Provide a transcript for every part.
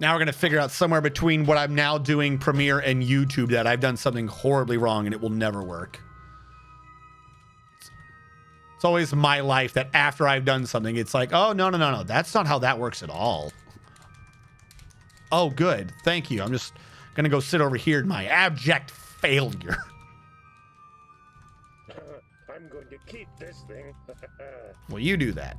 Now we're going to figure out somewhere between what I'm now doing Premiere and YouTube that I've done something horribly wrong and it will never work. It's always my life that after I've done something, it's like, oh, no. That's not how that works at all. Oh, good. Thank you. I'm just going to go sit over here in my abject failure. I'm going to keep this thing. Well, you do that.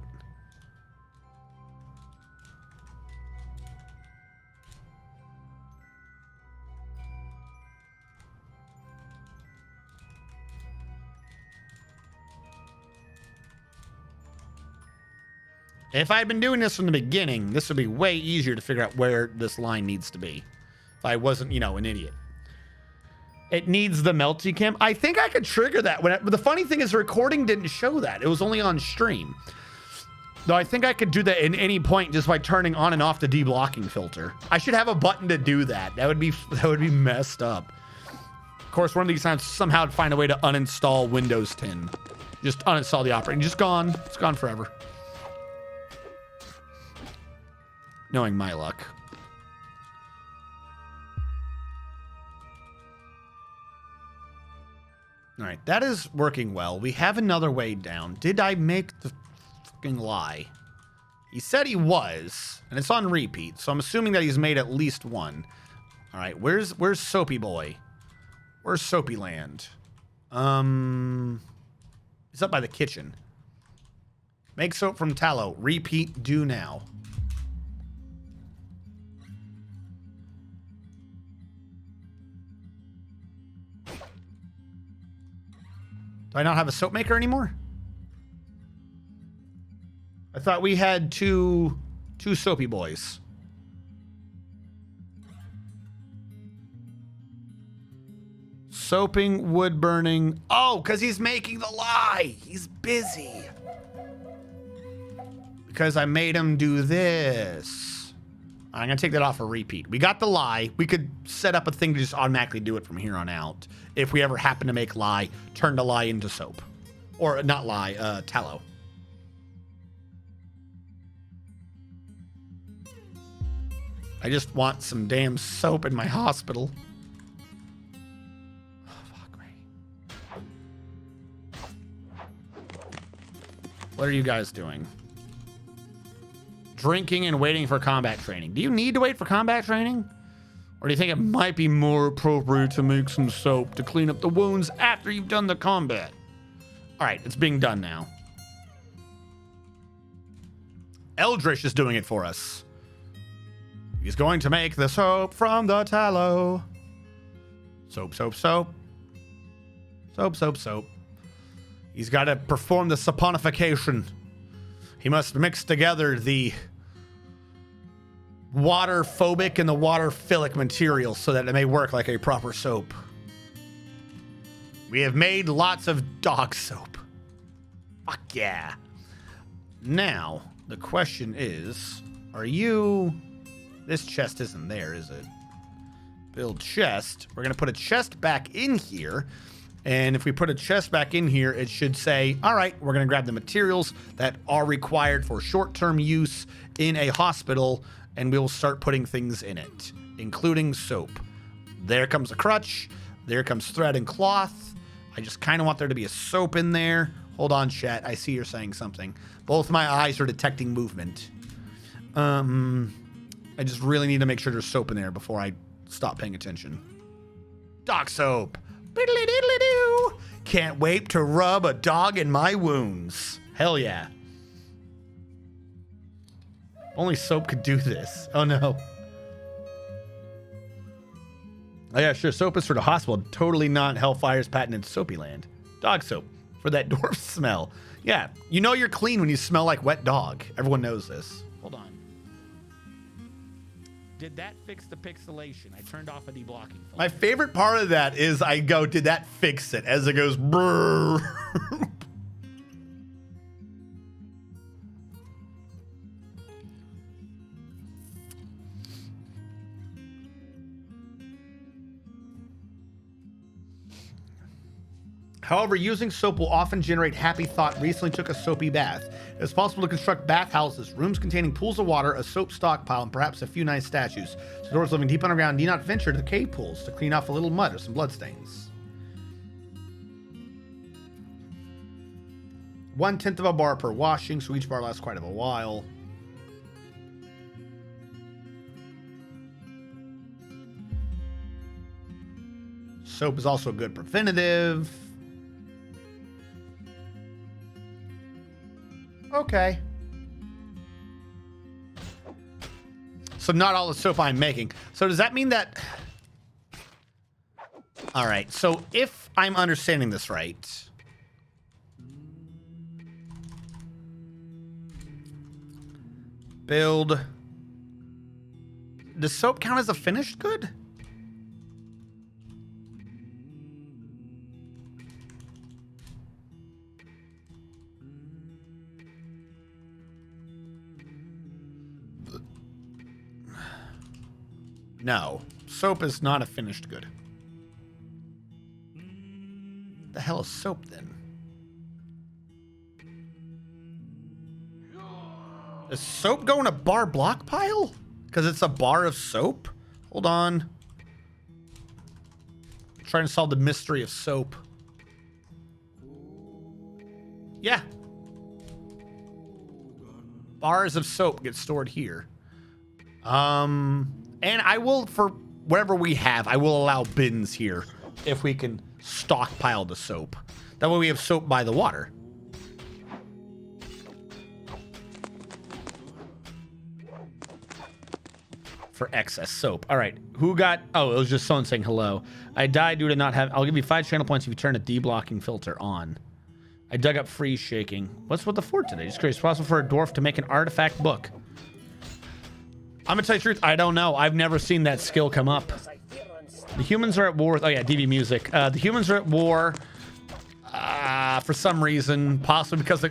If I'd been doing this from the beginning, this would be way easier to figure out where this line needs to be. If I wasn't, an idiot. It needs the melty cam. I think I could trigger that. But the funny thing is the recording didn't show that. It was only on stream. Though I think I could do that in any point just by turning on and off the deblocking filter. I should have a button to do that. That would be messed up. Of course, one of these times somehow I'd find a way to uninstall Windows 10. Just uninstall the operating. Just gone. It's gone forever. Knowing my luck. All right, that is working well. We have another way down. Did I make the fucking lie? He said he was, and it's on repeat, so I'm assuming that he's made at least one. All right, where's Soapy Boy? Where's Soapy Land? It's up by the kitchen. Make soap from tallow. Repeat, do now. Do I not have a soap maker anymore? I thought we had two soapy boys. Soaping, wood burning. Oh, because he's making the lye. He's busy. Because I made him do this. I'm going to take that off a repeat. We got the lye. We could set up a thing to just automatically do it from here on out. If we ever happen to make lye, turn the lye into soap. Or not lye, tallow. I just want some damn soap in my hospital. Oh, fuck me. What are you guys doing? Drinking and waiting for combat training. Do you need to wait for combat training? Or do you think it might be more appropriate to make some soap to clean up the wounds after you've done the combat? All right, it's being done now. Eldritch is doing it for us. He's going to make the soap from the tallow. Soap, soap, soap. Soap, soap, soap. He's got to perform the saponification. He must mix together the water-phobic and the water-philic materials so that it may work like a proper soap. We have made lots of dog soap. Fuck yeah. Now, the question is, are you... This chest isn't there, is it? Build chest. We're going to put a chest back in here. And if we put a chest back in here, it should say, all right, we're going to grab the materials that are required for short-term use in a hospital, and we will start putting things in it, including soap. There comes a crutch. There comes thread and cloth. I just kind of want there to be a soap in there. Hold on, chat. I see you're saying something. Both my eyes are detecting movement. I just really need to make sure there's soap in there before I stop paying attention. Dog soap. Biddly-diddly-doo. Can't wait to rub a dog in my wounds. Hell yeah. Only soap could do this. Oh no. Oh yeah, sure. Soap is for the hospital. Totally not Hellfire's patented Soapy Land. Dog soap for that dwarf smell. Yeah, you know you're clean when you smell like wet dog. Everyone knows this. Hold on. Did that fix the pixelation? I turned off a deblocking filter. My favorite part of that is I go, did that fix it? As it goes, brrr. However, using soap will often generate happy thought recently took a soapy bath. It is possible to construct bathhouses, rooms containing pools of water, a soap stockpile, and perhaps a few nice statues. So those living deep underground need not venture to the cave pools to clean off a little mud or some bloodstains. 1/10 of a bar per washing, so each bar lasts quite a while. Soap is also a good preventative. Okay. So not all the soap I'm making. So does that mean that... All right. So if I'm understanding this right... Build... Does soap count as a finished good? No, soap is not a finished good. The hell is soap then? Does soap go in a bar block pile? Because it's a bar of soap? Hold on. I'm trying to solve the mystery of soap. Yeah. Bars of soap get stored here. And I will, for whatever we have, I will allow bins here if we can stockpile the soap. That way we have soap by the water. For excess soap. All right. Who got... Oh, it was just someone saying hello. I died due to not have... I'll give you 5 channel points if you turn a deblocking filter on. I dug up freeze shaking. What's with the fort today? Just curious. It's possible for a dwarf to make an artifact book. I'm gonna tell you the truth, I don't know. I've never seen that skill come up. The humans are at war with... Oh yeah, DV music. The humans are at war for some reason, possibly because...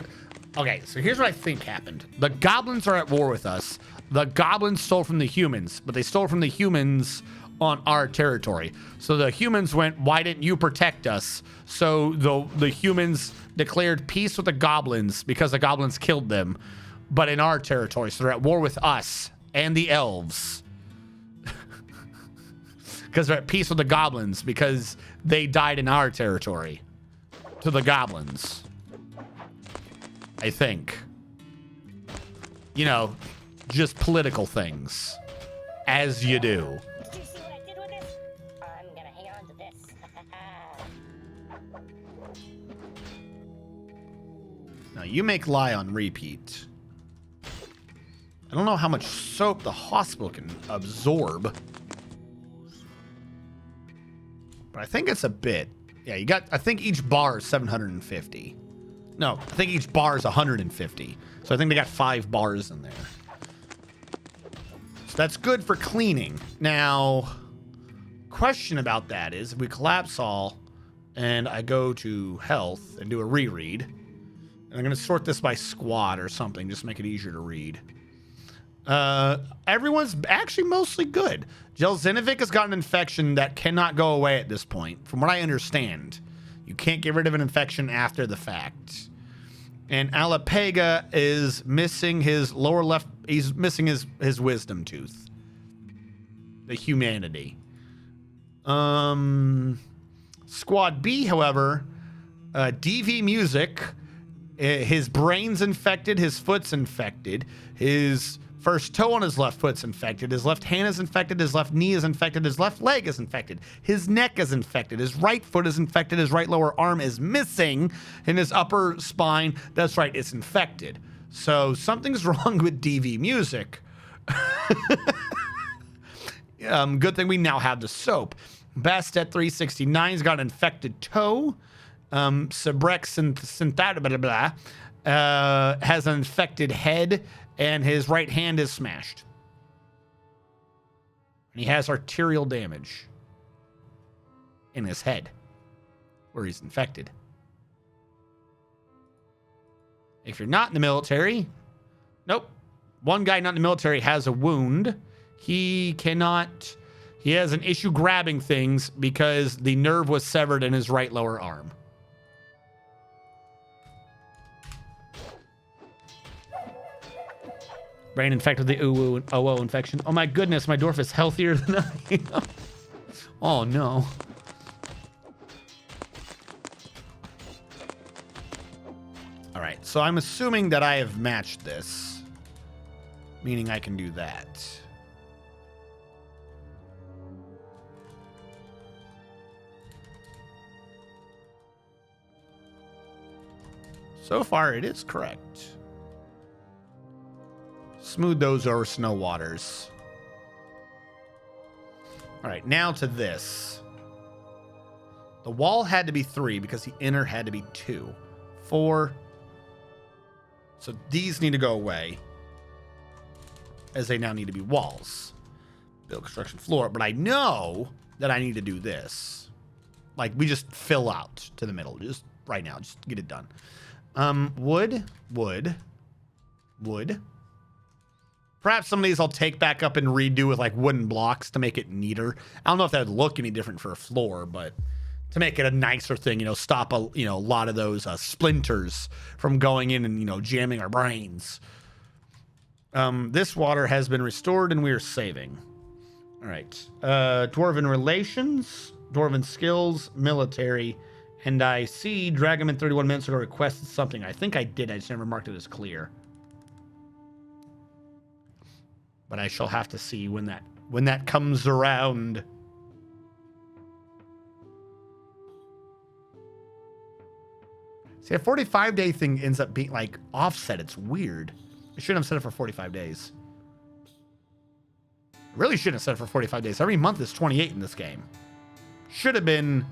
Okay, so here's what I think happened. The goblins are at war with us. The goblins stole from the humans, but they stole from the humans on our territory. So the humans went, why didn't you protect us? So the humans declared peace with the goblins because the goblins killed them, but in our territory. So they're at war with us and the elves. Because they're at peace with the goblins because they died in our territory. To the goblins. I think. You know, just political things. As you do. Did you see what I did with this? I'm gonna hang on to this. Now, you make lie on repeat. I don't know how much soap the hospital can absorb. But I think it's a bit. Yeah, you got... I think each bar is 750. No, I think each bar is 150. So I think they got 5 bars in there. So that's good for cleaning. Now, question about that is, if we collapse all and I go to health and do a reread, and I'm going to sort this by squad or something, just to make it easier to read. Everyone's actually mostly good. Jelzinovic has got an infection that cannot go away at this point. From what I understand, you can't get rid of an infection after the fact. And Alapega is missing his lower left. He's missing his wisdom tooth. The humanity. Squad B, however, DV Music, his brain's infected, his foot's infected, his first toe on his left foot's infected, his left hand is infected, his left knee is infected, his left leg is infected, his neck is infected, his right foot is infected, his right lower arm is missing, and his upper spine, that's right, it's infected. So something's wrong with DV Music. Good thing we now have the soap. Best at 369's got an infected toe. Sabrex has an infected head, and his right hand is smashed. And he has arterial damage in his head, where he's infected. If you're not in the military, nope. One guy not in the military has a wound. He has an issue grabbing things because the nerve was severed in his right lower arm. Brain infected with the OO infection. Oh my goodness, my dwarf is healthier than I am. Oh no. All right, so I'm assuming that I have matched this, meaning I can do that. So far, it is correct. Smooth those over snow waters. All right, now to this. The wall had to be 3 because the inner had to be 2. 4. So these need to go away, as they now need to be walls. Build construction floor. But I know that I need to do this. Like, we just fill out to the middle. Just right now. Just get it done. Wood. Perhaps some of these I'll take back up and redo with like wooden blocks to make it neater. I don't know if that would look any different for a floor, but to make it a nicer thing, stop a lot of those splinters from going in and, jamming our brains. This water has been restored and we are saving. All right. Dwarven relations, Dwarven skills, military. And I see Dragonman 31 minutes ago requested something. I think I did. I just never marked it as clear. But I shall have to see when that comes around. See, a 45-day thing ends up being like offset. It's weird. I shouldn't have set it for 45 days. I really shouldn't have set it for 45 days. Every month is 28 in this game. Should have been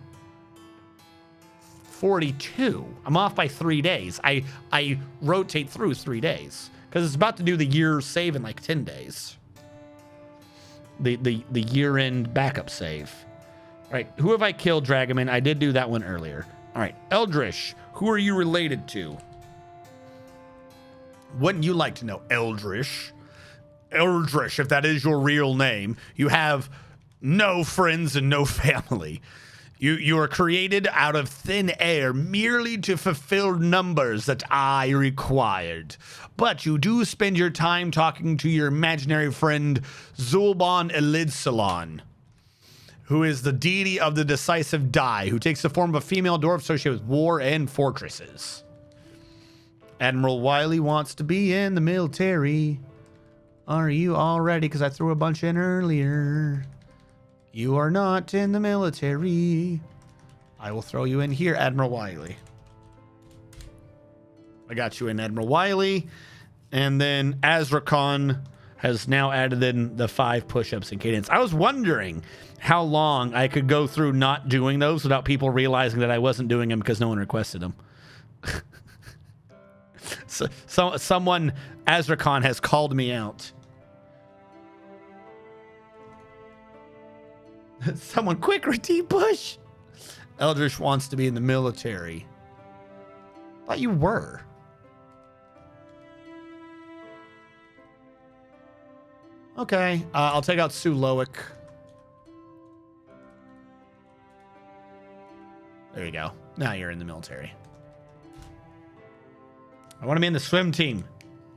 42. I'm off by 3 days. I rotate through 3 days because it's about to do the year save in like 10 days. The year-end backup save. All right, who have I killed, Dragoman? I did do that one earlier. All right, Eldritch, who are you related to? Wouldn't you like to know, Eldritch? Eldritch, if that is your real name, you have no friends and no family. You are created out of thin air merely to fulfill numbers that I required. But you do spend your time talking to your imaginary friend Zulban Elidsalon, who is the deity of the decisive die, who takes the form of a female dwarf associated with war and fortresses. Admiral Wiley wants to be in the military. Are you all ready? Because I threw a bunch in earlier. You are not in the military. I will throw you in here, Admiral Wiley. I got you in, Admiral Wiley. And then Azrakhan has now added in the 5 push-ups and cadence. I was wondering how long I could go through not doing those without people realizing that I wasn't doing them because no one requested them. So someone, Azrakhan, has called me out. Someone quick redeem push. Eldritch wants to be in the military. Thought you were. Okay, I'll take out Sue Loic. There you go. Now you're in the military. I want to be in the swim team.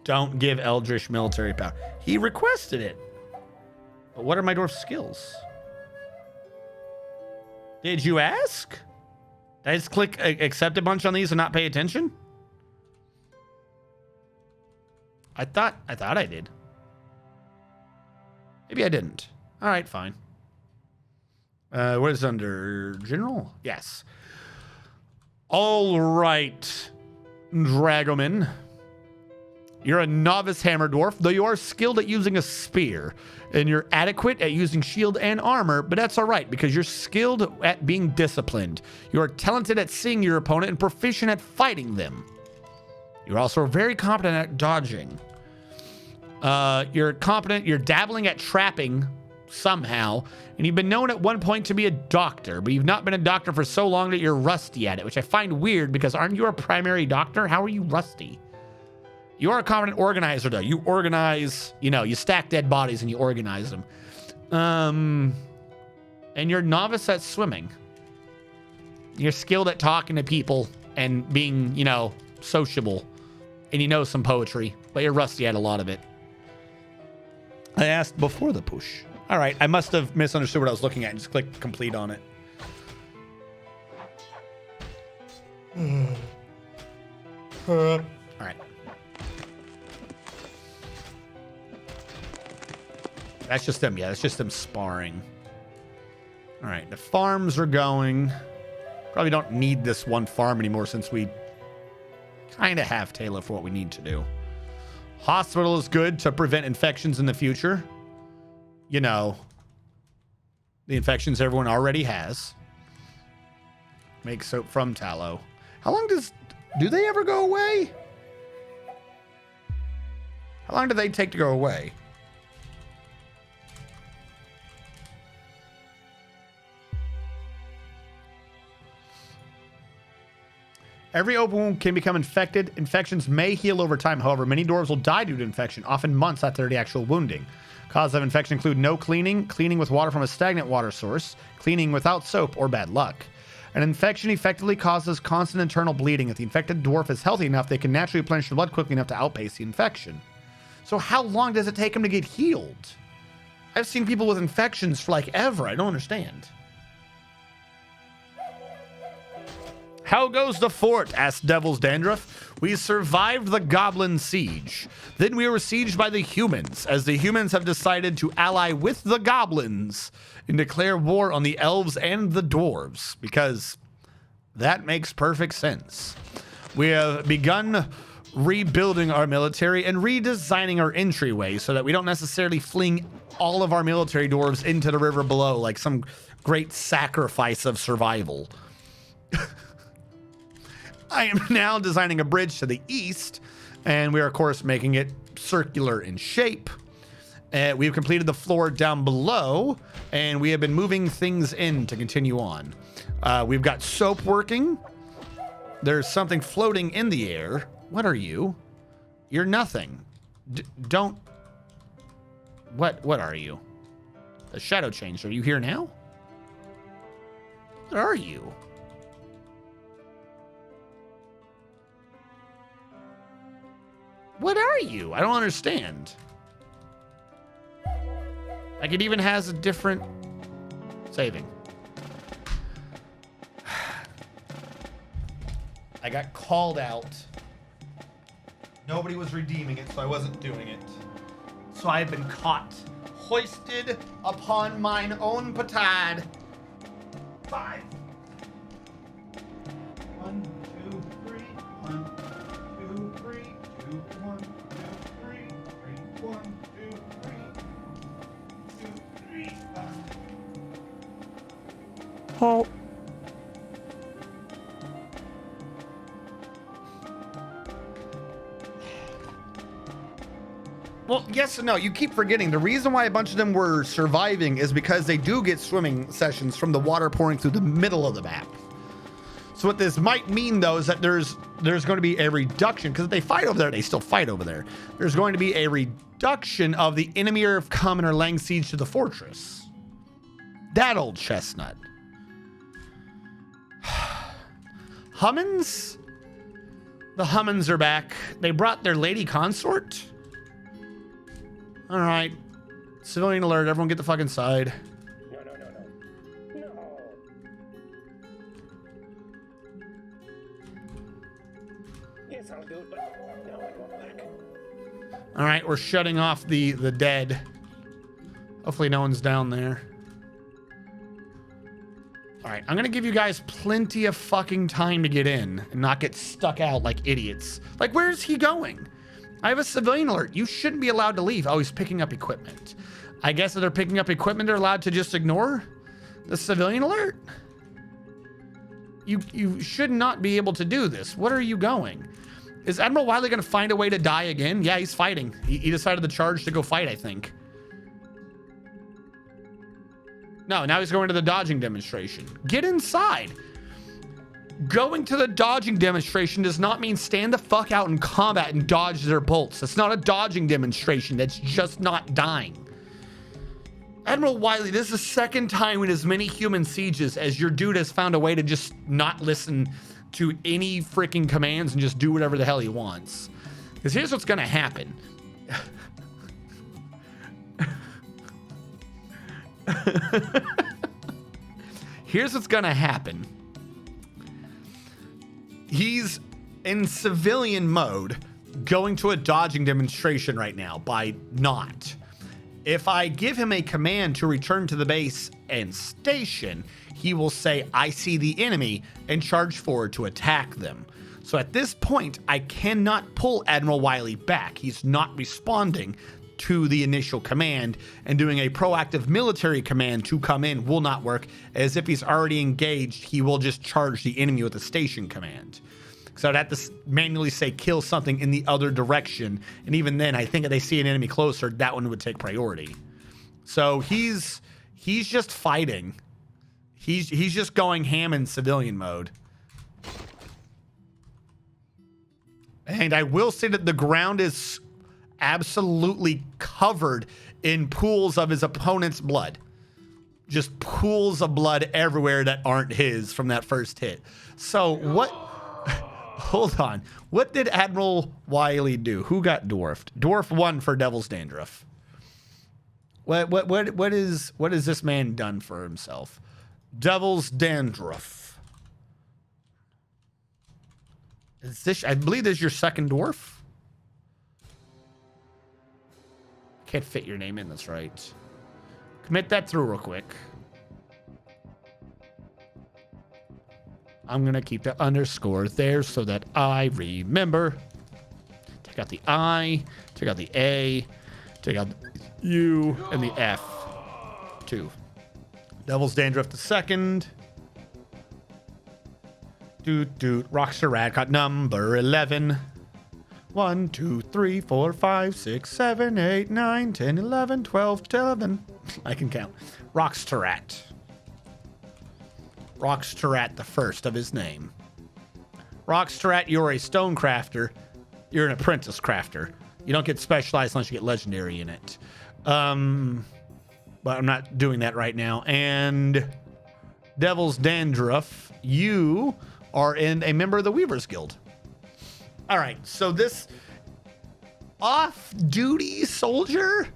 Don't give Eldritch military power. He requested it. But what are my dwarf skills? Did you ask? Did I just click accept a bunch on these and not pay attention? I thought I did. Maybe I didn't. All right, fine. What is under general? Yes. All right, Dragoman. You're a novice hammer dwarf, though you are skilled at using a spear. And you're adequate at using shield and armor, but that's all right because you're skilled at being disciplined. You are talented at seeing your opponent and proficient at fighting them. You're also very competent at dodging. You're competent, you're dabbling at trapping somehow, and you've been known at one point to be a doctor, but you've not been a doctor for so long that you're rusty at it, which I find weird because aren't you a primary doctor? How are you rusty? You are a competent organizer, though. You organize, you stack dead bodies and you organize them. And you're novice at swimming. You're skilled at talking to people and being, sociable. And you know some poetry, but you're rusty at a lot of it. I asked before the push. All right, I must have misunderstood what I was looking at and just clicked complete on it. All right. That's just them. Yeah, that's just them sparring. All right, the farms are going. Probably don't need this one farm anymore since we kind of have Taylor for what we need to do. Hospital is good to prevent infections in the future. You know, the infections everyone already has. Make soap from tallow. How long do they ever go away? How long do they take to go away? Every open wound can become infected. Infections may heal over time. However, many dwarves will die due to infection, often months after the actual wounding. Causes of infection include no cleaning, cleaning with water from a stagnant water source, cleaning without soap, or bad luck. An infection effectively causes constant internal bleeding. If the infected dwarf is healthy enough, they can naturally replenish the blood quickly enough to outpace the infection. So how long does it take them to get healed? I've seen people with infections for like ever. I don't understand. How goes the fort? Asked Devil's Dandruff. We survived the goblin siege. Then we were sieged by the humans, as the humans have decided to ally with the goblins and declare war on the elves and the dwarves, because that makes perfect sense. We have begun rebuilding our military and redesigning our entryway so that we don't necessarily fling all of our military dwarves into the river below like some great sacrifice of survival. I am now designing a bridge to the east, and we are, of course, making it circular in shape. We've completed the floor down below, and we have been moving things in to continue on. We've got soap working. There's something floating in the air. What are you? You're nothing. Don't... What are you? The shadow changed. Are you here now? What are you? What are you? I don't understand. Like, it even has a different saving. I got called out. Nobody was redeeming it, so I wasn't doing it. So I have been caught. Hoisted upon mine own petard. 5. 1, 2, 3. 1, 2, 3. 2, 1, 2, 3. 3, 1, 2, 3. 2, 3, 5. Oh. Well, yes and no. You keep forgetting. The reason why a bunch of them were surviving is because they do get swimming sessions from the water pouring through the middle of the map. So what this might mean, though, is that there's going to be a reduction, because if they fight over there, they still fight over there. There's going to be a reduction of the enemy of come and are laying siege to the fortress. That old chestnut. Hummins? The Hummins are back. They brought their lady consort. All right. Civilian alert. Everyone get the fuck inside. No. Yes, I'll do it, but no, I won't back. All right, we're shutting off the dead. Hopefully no one's down there. All right, I'm gonna give you guys plenty of fucking time to get in and not get stuck out like idiots. Like, where's he going? I have a civilian alert. You shouldn't be allowed to leave. Oh, he's picking up equipment. I guess if they're picking up equipment, they're allowed to just ignore the civilian alert. You should not be able to do this. What are you going? Is Admiral Wiley going to find a way to die again? Yeah, he's fighting. He decided to charge to go fight, I think. No, now he's going to the dodging demonstration. Get inside. Going to the dodging demonstration does not mean stand the fuck out in combat and dodge their bolts. That's not a dodging demonstration. That's just not dying. Admiral Wiley, this is the second time in as many human sieges as your dude has found a way to just not listen to any freaking commands and just do whatever the hell he wants. Because here's what's going to happen. Here's what's gonna happen. He's in civilian mode, going to a dodging demonstration right now by not. If I give him a command to return to the base and station, he will say, I see the enemy, and charge forward to attack them. So at this point, I cannot pull Admiral Wiley back. He's not responding to the initial command, and doing a proactive military command to come in will not work, as if he's already engaged, he will just charge the enemy with a station command. So I'd have to manually say kill something in the other direction, and even then, I think if they see an enemy closer, that one would take priority. So he's just fighting. He's just going ham in civilian mode. And I will say that the ground is absolutely covered in pools of his opponent's blood. Just pools of blood everywhere that aren't his from that first hit. So what... Hold on. What did Admiral Wiley do? Who got dwarfed? Dwarf won for Devil's Dandruff. What has this man done for himself? Devil's Dandruff. Is this? I believe this is your second dwarf. Can't fit your name in. That's right. Commit that through real quick. I'm going to keep the underscore there so that I remember. Take out the I, take out the A, take out the U, and the F. 2. Devil's Dandruff the second. Rockstar Rad got number 11. 1, 2, 3, 4, 5, 6, 7, 8, 9, 10, 11, 12, 11. I can count. Rockstarat. Rockstarat, the first of his name. Rockstarat, you're a stone crafter. You're an apprentice crafter. You don't get specialized unless you get legendary in it. But I'm not doing that right now. And Devil's Dandruff, you are a member of the Weavers Guild. All right, so this off-duty soldier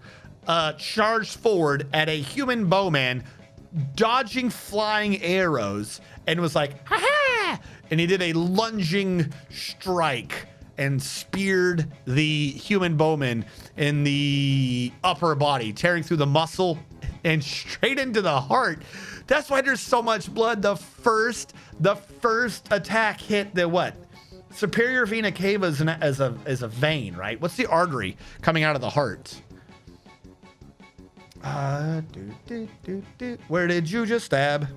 charged forward at a human bowman, dodging flying arrows, and was like, ha-ha! And he did a lunging strike and speared the human bowman in the upper body, tearing through the muscle and straight into the heart. That's why there's so much blood. The first attack hit the what? Superior vena cava is a vein, right? What's the artery coming out of the heart? Where did you just stab?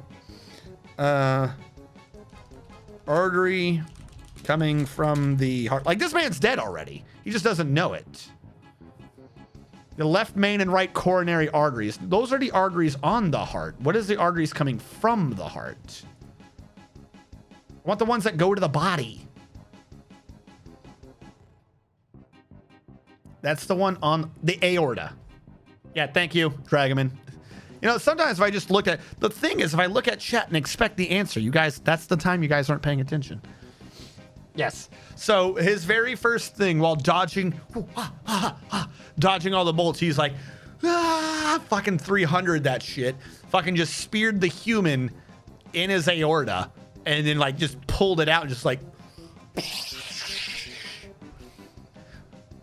Artery coming from the heart. Like, this man's dead already. He just doesn't know it. The left main and right coronary arteries. Those are the arteries on the heart. What is the arteries coming from the heart? I want the ones that go to the body. That's the one on the aorta. Yeah, thank you, Dragoman. You know, sometimes if I just look at... The thing is, if I look at chat and expect the answer, you guys, that's the time you guys aren't paying attention. Yes. So his very first thing while dodging... dodging all the bolts, he's like... fucking 300 that shit. Fucking just speared the human in his aorta. And then, like, just pulled it out and just, like...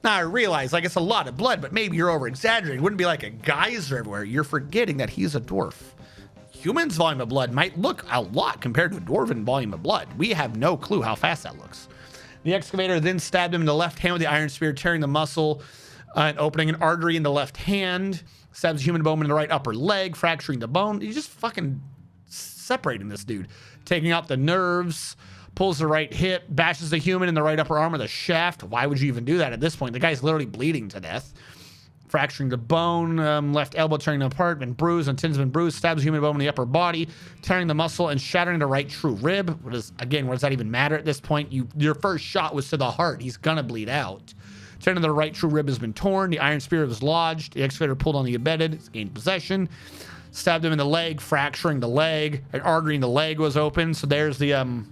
Now, I realize, like, it's a lot of blood, but maybe you're over-exaggerating. It wouldn't be like a geyser everywhere. You're forgetting that he's a dwarf. Humans' volume of blood might look a lot compared to a dwarven volume of blood. We have no clue how fast that looks. The excavator then stabbed him in the left hand with the iron spear, tearing the muscle and opening an artery in the left hand. Stabs human bowman in the right upper leg, fracturing the bone. He's just fucking separating this dude. Taking out the nerves. Pulls the right hip, bashes the human in the right upper arm with a shaft. Why would you even do that at this point? The guy's literally bleeding to death. Fracturing the bone, left elbow tearing apart, been bruised, and tendons been bruised. Stabs human bone in the upper body, tearing the muscle and shattering the right true rib. What does that even matter at this point? Your first shot was to the heart. He's gonna bleed out. Tendon of the right true rib has been torn. The iron spear was lodged. The excavator pulled on the embedded. It's gained possession. Stabbed him in the leg, fracturing the leg. An artery in the leg was open. So there's the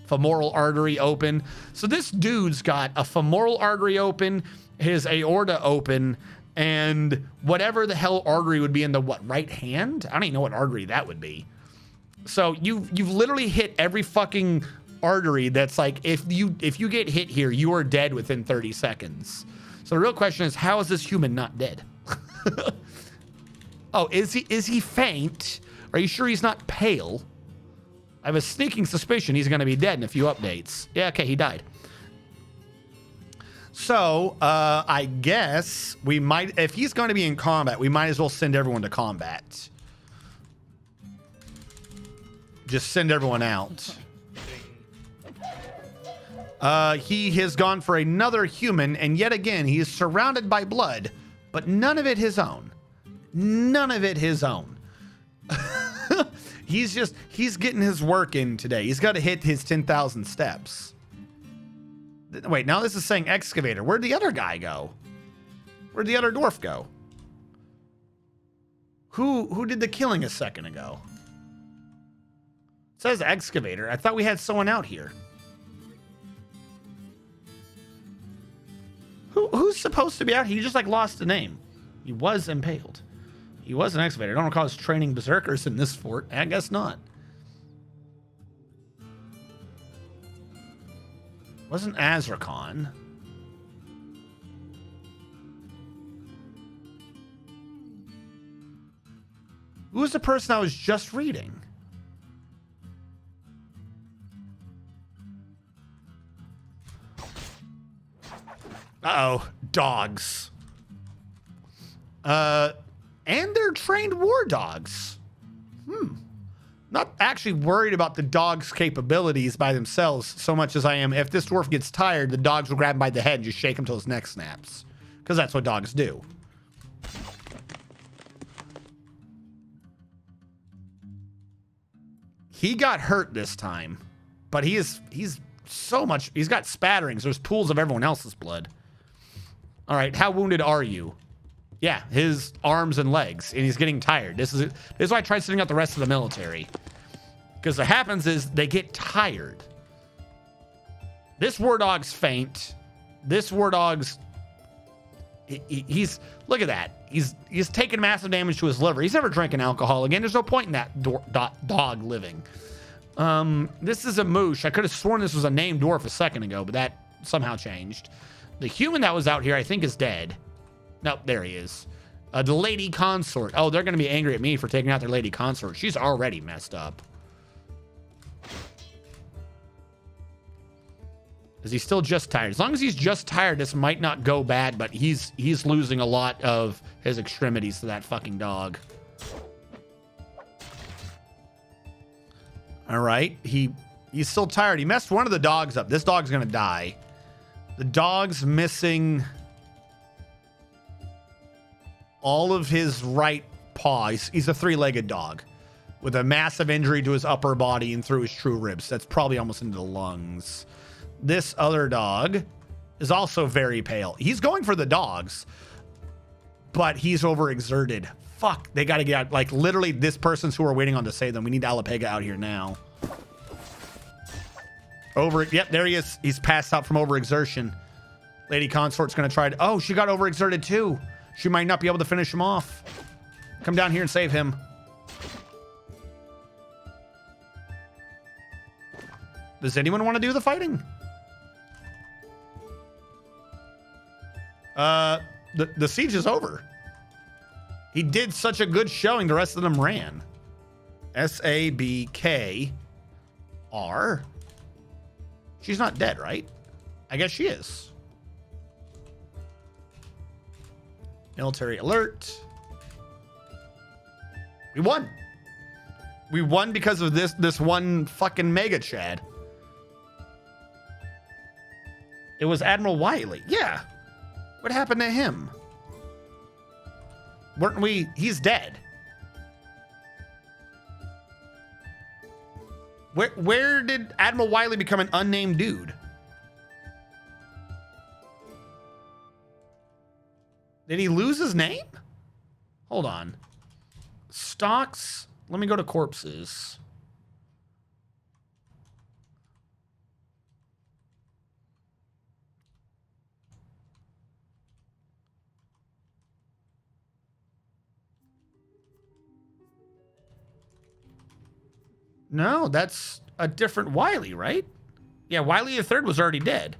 femoral artery open. So this dude's got a femoral artery open, his aorta open, And whatever the hell artery would be in the what, right hand? I don't even know what artery that would be. So you've literally hit every fucking artery that's like, if you get hit here, you are dead within 30 seconds. So the real question is, how is this human not dead? Oh, is he faint? Are you sure he's not pale? I have a sneaking suspicion he's going to be dead in a few updates. Yeah, okay, he died. So, I guess we might, if he's going to be in combat, we might as well send everyone to combat. Just send everyone out. He has gone for another human, and yet again, he is surrounded by blood, but none of it his own. None of it his own. He's getting his work in today. He's got to hit his 10,000 steps. Wait, now this is saying excavator. Where'd the other guy go? Where'd the other dwarf go? Who did the killing a second ago? It says excavator. I thought we had someone out here. Who's supposed to be out here? He just like lost the name. He was impaled. He was an excavator. I don't recall us training berserkers in this fort. I guess not. Wasn't Azrakon. Who was the person I was just reading? Uh-oh. Dogs. And they're trained war dogs. Not actually worried about the dog's capabilities by themselves so much as I am, if this dwarf gets tired, the dogs will grab him by the head and just shake him till his neck snaps. Because that's what dogs do. He got hurt this time, but he's so much, he's got spatterings. There's pools of everyone else's blood. All right, how wounded are you? Yeah, his arms and legs, and he's getting tired. This is why I tried sending out the rest of the military. Because what happens is they get tired. This war dog's faint. This war dog's... He's... Look at that. He's taking massive damage to his liver. He's never drinking alcohol again. There's no point in that dog living. This is a moosh. I could have sworn this was a named dwarf a second ago, but that somehow changed. The human that was out here, I think, is dead. Nope, there he is. The lady consort. Oh, they're going to be angry at me for taking out their lady consort. She's already messed up. Is he still just tired? As long as he's just tired, this might not go bad, but he's losing a lot of his extremities to that fucking dog. All right. He's still tired. He messed one of the dogs up. This dog's going to die. The dog's missing... all of his right paw. He's a three-legged dog with a massive injury to his upper body and through his true ribs. That's probably almost into the lungs. This other dog is also very pale. He's going for the dogs, but he's overexerted. Fuck, they got to get out. Like, literally, this person's who are waiting on to save them. We need Alapega out here now. Yep, there he is. He's passed out from overexertion. Lady Consort's going to try to... oh, she got overexerted too. She might not be able to finish him off. Come down here and save him. Does anyone want to do the fighting? The siege is over. He did such a good showing, the rest of them ran. S-A-B-K-R. She's not dead, right? I guess she is. Military alert. We won. We won because of this one fucking mega chad. It was Admiral Wiley. Yeah. What happened to him? Weren't we? He's dead. Where did Admiral Wiley become an unnamed dude? Did he lose his name? Hold on. Stocks. Let me go to corpses. No, that's a different Wiley, right? Yeah, Wiley III was already dead.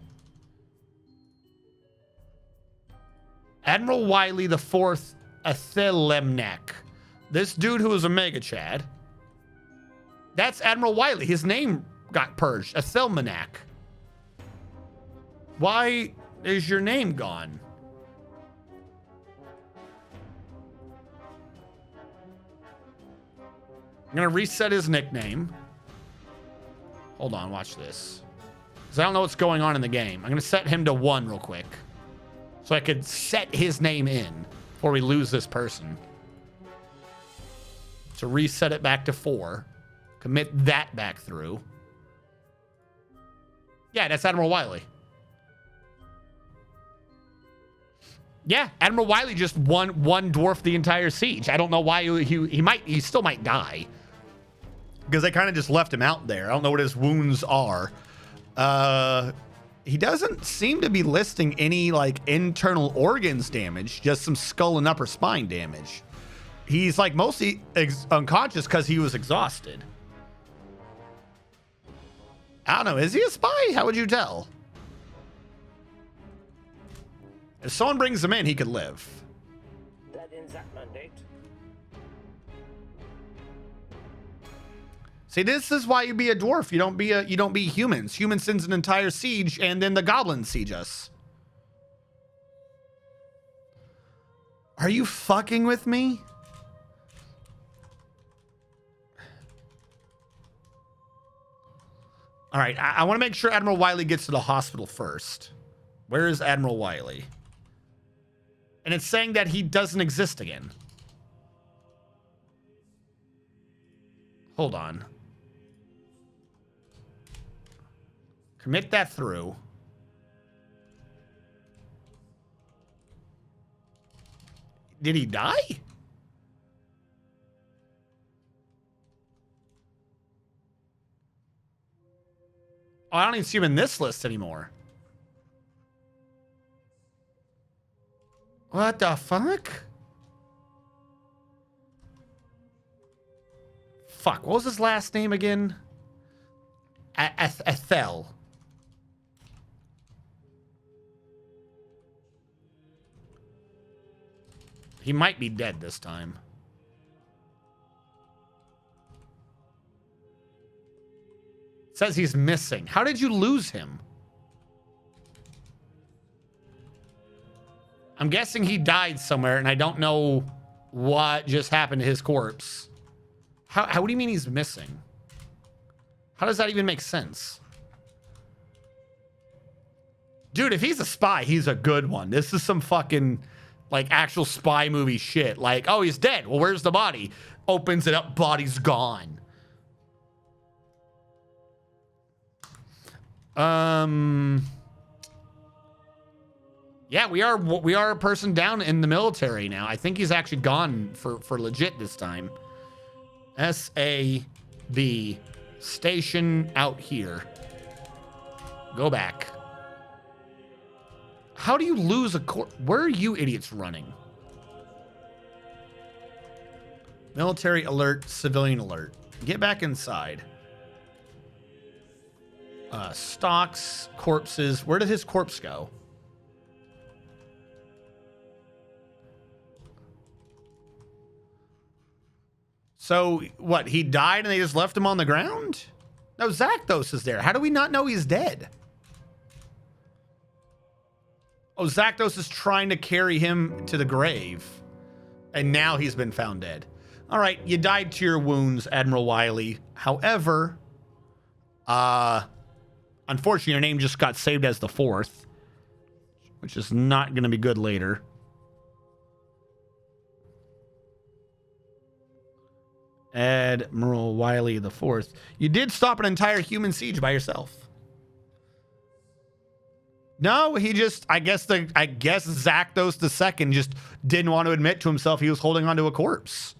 Admiral Wiley IV Athelemnek. This dude who was a Mega Chad. That's Admiral Wiley. His name got purged. Athelemnek. Why is your name gone? I'm going to reset his nickname. Hold on, watch this. Because I don't know what's going on in the game. I'm going to set him to 1 real quick. So I could set his name in before we lose this person. So reset it back to 4. Commit that back through. Yeah, that's Admiral Wiley. Yeah, Admiral Wiley just won Dwarf the entire siege. I don't know why he still might die. Because they kind of just left him out there. I don't know what his wounds are. He doesn't seem to be listing any like internal organs damage, just some skull and upper spine damage. He's like mostly unconscious because he was exhausted. I don't know. Is he a spy? How would you tell? If someone brings him in, he could live. That ends that mandate. See, this is why you be a dwarf. You don't be humans. Humans sends an entire siege, and then the goblins siege us. Are you fucking with me? All right, I want to make sure Admiral Wiley gets to the hospital first. Where is Admiral Wiley? And it's saying that he doesn't exist again. Hold on. Commit that through. Did he die? Oh, I don't even see him in this list anymore. What the fuck? Fuck, what was his last name again? Ethel. He might be dead this time. It says he's missing. How did you lose him? I'm guessing he died somewhere, and I don't know what just happened to his corpse. How do you mean he's missing? How does that even make sense? Dude, if he's a spy, he's a good one. This is some fucking, like, actual spy movie shit. Like, oh, he's dead. Well, where's the body? Opens it up, body's gone. Yeah, we are a person down in the military now. I think he's actually gone for legit this time. S-A-B. Station out here. Go back. How do you lose a where are you idiots running? Military alert, civilian alert. Get back inside. Stocks, corpses. Where did his corpse go? So, what, he died and they just left him on the ground? No, Zakdos is there. How do we not know he's dead? Oh, Zakdos is trying to carry him to the grave. And now he's been found dead. All right, you died to your wounds, Admiral Wiley. However, unfortunately, your name just got saved as the 4th, which is not going to be good later. Admiral Wiley the 4th. You did stop an entire human siege by yourself. No, he just, I guess Zakdos II just didn't want to admit to himself he was holding onto a corpse.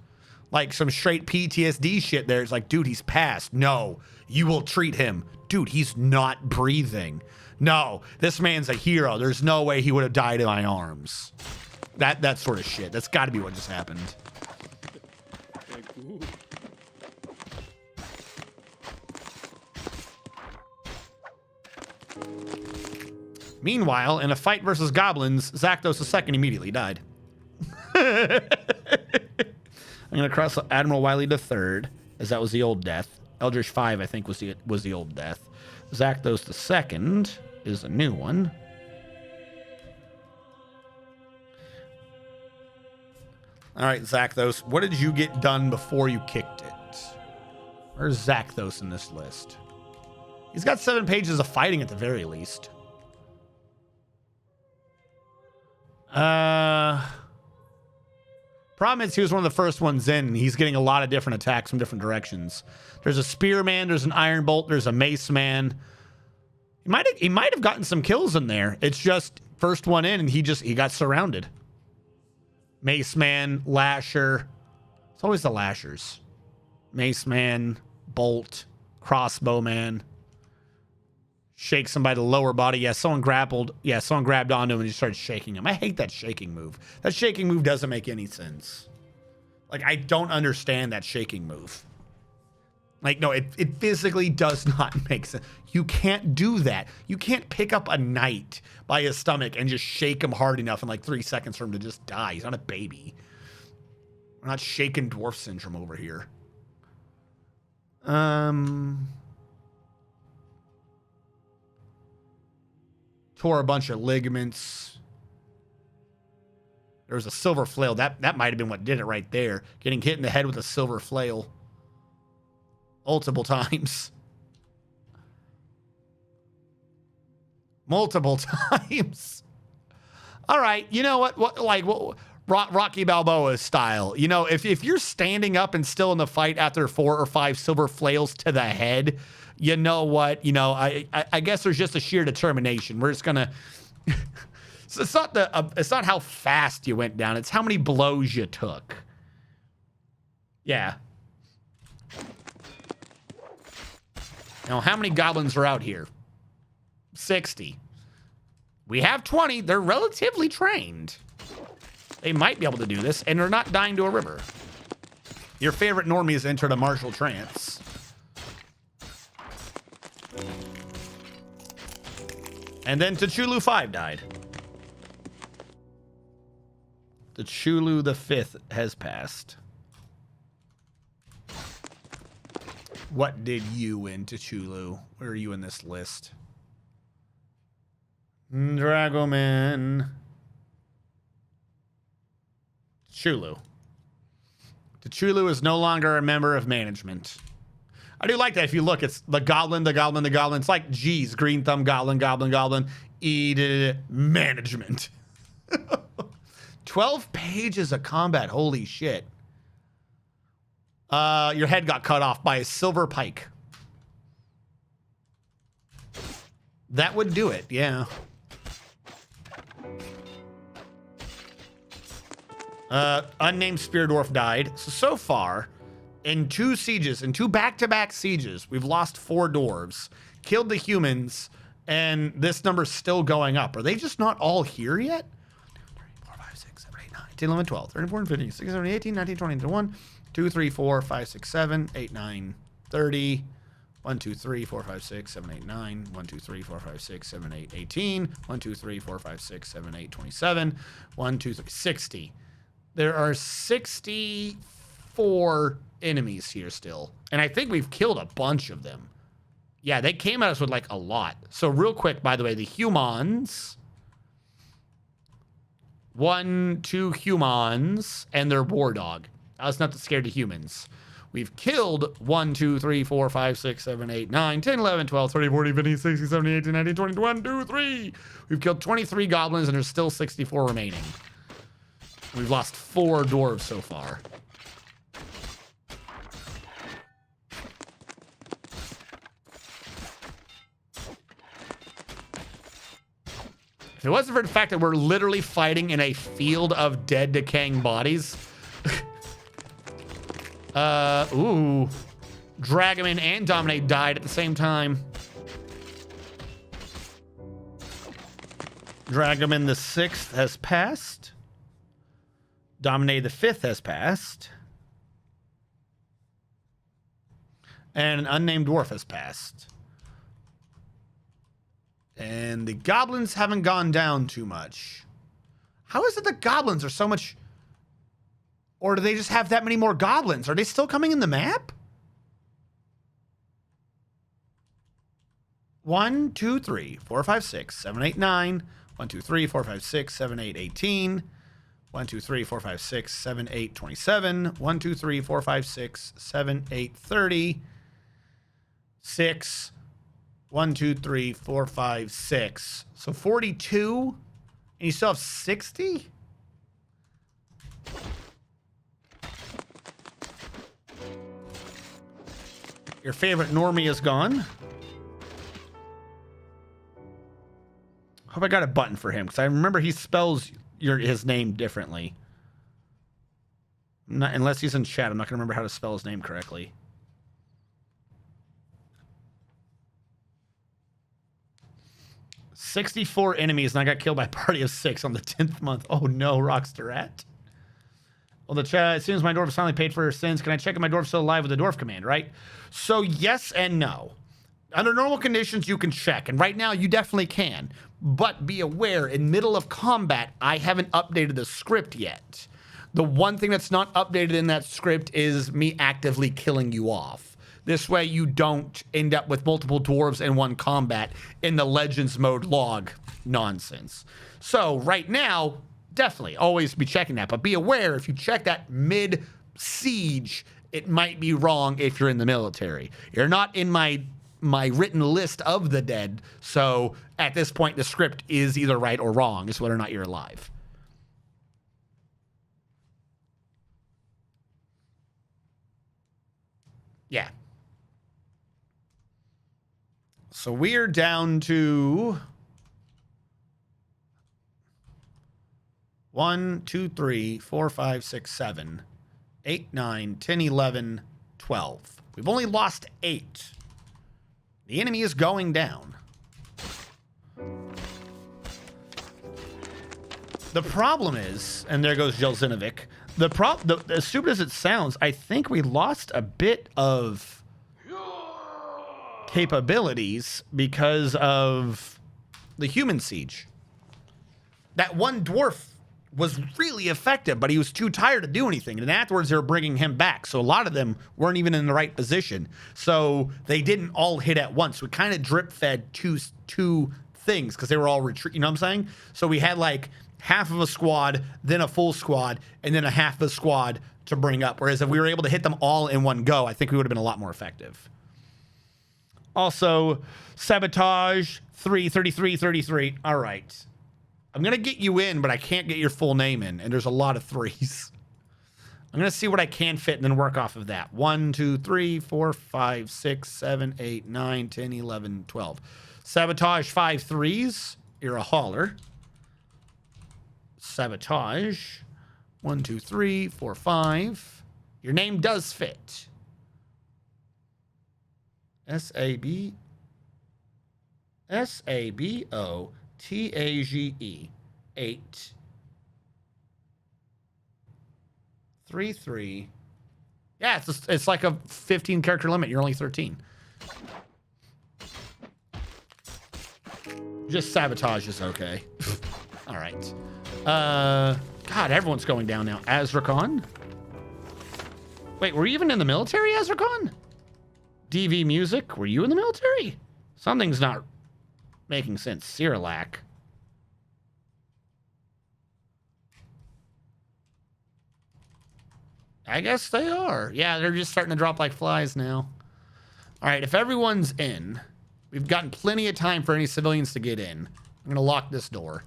Like some straight PTSD shit there. It's like, dude, he's passed. No, you will treat him. Dude, he's not breathing. No, this man's a hero. There's no way he would have died in my arms. That sort of shit. That's got to be what just happened. Meanwhile, in a fight versus goblins, Zakdos II immediately died. I'm going to cross Admiral Wiley III, as that was the old death. Eldritch 5, I think, was the old death. Zakdos II is a new one. All right, Zakdos, what did you get done before you kicked it? Where's Zakdos in this list? He's got 7 pages of fighting at the very least. Problem is, he was one of the first ones in, and he's getting a lot of different attacks from different directions. There's a Spearman, there's an Iron Bolt, there's a Mace Man. He might have gotten some kills in there. It's just first one in, and he got surrounded. Mace Man, Lasher. It's always the Lashers. Mace Man, Bolt, Crossbow Man. Shake somebody to the lower body. Yeah, someone grabbed onto him and he started shaking him. I hate that shaking move. That shaking move doesn't make any sense. Like, I don't understand that shaking move. Like, no, it physically does not make sense. You can't do that. You can't pick up a knight by his stomach and just shake him hard enough in like 3 seconds for him to just die. He's not a baby. We're not shaking dwarf syndrome over here. Tore a bunch of ligaments. There was a silver flail. That might have been what did it right there. Getting hit in the head with a silver flail. Multiple times. Multiple times. All right. You know what Rocky Balboa style. You know, if you're standing up and still in the fight after 4 or 5 silver flails to the head, you know what? You know, I guess there's just a sheer determination. We're just gonna. So it's not how fast you went down. It's how many blows you took. Yeah. Now, how many goblins are out here? 60. We have 20. They're relatively trained. They might be able to do this, and they're not dying to a river. Your favorite normie has entered a martial trance. And then T'Chulu 5 died. T'Chulu the 5th has passed. What did you win, T'Chulu? Where are you in this list? Dragoman. T'Chulu. T'Chulu is no longer a member of management. I do like that. If you look, it's the goblin. It's like, geez, green thumb goblin. Management. 12 pages of combat. Holy shit. Your head got cut off by a silver pike. That would do it, yeah. Unnamed Spear Dwarf died. So far, in 2 sieges, in 2 back-to-back sieges, we've lost 4 dwarves, killed the humans, and this number's still going up. Are they just not all here yet? 1, 2, 3, 4, 5, 6, 7, 8, 9, 10, 11, 12, 13, 14, 15, 16, 17, 18, 19, 20, 21, 2, 3, 4, 5, 6, 7, 8, 9, 30. 1, 2, 3, 4, 5, 6, 7, 8, 9. 1, 2, 3, 4, 5, 6, 7, 8, 18. 1, 2, 3, 4, 5, 6, 7, 8, 27. 1, 2, 3, 60. There are 64 enemies here still. And I think we've killed a bunch of them. Yeah, they came at us with like a lot. So real quick, by the way, the humans. 1, 2 humans and their war dog. I was not scared of humans. We've killed 1, 2, 3, 4, 5, 6, 7, 8, 9, 10, 11, 12, 13, 14, 15, 16, 17, 18, 19, 20, 21, 2, 3. We've killed 23 goblins and there's still 64 remaining. We've lost 4 dwarves so far. If it wasn't for the fact that we're literally fighting in a field of dead, decaying bodies. Ooh. Dragoman and Dominate died at the same time. Dragoman the 6th has passed. Dominate the 5th has passed. And an unnamed dwarf has passed. And the goblins haven't gone down too much. How is it the goblins are so much... Or do they just have that many more goblins? Are they still coming in the map? 1, 2, 3, 4, 5, 6, 7, 8, 9. 1, 2, 3, 4, 5, 6, 7, 8, 18. 1, 2, 3, 4, 5, 6, 7, 8, 27. 1, 2, 3, 4, 5, 6, 7, 8, 30. 6. 1, 2, 3, 4, 5, 6. So 42? And you still have 60? Your favorite normie is gone. Hope I got a button for him, because I remember he spells his name differently. Unless he's in chat, I'm not going to remember how to spell his name correctly. "64 enemies, and I got killed by a party of 6 on the 10th month. Oh no, Rockstar Rat. Well, the chat, as soon as my dwarf is finally paid for her sins, can I check if my dwarf's still alive with the dwarf command, right? So yes and no. Under normal conditions, you can check, and right now you definitely can. But be aware, in middle of combat, I haven't updated the script yet. The one thing that's not updated in that script is me actively killing you off. This way you don't end up with multiple dwarves in one combat in the Legends mode log nonsense. So right now, definitely always be checking that. But be aware, if you check that mid-siege, it might be wrong if you're in the military. You're not in my written list of the dead, so at this point the script is either right or wrong as whether or not you're alive. Yeah. So we're down to 1, 2, 3, 4, 5, 6, 7, 8, 9, 10, 11, 12. We've only lost 8. The enemy is going down. The problem is, and there goes Jelzinovic, as stupid as it sounds, I think we lost a bit of capabilities because of the human siege. That one dwarf was really effective, but he was too tired to do anything. And afterwards, they were bringing him back. So a lot of them weren't even in the right position. So they didn't all hit at once. We kind of drip fed two things because they were all retreat. You know what I'm saying? So we had like half of a squad, then a full squad, and then a half of a squad to bring up. Whereas if we were able to hit them all in one go, I think we would have been a lot more effective. Also, sabotage 33333. All right. I'm going to get you in, but I can't get your full name in. And there's a lot of 3s. I'm going to see what I can fit and then work off of that. 1, 2, 3, 4, 5, 6, 7, 8, 9, 10, 11, 12. Sabotage 5 3s. You're a hauler. Sabotage 1, 2, 3, 4, 5. Your name does fit. S-A-B-O-T-A-G-E 8 3 3. Yeah, it's like a 15 character limit. You're only 13. Just sabotage is okay. All right. God, everyone's going down now. Azrakon. Wait, were you even in the military, Azrakon? DV Music, were you in the military? Something's not making sense. Cyrillac. I guess they are. Yeah, they're just starting to drop like flies now. All right, if everyone's in, we've gotten plenty of time for any civilians to get in. I'm going to lock this door.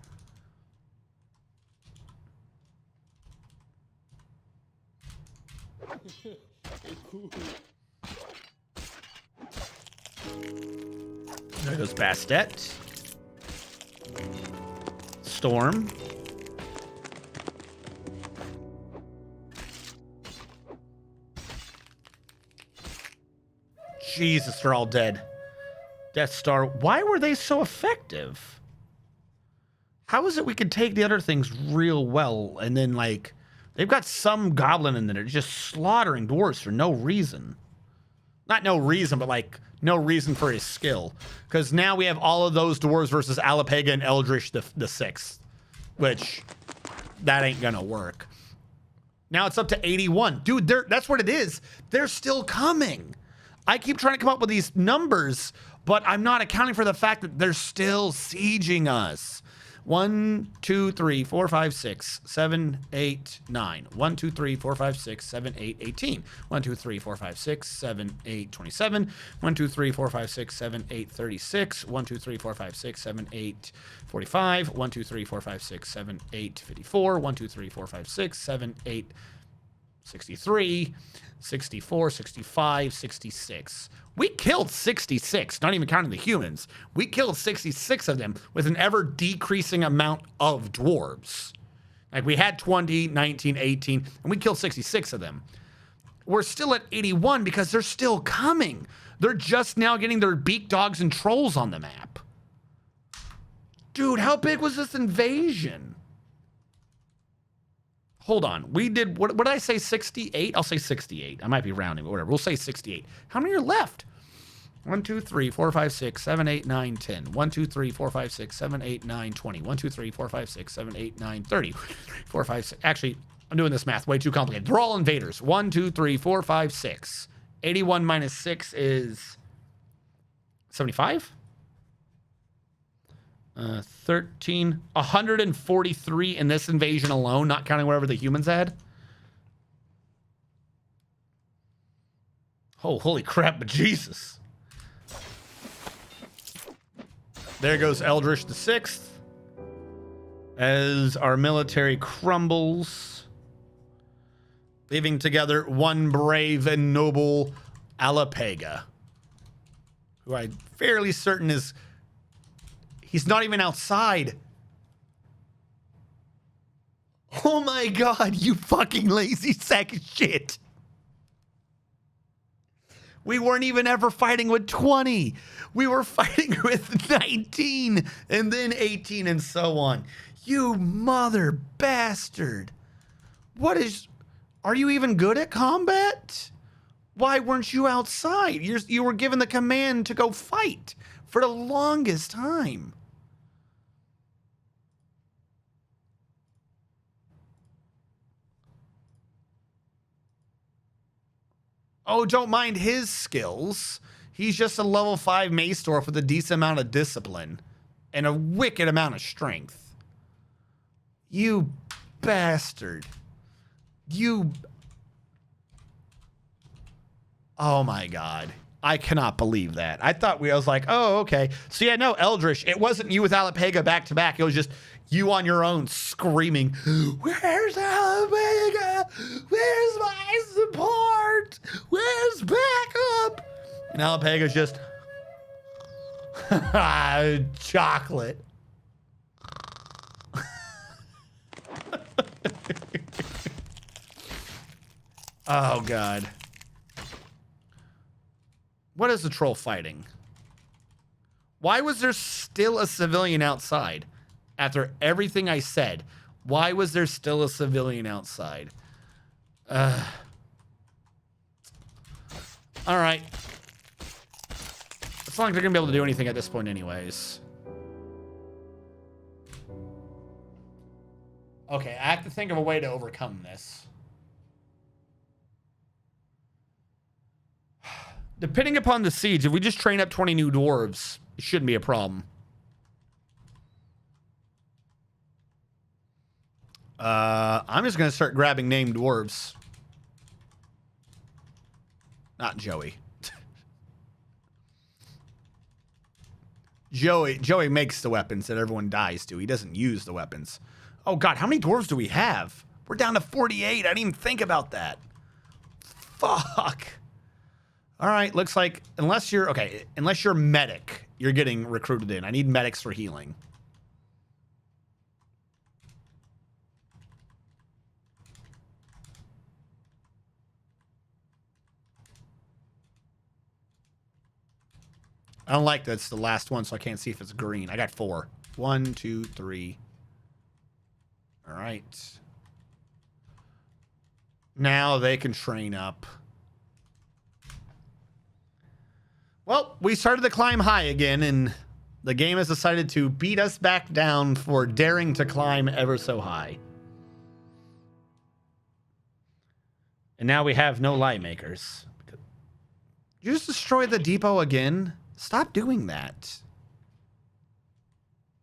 There goes Bastet. Storm. Jesus, they're all dead. Death Star. Why were they so effective? How is it we could take the other things real well and then, like, they've got some goblin in there just slaughtering dwarves for no reason. Not no reason, but like no reason for his skill. Because now we have all of those dwarves versus Alapega and Eldritch the sixth, which that ain't gonna work. Now it's up to 81. Dude, that's what it is. They're still coming. I keep trying to come up with these numbers, but I'm not accounting for the fact that they're still sieging us. 1, 2, 3, 4, 5, 6, 7, 8, 9. 1, 2, 3, 4, 5, 6, 7, 8, 18. 1, 2, 3, 4, 5, 6, 7, 8, 27. 1, 2, 3, 4, 5, 6, 7, 8, 36. 1, 2, 3, 4, 5, 6, 7, 8, 45. 1, 2, 3, 4, 5, 6, 7, 8, 54. 1, 2, 3, 4, 5, 6, 7, 8, 63. 64, 65, 66. We killed 66, not even counting the humans. We killed 66 of them with an ever decreasing amount of dwarves. Like we had 20, 19, 18, and we killed 66 of them. We're still at 81 because they're still coming. They're just now getting their beak dogs and trolls on the map. Dude, how big was this invasion? Hold on. We did, what did I say, 68? I'll say 68. I might be rounding, but whatever. We'll say 68. How many are left? 1, 2, 3, 4, 5, 6, 7, 8, 9, 10. 1, 2, 3, 4, 5, 6, 7, 8, 9, 20. 1, 2, 3, 4, 5, 6, 7, 8, 9, 30. 4, 5, 6. Actually, I'm doing this math way too complicated. They're all invaders. 1, 2, 3, 4, 5, 6. 81 minus 6 is 75? 13, 143 in this invasion alone, not counting whatever the humans had. Oh, holy crap, but Jesus. There goes Eldritch the sixth. As our military crumbles, leaving together one brave and noble Alapega, who I'm fairly certain is... He's not even outside. Oh my God, you fucking lazy sack of shit. We weren't even ever fighting with 20. We were fighting with 19 and then 18 and so on. You mother bastard. What is... Are you even good at combat? Why weren't you outside? You were given the command to go fight for the longest time. Oh, don't mind his skills. He's just a level 5 mace dwarf with a decent amount of discipline and a wicked amount of strength. You bastard. You... Oh my God. I cannot believe that. I was like, oh, okay. So yeah, no, Eldritch, it wasn't you with Alapega back to back. It was just you on your own screaming, where's Alapega? Where's my support? Where's backup? And Alapega's just, chocolate. Oh, God. What is the troll fighting? Why was there still a civilian outside? After everything I said, why was there still a civilian outside? All right. It's not like they're going to be able to do anything at this point anyways. Okay, I have to think of a way to overcome this. Depending upon the siege, if we just train up 20 new dwarves, it shouldn't be a problem. I'm just going to start grabbing named dwarves. Not Joey. Joey makes the weapons that everyone dies to. He doesn't use the weapons. Oh, God, how many dwarves do we have? We're down to 48. I didn't even think about that. Fuck. All right, looks like unless you're medic, you're getting recruited in. I need medics for healing. I don't like that's the last one, so I can't see if it's green. I got 4. 1, 2, 3. All right. Now they can train up. Well, we started to climb high again, and the game has decided to beat us back down for daring to climb ever so high. And now we have no light makers. You just destroyed the depot again? Stop doing that.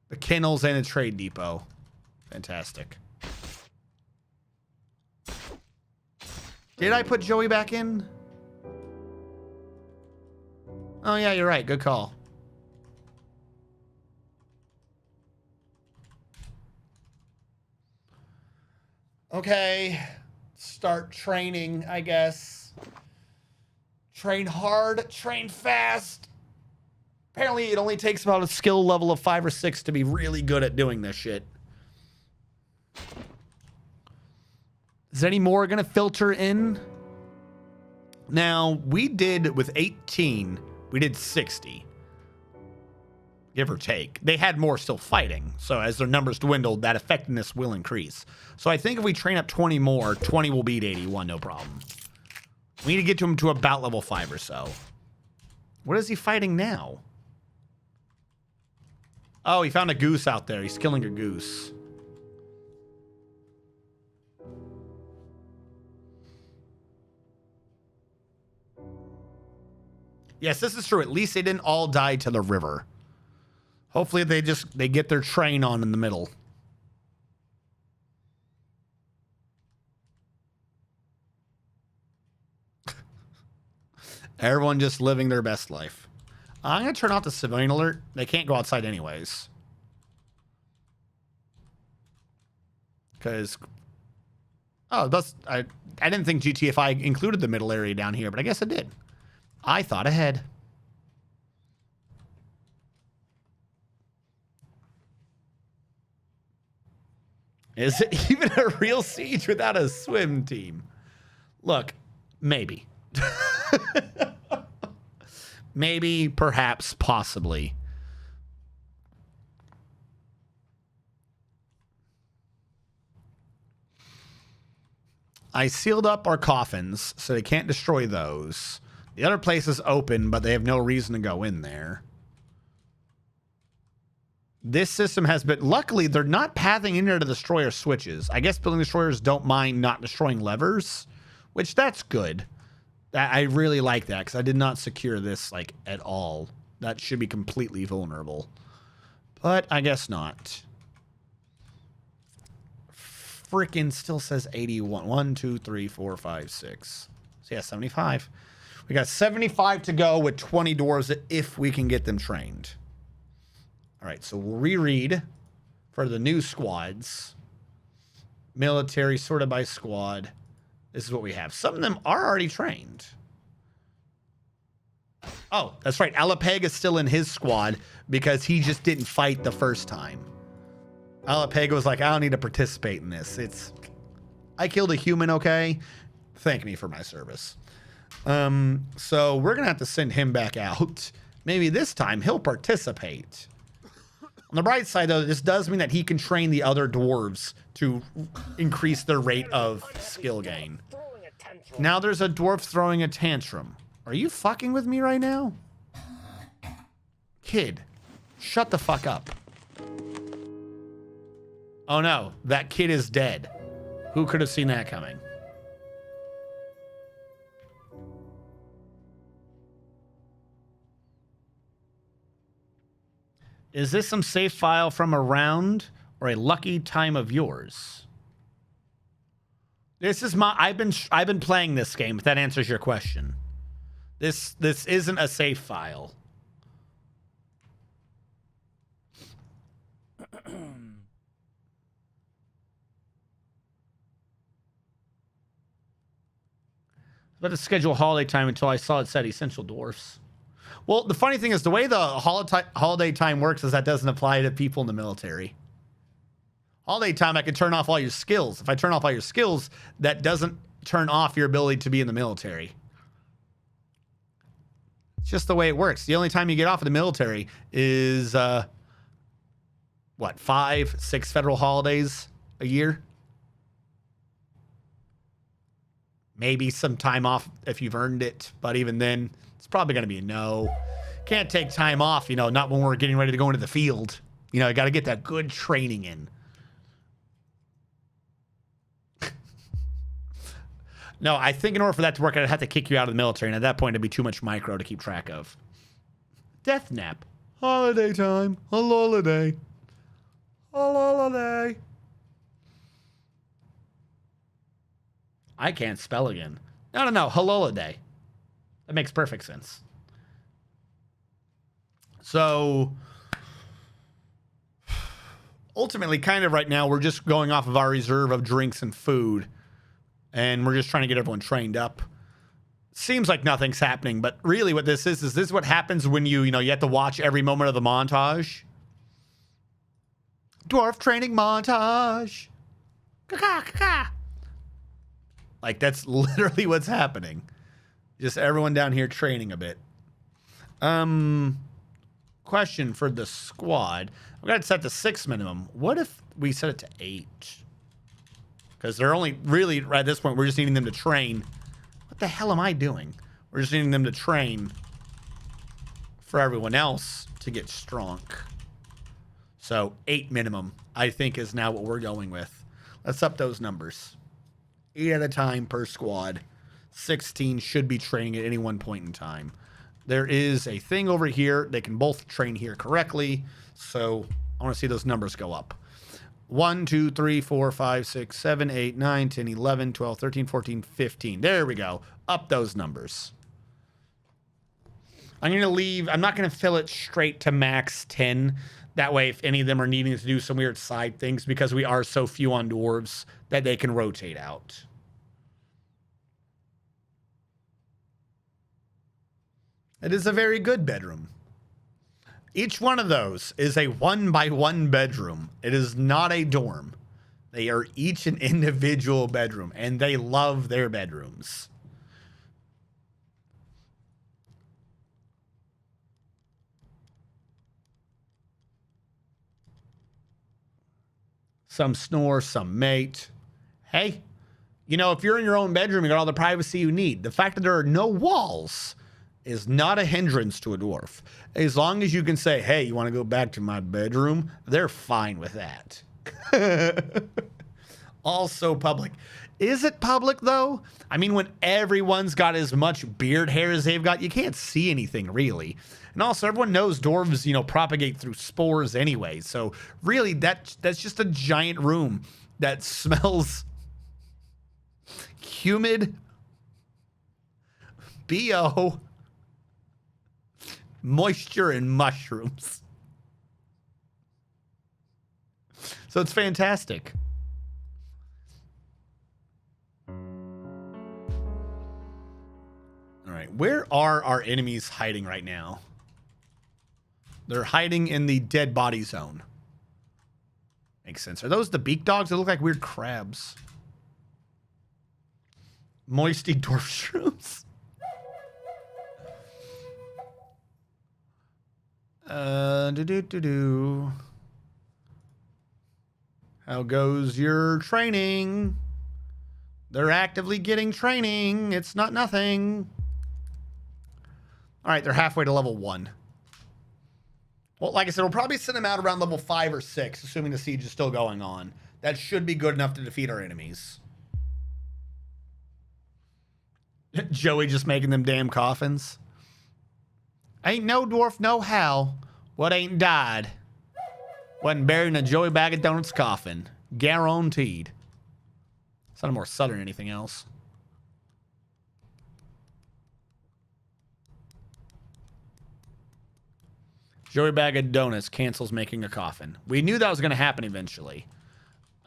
The kennels and a trade depot. Fantastic. Did I put Joey back in? Oh, yeah, you're right. Good call. Okay. Start training, I guess. Train hard, train fast. Apparently, it only takes about a skill level of 5 or 6 to be really good at doing this shit. Is any more going to filter in? Now, we did with 18, we did 60. Give or take. They had more still fighting. So as their numbers dwindled, that effectiveness will increase. So I think if we train up 20 more, 20 will beat 81, no problem. We need to get to him to about level 5 or so. What is he fighting now? Oh, he found a goose out there. He's killing a goose. Yes, this is true. At least they didn't all die to the river. Hopefully they get their train on in the middle. Everyone just living their best life. I'm going to turn off the civilian alert. They can't go outside anyways. Because... Oh, I didn't think GTFI included the middle area down here, but I guess it did. I thought ahead. Is it even a real siege without a swim team? Look, maybe. Maybe, perhaps, possibly. I sealed up our coffins, so they can't destroy those. The other place is open, but they have no reason to go in there. This system has been... Luckily, they're not pathing in there to destroy our switches. I guess building destroyers don't mind not destroying levers, which that's good. I really like that, because I did not secure this, like, at all. That should be completely vulnerable. But I guess not. Frickin' still says 81. 1, 2, 3, 4, 5, 6. So yeah, 75. We got 75 to go with 20 dwarves if we can get them trained. All right, so we'll reread for the new squads. Military sorted by squad. This is what we have. Some of them are already trained. Oh, that's right. Alapeg is still in his squad because he just didn't fight the first time. Alapeg was like, I don't need to participate in this. I killed a human, okay? Thank me for my service. So we're going to have to send him back out. Maybe this time he'll participate. On the bright side, though, this does mean that he can train the other dwarves to increase their rate of skill gain. Now there's a dwarf throwing a tantrum. Are you fucking with me right now? Kid, shut the fuck up. Oh no, that kid is dead. Who could have seen that coming? Is this some save file from around or a lucky time of yours? This is my I've been playing this game, if that answers your question. This isn't a save file. About to schedule holiday time until I saw it said essential dwarfs. Well, the funny thing is the way the holiday time works is that doesn't apply to people in the military. Holiday time, I can turn off all your skills. If I turn off all your skills, that doesn't turn off your ability to be in the military. It's just the way it works. The only time you get off of the military is, what, 5, 6 federal holidays a year? Maybe some time off if you've earned it, but even then, it's probably going to be a no. Can't take time off, you know, not when we're getting ready to go into the field. You know, you got to get that good training in. No, I think in order for that to work, I'd have to kick you out of the military, and at that point, it'd be too much micro to keep track of. Death nap. Holiday time. A holiday. A holiday. I can't spell again. No. Holiday. That makes perfect sense. So, ultimately, kind of right now, we're just going off of our reserve of drinks and food. And we're just trying to get everyone trained up. Seems like nothing's happening, but really what this is what happens when you have to watch every moment of the montage. Dwarf training montage. Ka-ka. Like, that's literally what's happening. Just everyone down here training a bit. Question for the squad. I've got it set to 6 minimum. What if we set it to 8? Because they're only really, at this point, we're just needing them to train. What the hell am I doing? We're just needing them to train for everyone else to get strong. So 8 minimum, I think, is now what we're going with. Let's up those numbers. 8 at a time per squad. 16 should be training at any one point in time. There is a thing over here. They can both train here correctly. So I want to see those numbers go up. 1, 2, 3, 4, 5, 6, 7, 8, 9, 10, 11, 12, 13, 14, 15. There we go. Up those numbers. I'm going to leave. I'm not going to fill it straight to max 10. That way, if any of them are needing to do some weird side things, because we are so few on dwarves, that they can rotate out. It is a very good bedroom. Each one of those is a 1-by-1 bedroom. It is not a dorm. They are each an individual bedroom, and they love their bedrooms. Some snore, some mate. Hey, if you're in your own bedroom, you got all the privacy you need. The fact that there are no walls is not a hindrance to a dwarf. As long as you can say, hey, you want to go back to my bedroom? They're fine with that. Also public. Is it public, though? I mean, when everyone's got as much beard hair as they've got, you can't see anything, really. And also, everyone knows dwarves, propagate through spores anyway. So, really, that's just a giant room that smells humid, BO, moisture, and mushrooms. So it's fantastic. All right, where are our enemies hiding right now? They're hiding in the dead body zone. Makes sense. Are those the beak dogs? They look like weird crabs. Moisty dwarf shrooms. How goes your training? They're actively getting training. It's not nothing. All right, they're halfway to level 1. Well, like I said, we'll probably send them out around level 5 or 6, assuming the siege is still going on. That should be good enough to defeat our enemies. Joey just making them damn coffins. Ain't no dwarf no how what ain't died wasn't buried in a Joey Bag of Donuts coffin. Guaranteed. Sounded more southern than anything else. Joey Bag of Donuts cancels making a coffin. We knew that was going to happen eventually.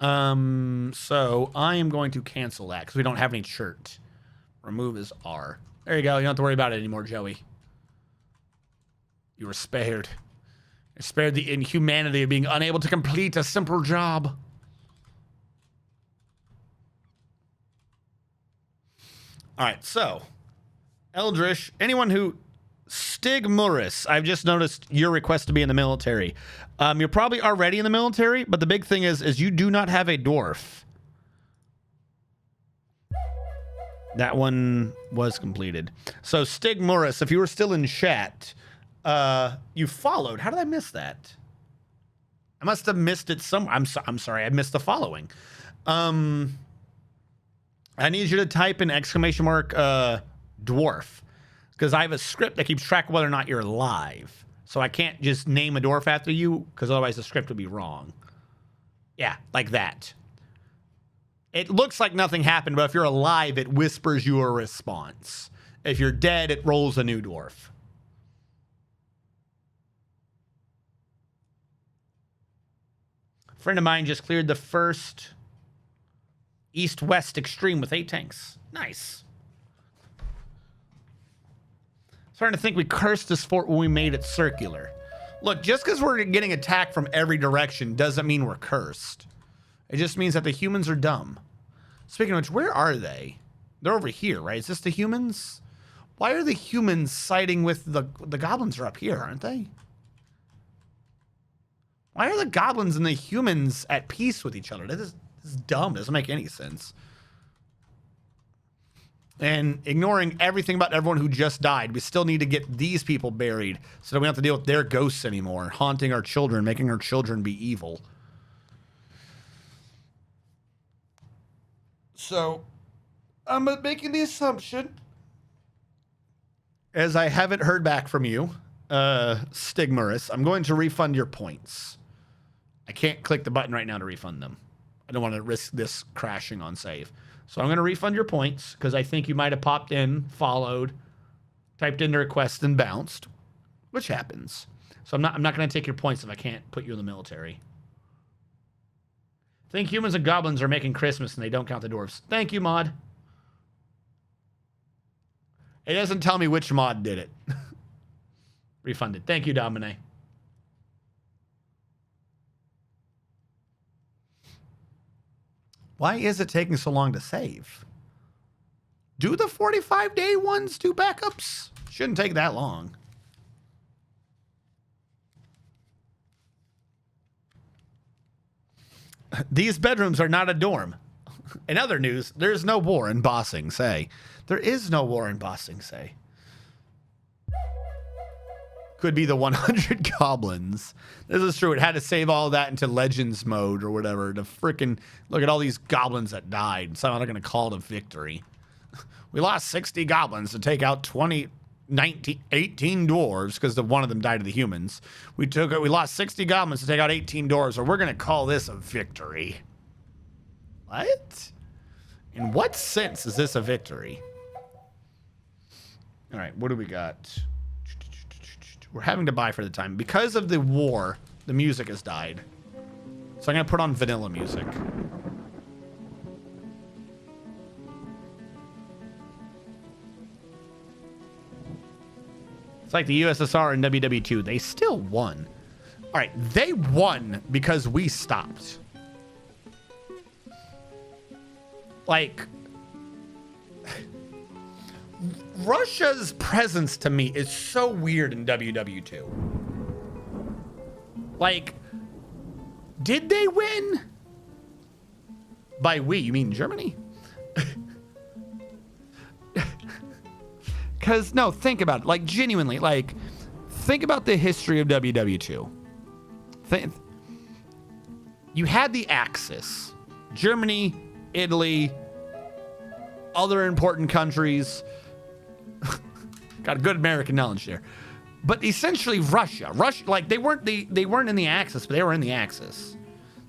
So I am going to cancel that because we don't have any shirt. Remove is R. There you go. You don't have to worry about it anymore, Joey. You were spared. You're spared the inhumanity of being unable to complete a simple job. All right, so Eldritch, anyone who Stig Morris, I've just noticed your request to be in the military. You're probably already in the military, but the big thing is you do not have a dwarf. That one was completed. So Stig Morris, if you were still in chat, you followed. How did I miss that? I must have missed it somewhere. I'm sorry. I missed the following. I need you to type in exclamation mark dwarf, because I have a script that keeps track of whether or not you're live. So I can't just name a dwarf after you, because otherwise the script would be wrong. Yeah, like that. It looks like nothing happened, but if you're alive, it whispers you a response. If you're dead, it rolls a new dwarf. A friend of mine just cleared the first east-west extreme with 8 tanks. Nice. Starting to think we cursed this fort when we made it circular. Look, just because we're getting attacked from every direction doesn't mean we're cursed. It just means that the humans are dumb. Speaking of which, where are they? They're over here, right? Is this the humans? Why are the humans siding with the goblins are up here, aren't they? Why are the goblins and the humans at peace with each other? This is dumb. It doesn't make any sense. And ignoring everything about everyone who just died, we still need to get these people buried so that we don't have to deal with their ghosts anymore, haunting our children, making our children be evil. So, I'm making the assumption, as I haven't heard back from you, Stigmaris, I'm going to refund your points. I can't click the button right now to refund them. I don't want to risk this crashing on save. So I'm going to refund your points because I think you might have popped in, followed, typed in the request, and bounced, which happens. So I'm not going to take your points if I can't put you in the military. I think humans and goblins are making Christmas and they don't count the dwarves. Thank you, mod. It doesn't tell me which mod did it. Refunded. Thank you, Domine. Why is it taking so long to save? Do the 45-day ones do backups? Shouldn't take that long. These bedrooms are not a dorm. In other news, there's no war in Ba Sing Se. There is no war in Ba Sing Se. Could be the 100 goblins. This is true. It had to save all that into Legends mode or whatever. To freaking look at all these goblins that died. Somehow they're going to call it a victory. We lost 60 goblins to take out 18 dwarves because one of them died to the humans. We lost 60 goblins to take out 18 dwarves, or we're going to call this a victory. What? In what sense is this a victory? All right, what do we got? We're having to buy for the time. Because of the war, the music has died. So I'm going to put on vanilla music. It's like the USSR and WW2. They still won. All right, they won because we stopped. Like, Russia's presence to me is so weird in WW2. Like, did they win? By we, you mean Germany? Because, no, think about it. Like, genuinely, like, think about the history of WW2. You had the Axis. Germany, Italy, other important countries. Got good American knowledge there. But essentially Russia, like, they weren't in the Axis, but they were in the Axis.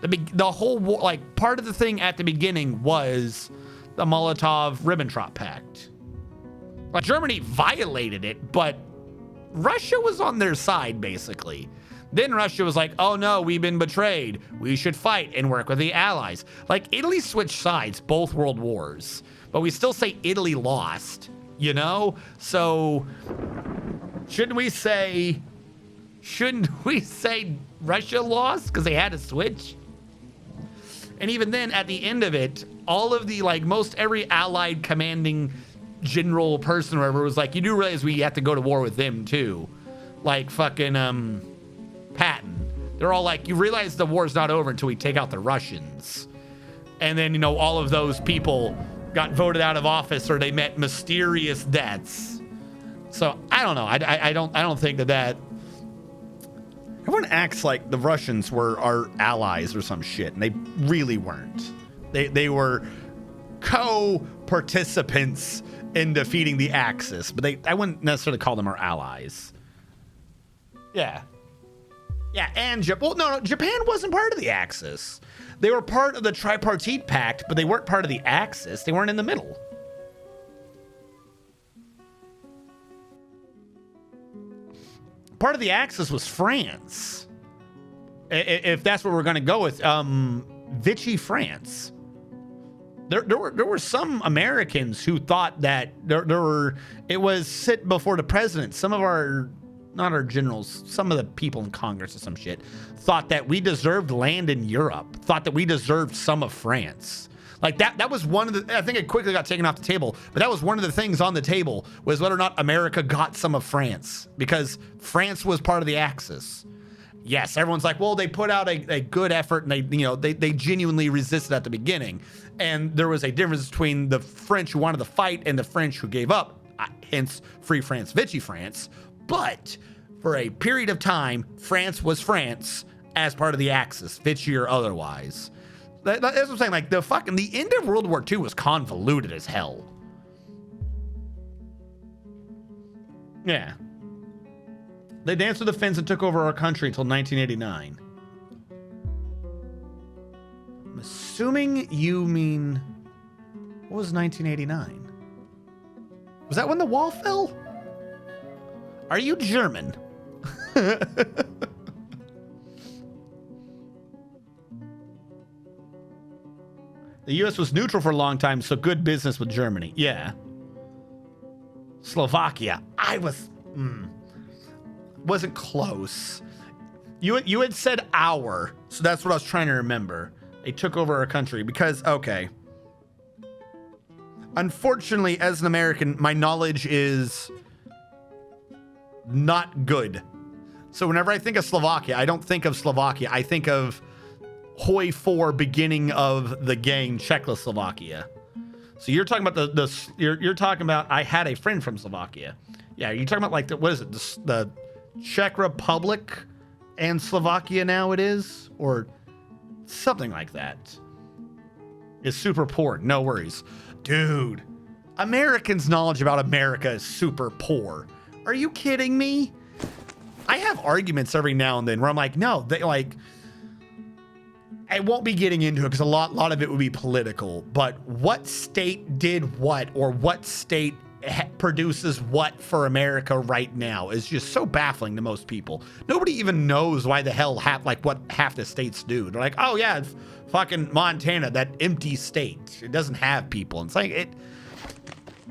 The whole war, like, part of the thing at the beginning was the Molotov-Ribbentrop Pact. Like, Germany violated it, but Russia was on their side, basically. Then Russia was like, oh no, we've been betrayed. We should fight and work with the Allies. Like, Italy switched sides, both world wars. But we still say Italy lost, you know? So, shouldn't we say Russia lost because they had to switch? And even then, at the end of it, all of the, like, most every Allied commanding general person or whatever was like, you do realize we have to go to war with them too. Like fucking Patton. They're all like, you realize the war's not over until we take out the Russians. And then, you know, all of those people got voted out of office or they met mysterious deaths. So I don't know. I don't think that. Everyone acts like the Russians were our allies or some shit, and they really weren't. They were co-participants in defeating the Axis, but I wouldn't necessarily call them our allies. Yeah. Yeah, and Japan wasn't part of the Axis. They were part of the Tripartite Pact, but they weren't part of the Axis. They weren't in the middle. Part of the Axis was France. If that's what we're going to go with, Vichy France. There were some Americans who thought that it was sit before the president. Some of not our generals, some of the people in Congress or some shit thought that we deserved land in Europe, thought that we deserved some of France. Like that was one of the, I think it quickly got taken off the table, but that was one of the things on the table was whether or not America got some of France because France was part of the Axis. Yes, everyone's like, well, they put out a good effort and they genuinely resisted at the beginning. And there was a difference between the French who wanted to fight and the French who gave up, hence Free France, Vichy France. But for a period of time, France was France as part of the Axis, Vichy or otherwise. That's what I'm saying. Like the end of World War II was convoluted as hell. Yeah. They danced with the Finns and took over our country until 1989. I'm assuming you mean, what was 1989? Was that when the wall fell? Are you German? The U.S. was neutral for a long time, so good business with Germany. Yeah. Slovakia. Wasn't close. You had said our, so that's what I was trying to remember. They took over our country because, okay. Unfortunately, as an American, my knowledge is not good. So whenever I think of Slovakia, I don't think of Slovakia. I think of Hoi 4 beginning of the gang Czechoslovakia. So you're talking about you're talking about I had a friend from Slovakia. Yeah, you're talking about like what is it? The Czech Republic and Slovakia now it is, or something like that. Is super poor. No worries. Dude, Americans' knowledge about America is super poor. Are you kidding me? I have arguments every now and then where I'm like, no, they like, I won't be getting into it because a lot of it would be political, but what state did what, or what state produces what for America right now is just so baffling to most people. Nobody even knows why the hell what half the states do. They're like, oh yeah, it's fucking Montana, that empty state. It doesn't have people. And it's like,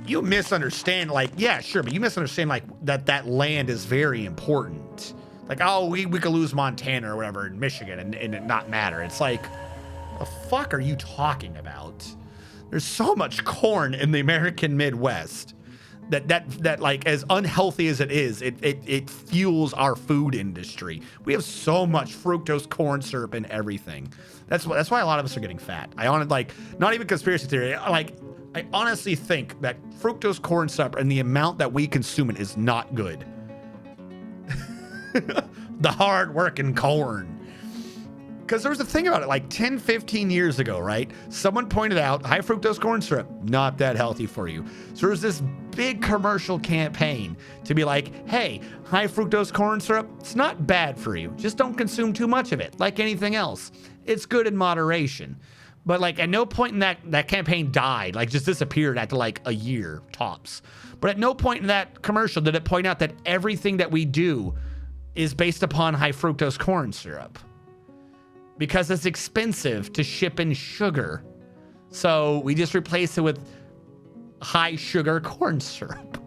you misunderstand, like, yeah, sure, but you misunderstand, like, that land is very important. Like, oh, we could lose Montana or whatever in Michigan and it not matter. It's like, the fuck are you talking about? There's so much corn in the American Midwest that like, as unhealthy as it is, it fuels our food industry. We have so much fructose corn syrup in everything. That's why a lot of us are getting fat. Not even conspiracy theory, I honestly think that fructose corn syrup and the amount that we consume it is not good. The hard-working corn. Because there was a thing about it, like 10, 15 years ago, right? Someone pointed out high fructose corn syrup, not that healthy for you. So there was this big commercial campaign to be like, hey, high fructose corn syrup, it's not bad for you. Just don't consume too much of it. Like anything else, it's good in moderation. But like at no point in that campaign died, like just disappeared after like a year tops. But at no point in that commercial did it point out that everything that we do is based upon high fructose corn syrup. Because it's expensive to ship in sugar. So we just replace it with high sugar corn syrup.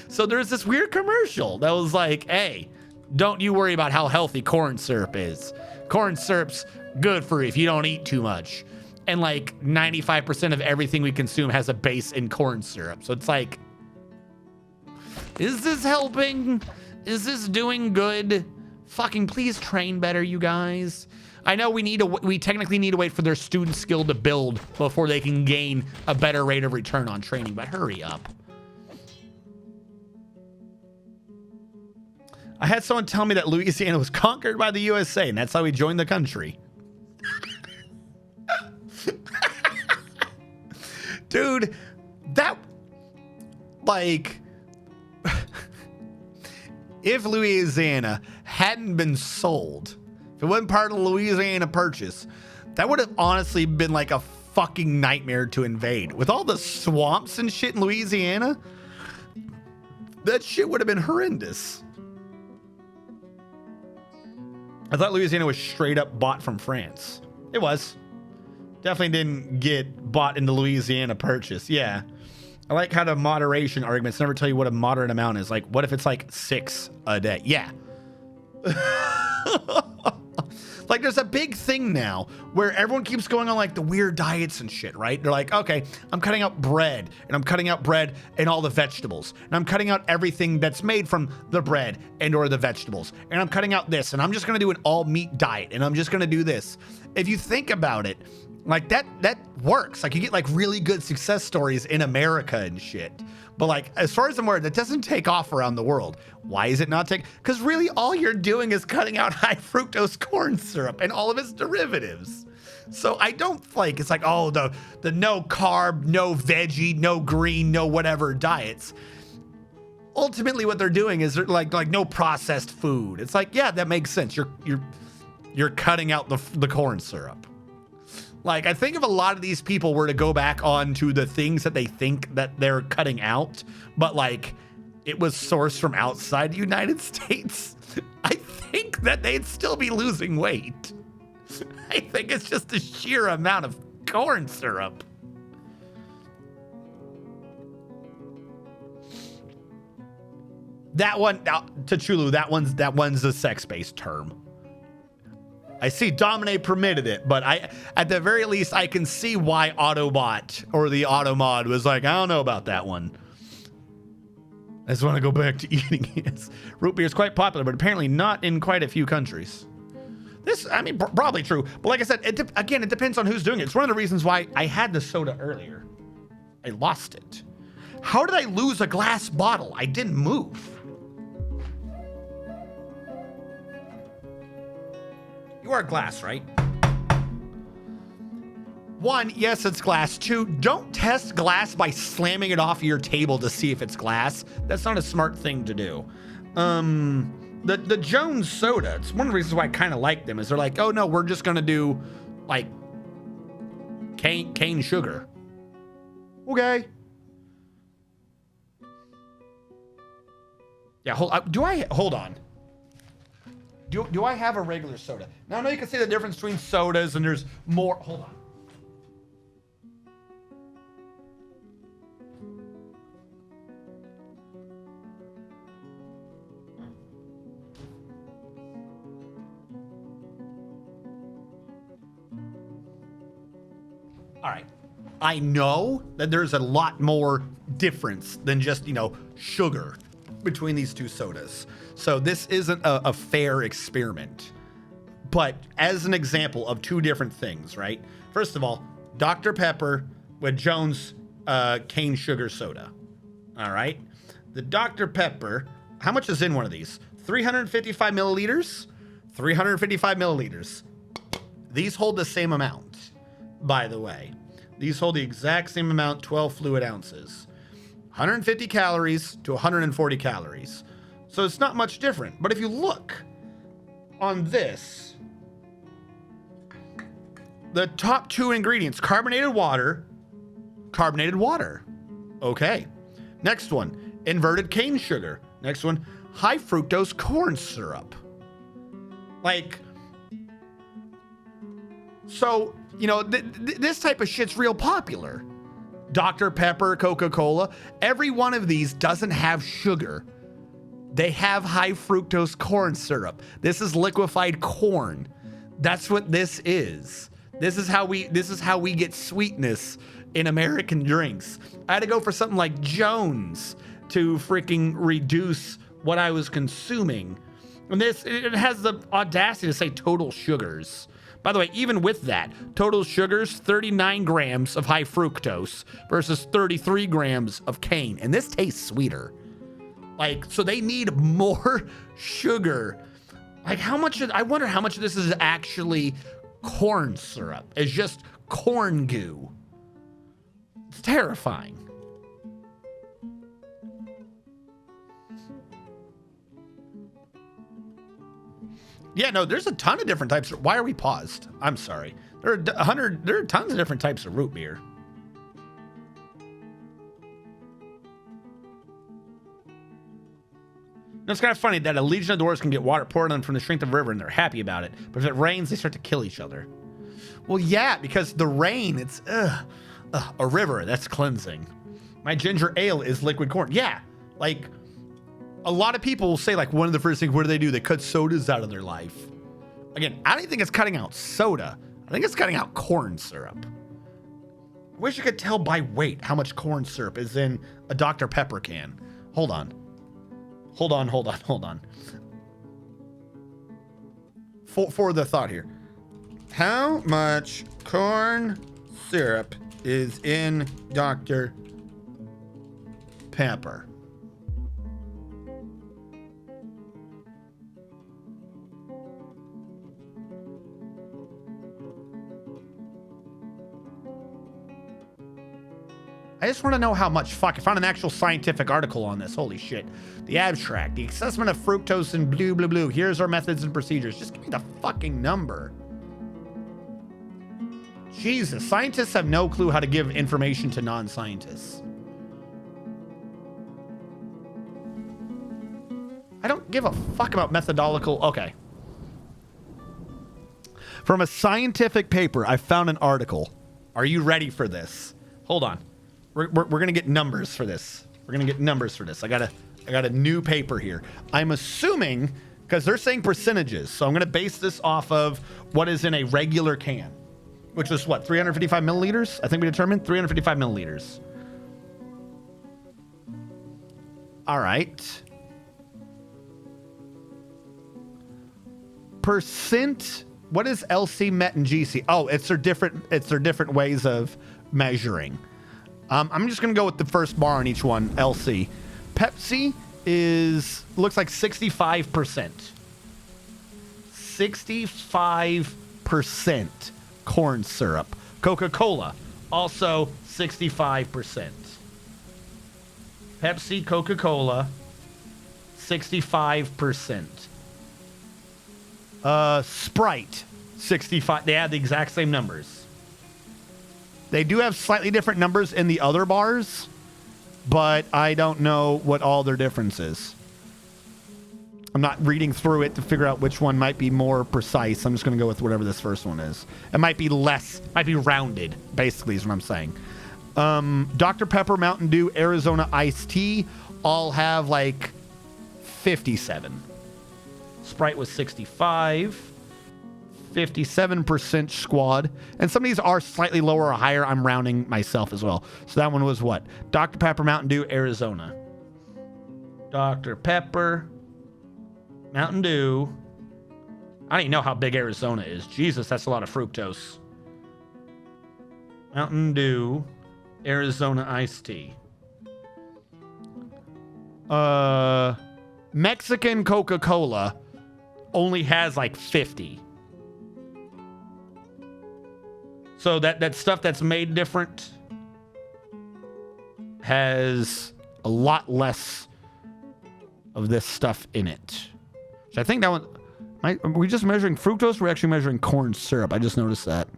So there's this weird commercial that was like, hey, don't you worry about how healthy corn syrup is. Corn syrup's good for you if you don't eat too much. And like 95% of everything we consume has a base in corn syrup. So it's like, is this helping? Is this doing good? Fucking please train better, you guys. I know we technically need to wait for their student skill to build before they can gain a better rate of return on training, but hurry up. I had someone tell me that Louisiana was conquered by the USA, and that's how we joined the country. Dude, that, like, if Louisiana hadn't been sold, if it wasn't part of the Louisiana Purchase, that would have honestly been like a fucking nightmare to invade. With all the swamps and shit in Louisiana, that shit would have been horrendous. I thought Louisiana was straight up bought from France. It was. Definitely didn't get bought into Louisiana Purchase. Yeah. I like how the moderation arguments never tell you what a moderate amount is. Like, what if it's like 6 a day? Yeah. Like, there's a big thing now where everyone keeps going on like the weird diets and shit, right? They're like, okay, I'm cutting out bread, and I'm cutting out bread and all the vegetables, and I'm cutting out everything that's made from the bread and or the vegetables, and I'm cutting out this, and I'm just gonna do an all meat diet, and I'm just gonna do this. If you think about it, like that works. Like, you get like really good success stories in America and shit. But like, as far as I'm aware, that doesn't take off around the world. Why is it not take? Because really all you're doing is cutting out high fructose corn syrup and all of its derivatives. So I don't like, it's like, oh, the no carb, no veggie, no green, no whatever diets. Ultimately what they're doing is they're like no processed food. It's like, yeah, that makes sense. You're cutting out the corn syrup. Like, I think if a lot of these people were to go back on to the things that they think that they're cutting out, but like it was sourced from outside the United States, I think that they'd still be losing weight. I think it's just the sheer amount of corn syrup. That one, to Chulu, that one's a sex-based term. I see Dominate permitted it, but at the very least, I can see why Autobot or the Automod was like, I don't know about that one. I just want to go back to eating it. Root beer is quite popular, but apparently not in quite a few countries. This, I mean, probably true. But like I said, it depends on who's doing it. It's one of the reasons why I had the soda earlier. I lost it. How did I lose a glass bottle? I didn't move. You are glass, right? 1, yes, it's glass. 2, don't test glass by slamming it off your table to see if it's glass. That's not a smart thing to do. The Jones soda, it's one of the reasons why I kind of like them, is they're like, oh no, we're just gonna do like cane sugar. Okay. Yeah, hold on. Do I have a regular soda? Now I know you can see the difference between sodas and there's more. Hold on. All right. I know that there's a lot more difference than just, sugar between these two sodas. So this isn't a fair experiment. But as an example of two different things, right? First of all, Dr. Pepper with Jones cane sugar soda. All right. The Dr. Pepper, how much is in one of these? 355 milliliters? 355 milliliters. These hold the same amount, by the way. These hold the exact same amount, 12 fluid ounces. 150 calories to 140 calories. So it's not much different. But if you look on this, the top two ingredients, carbonated water. Okay. Next one, inverted cane sugar. Next one, high fructose corn syrup. Like, so, this type of shit's real popular. Dr. Pepper, Coca-Cola, every one of these doesn't have sugar. They have high fructose corn syrup. This is liquefied corn. That's what this is. This is how we get sweetness in American drinks. I had to go for something like Jones to freaking reduce what I was consuming. And it has the audacity to say total sugars. By the way, even with that, total sugars, 39 grams of high fructose versus 33 grams of cane. And this tastes sweeter. Like, so they need more sugar. Like, how much, I wonder how much of this is actually corn syrup. It's just corn goo. It's terrifying. Yeah, no, there's a ton of different types. Why are we paused? I'm sorry. There are tons of different types of root beer. No, it's kind of funny that a legion of dwarves can get water poured on them from the strength of a river and they're happy about it. But if it rains, they start to kill each other. Well, yeah, because the rain, it's a river. That's cleansing. My ginger ale is liquid corn. Yeah, like a lot of people will say, like, one of the first things, what do? They cut sodas out of their life. Again, I don't think it's cutting out soda. I think it's cutting out corn syrup. I wish you could tell by weight how much corn syrup is in a Dr. Pepper can. Hold on. For the thought here. How much corn syrup is in Dr. Pepper? I just want to know how much. Fuck, I found an actual scientific article on this. Holy shit. The abstract. The assessment of fructose and blue, blue, blue. Here's our methods and procedures. Just give me the fucking number. Jesus. Scientists have no clue how to give information to non-scientists. I don't give a fuck about methodological. Okay. From a scientific paper, I found an article. Are you ready for this? Hold on. We're gonna get numbers for this. I got a new paper here. I'm assuming, because they're saying percentages, so I'm gonna base this off of what is in a regular can, which was what, 355 milliliters? I think we determined 355 milliliters. All right. Percent. What is LC, Met, and GC? Oh, it's their different ways of measuring. I'm just going to go with the first bar on each one, LC. Pepsi looks like 65%. 65% corn syrup. Coca-Cola, also 65%. Pepsi, Coca-Cola, 65%. Sprite, 65. They have the exact same numbers. They do have slightly different numbers in the other bars, but I don't know what all their difference is. I'm not reading through it to figure out which one might be more precise. I'm just going to go with whatever this first one is. It might be might be rounded, basically, is what I'm saying. Dr. Pepper, Mountain Dew, Arizona Iced Tea all have like 57. Sprite was 65. 57% squad. And some of these are slightly lower or higher. I'm rounding myself as well. So that one was what? Dr. Pepper, Mountain Dew, Arizona. Dr. Pepper, Mountain Dew. I don't even know how big Arizona is. Jesus, that's a lot of fructose. Mountain Dew, Arizona Iced Tea. Mexican Coca-Cola only has like 50. So that stuff that's made different has a lot less of this stuff in it. So I think that one... Are we just measuring fructose? We're actually measuring corn syrup. I just noticed that.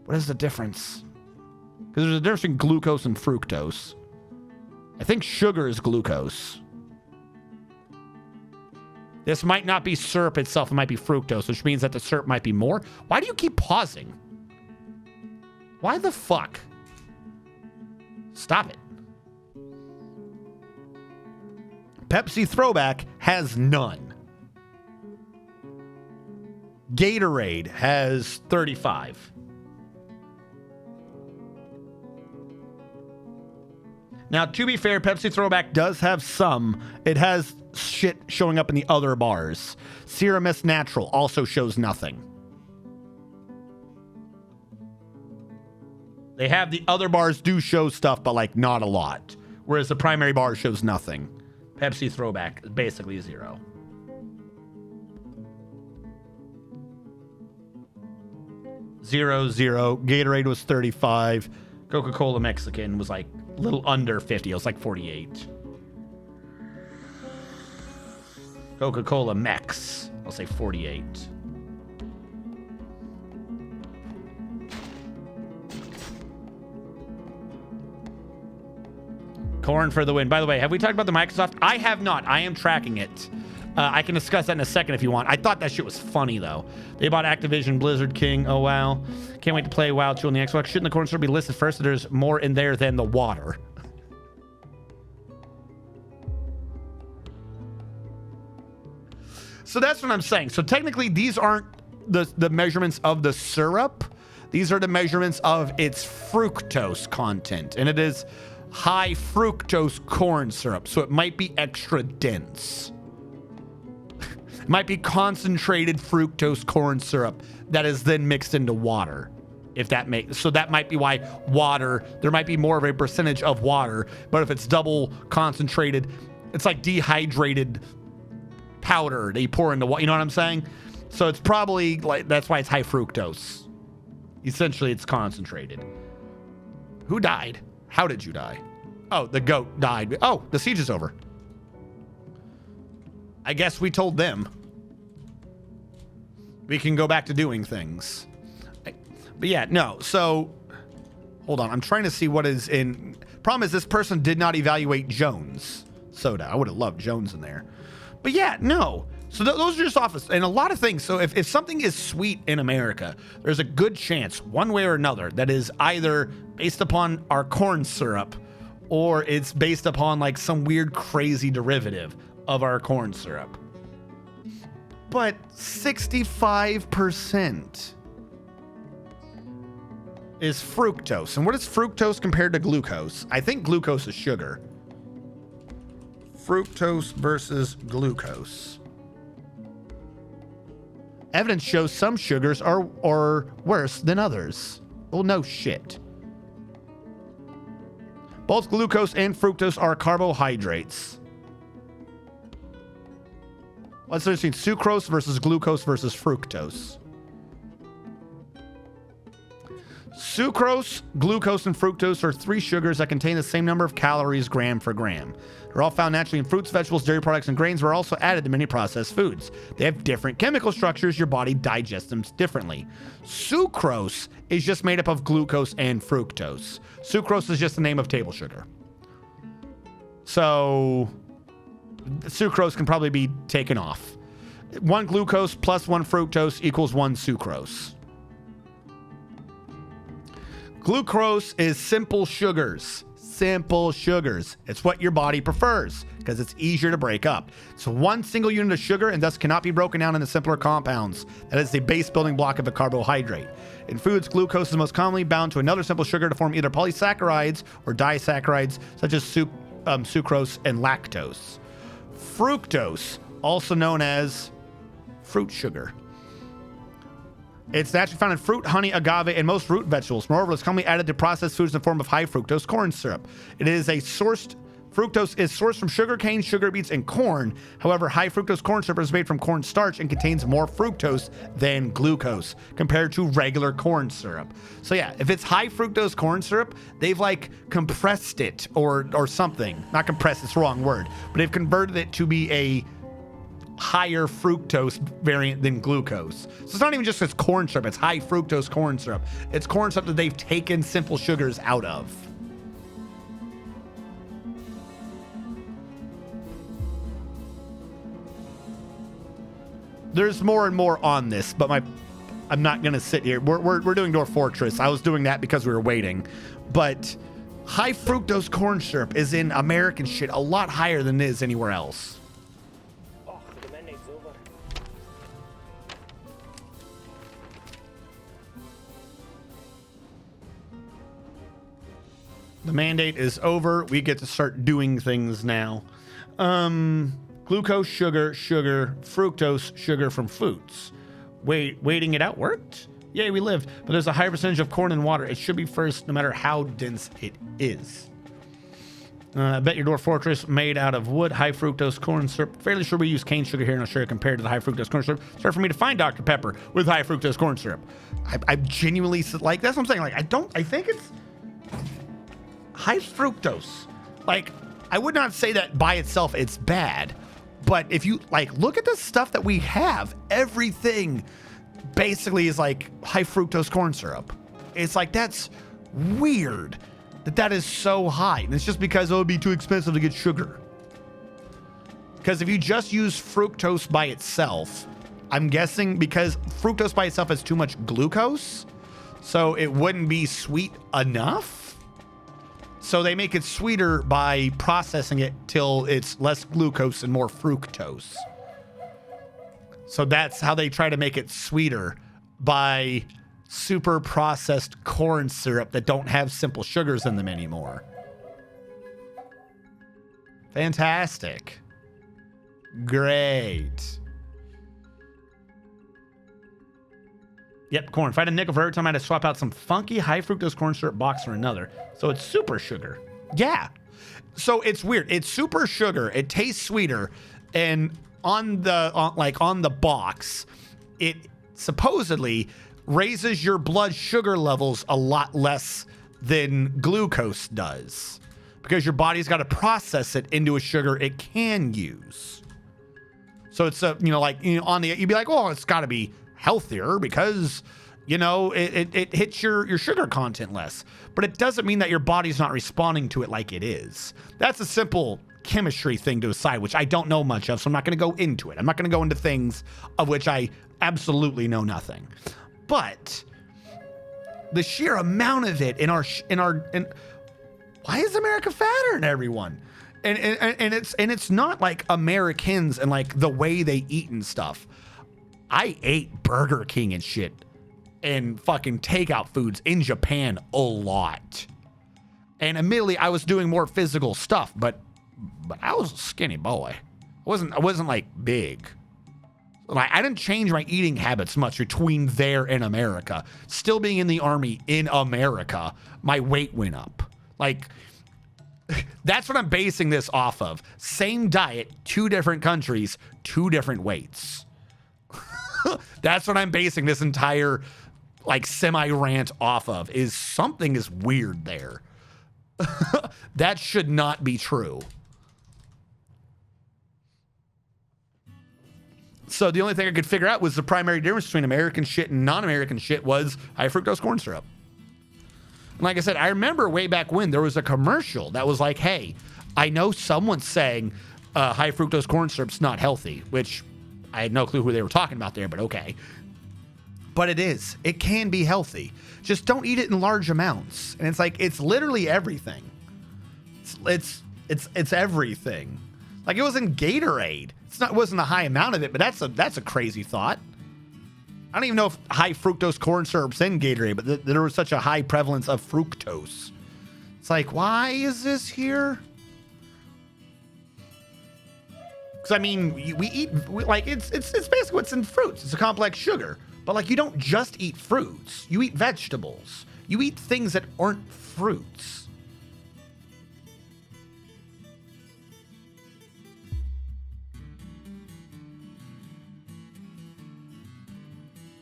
What is the difference? Because there's a difference between glucose and fructose. I think sugar is glucose. This might not be syrup itself. It might be fructose, which means that the syrup might be more. Why do you keep pausing? Why the fuck? Stop it. Pepsi Throwback has none. Gatorade has 35. Now, to be fair, Pepsi Throwback does have some. It has shit showing up in the other bars. Sierra Mist Natural also shows nothing. They have the other bars do show stuff, but like not a lot. Whereas the primary bar shows nothing. Pepsi throwback is basically 0. Zero, zero. Gatorade was 35. Coca-Cola Mexican was like a little under 50. It was like 48. Coca-Cola Mex, I'll say 48. Corn for the win. By the way, have we talked about the Microsoft? I have not. I am tracking it. I can discuss that in a second if you want. I thought that shit was funny, though. They bought Activision, Blizzard King. Oh, wow. Can't wait to play WoW 2 on the Xbox. Shouldn't the corn syrup be listed first? So there's more in there than the water. So that's what I'm saying. So technically, these aren't the measurements of the syrup. These are the measurements of its fructose content. And it is high fructose corn syrup. So it might be extra dense. It might be concentrated fructose corn syrup that is then mixed into water. If that makes, so that might be why water, there might be more of a percentage of water, but if it's double concentrated, it's like dehydrated powder that you pour into water, you know what I'm saying? So it's probably like, that's why it's high fructose. Essentially, it's concentrated. Who died? How did you die? Oh, the goat died. Oh, the siege is over. I guess we told them. We can go back to doing things. But yeah, no. So, hold on. I'm trying to see what is in. Problem is, this person did not evaluate Jones soda. I would have loved Jones in there. But yeah, no. So those are just office and a lot of things. So if something is sweet in America, there's a good chance, one way or another, that is either based upon our corn syrup or it's based upon like some weird, crazy derivative of our corn syrup. But 65% is fructose. And what is fructose compared to glucose? I think glucose is sugar. Fructose versus glucose. Evidence shows some sugars are worse than others. Well, no shit. Both glucose and fructose are carbohydrates. What's the difference between sucrose versus glucose versus fructose? Sucrose, glucose, and fructose are 3 sugars that contain the same number of calories gram for gram. They're all found naturally in fruits, vegetables, dairy products, and grains, but are also added to many processed foods. They have different chemical structures. Your body digests them differently. Sucrose is just made up of glucose and fructose. Sucrose is just the name of table sugar. So sucrose can probably be taken off. 1 glucose plus 1 fructose equals 1 sucrose. Glucose is simple sugars. Simple sugars. It's what your body prefers because it's easier to break up. It's 1 single unit of sugar and thus cannot be broken down into simpler compounds. That is the base building block of a carbohydrate. In foods, glucose is most commonly bound to another simple sugar to form either polysaccharides or disaccharides, such as sucrose and lactose. Fructose, also known as fruit sugar. It's naturally found in fruit, honey, agave, and most root vegetables. Moreover, it's commonly added to processed foods in the form of high fructose corn syrup. Fructose is sourced from sugar cane, sugar beets, and corn. However, high fructose corn syrup is made from corn starch and contains more fructose than glucose compared to regular corn syrup. So yeah, if it's high fructose corn syrup, they've like compressed it or something. Not compressed, it's the wrong word, but they've converted it to be a higher fructose variant than glucose. So it's not even just it's corn syrup, it's high fructose corn syrup. It's corn syrup that they've taken simple sugars out of. There's more and more on this, but I'm not gonna sit here. We're doing Dwarf Fortress. I was doing that because we were waiting, but high fructose corn syrup is in American shit a lot higher than it is anywhere else. The mandate is over. We get to start doing things now. Glucose, sugar, fructose, sugar from foods. Waiting it out worked? Yay, we lived. But there's a high percentage of corn and water. It should be first no matter how dense it is. I bet your dwarf fortress made out of wood, high fructose corn syrup. Fairly sure we use cane sugar here in Australia compared to the high fructose corn syrup. It's hard for me to find Dr. Pepper with high fructose corn syrup. I genuinely like, that's what I'm saying. Like, I think it's high fructose. Like, I would not say that by itself it's bad, but if you like, look at the stuff that we have, everything basically is like high fructose corn syrup. It's like, that's weird that is so high. And it's just because it would be too expensive to get sugar. Because if you just use fructose by itself, I'm guessing because fructose by itself has too much glucose, so it wouldn't be sweet enough. So they make it sweeter by processing it till it's less glucose and more fructose. So that's how they try to make it sweeter, by super processed corn syrup that don't have simple sugars in them anymore. Fantastic. Great. Yep, corn. If I had a nickel for every time I had to swap out some funky high fructose corn syrup box for another. So it's super sugar. Yeah. So it's weird. It's super sugar. It tastes sweeter. And on the box, it supposedly raises your blood sugar levels a lot less than glucose does, because your body's got to process it into a sugar it can use. So it's on the, you'd be like, oh, it's got to be healthier because it hits your sugar content less, but it doesn't mean that your body's not responding to it like it is. That's a simple chemistry thing to decide, which I don't know much of, so I'm not going to go into it. I'm not going to go into things of which I absolutely know nothing. But the sheer amount of it in our why is America fatter than everyone? And it's not like Americans and like the way they eat and stuff. I ate Burger King and shit and fucking takeout foods in Japan a lot. And admittedly, I was doing more physical stuff, but I was a skinny boy. I wasn't like big. Like, I didn't change my eating habits much between there and America. Still being in the army in America, my weight went up. Like, that's what I'm basing this off of. Same diet, 2 different countries, 2 different weights. That's what I'm basing this entire like semi-rant off of, is something is weird there. That should not be true. So the only thing I could figure out was the primary difference between American shit and non-American shit was high fructose corn syrup. And like I said, I remember way back when there was a commercial that was like, hey, I know someone's saying high fructose corn syrup's not healthy, which I had no clue who they were talking about there, but okay. But it is. It can be healthy. Just don't eat it in large amounts. And it's like, it's literally everything. It's everything. Like, it was in Gatorade. It wasn't a high amount of it, but that's a crazy thought. I don't even know if high fructose corn syrup's in Gatorade, but there was such a high prevalence of fructose. It's like, why is this here? Because I mean, it's basically what's in fruits. It's a complex sugar, but like, you don't just eat fruits. You eat vegetables. You eat things that aren't fruits.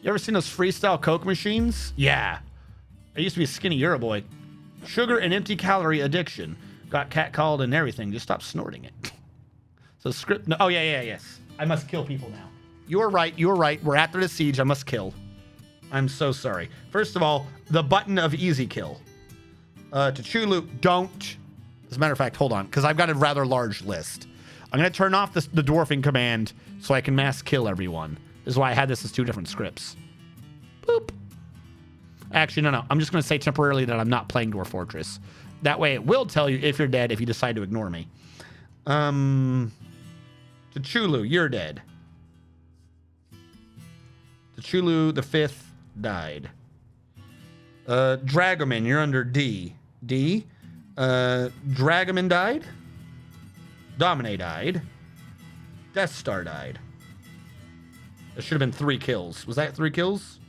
You ever seen those freestyle Coke machines? Yeah. I used to be a skinny Euro boy. Sugar and empty calorie addiction. Got catcalled and everything. Just stop snorting it. So script. No, oh, yes. I must kill people now. You are right. We're after the siege. I must kill. I'm so sorry. First of all, the button of easy kill. T'Chulu, don't. As a matter of fact, hold on, because I've got a rather large list. I'm going to turn off the dwarfing command so I can mass kill everyone. This is why I had this as 2 different scripts. Boop. Actually, no. I'm just going to say temporarily that I'm not playing Dwarf Fortress. That way it will tell you if you're dead if you decide to ignore me. T'Chulu, you're dead. T'Chulu the 5th died. Dragoman, you're under D. D. Dragoman died. Domine died. Death Star died. There should have been 3 kills. Was that 3 kills?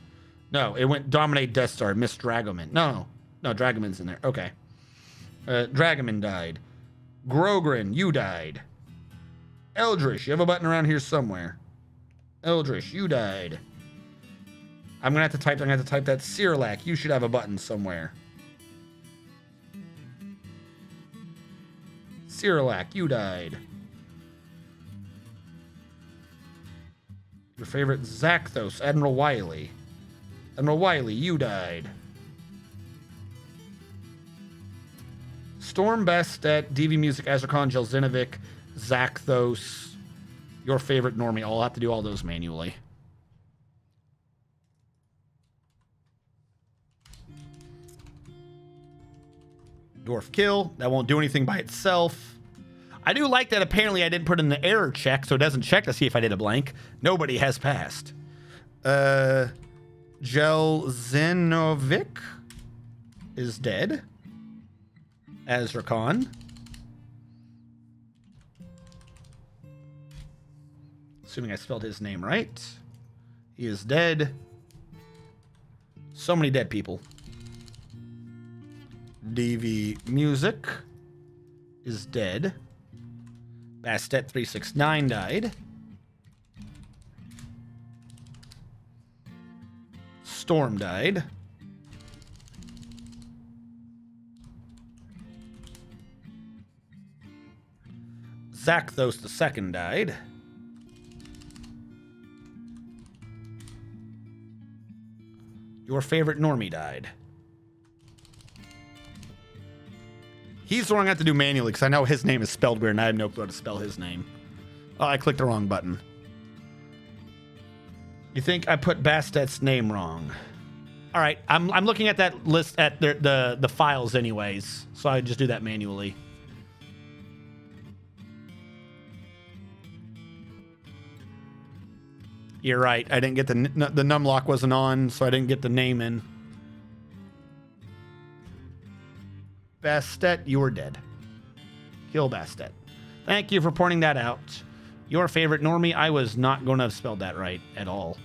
No, it went dominate Death Star. Miss Dragoman. No, Dragoman's in there. Okay. Dragoman died. Grogrin, you died. Eldritch, you have a button around here somewhere. Eldritch, you died. I'm gonna have to type that. Cyrlac, you should have a button somewhere. Cyrlac, you died. Your favorite Zakthos, Admiral Wiley. Admiral Wiley, you died. Storm Bastet, DV Music, Azrakhan, Jelzinovic, Zakthos. Your favorite normie. I'll have to do all those manually. Dwarf kill. That won't do anything by itself. I do like that apparently I didn't put in the error check, so it doesn't check to see if I did a blank. Nobody has passed. Jelzinovic is dead. Azrakhan. Assuming I spelled his name right. He is dead. So many dead people. DV Music is dead. Bastet 369 died. Storm died. Zakthos II died. Your favorite normie died. He's the one I have to do manually because I know his name is spelled weird and I have no clue how to spell his name. Oh, I clicked the wrong button. You think I put Bastet's name wrong? All right, I'm looking at that list at the files anyways, so I just do that manually. You're right. I didn't get the numlock wasn't on, so I didn't get the name in. Bastet, you were dead. Kill Bastet. Thank you for pointing that out. Your favorite normie, I was not going to have spelled that right at all.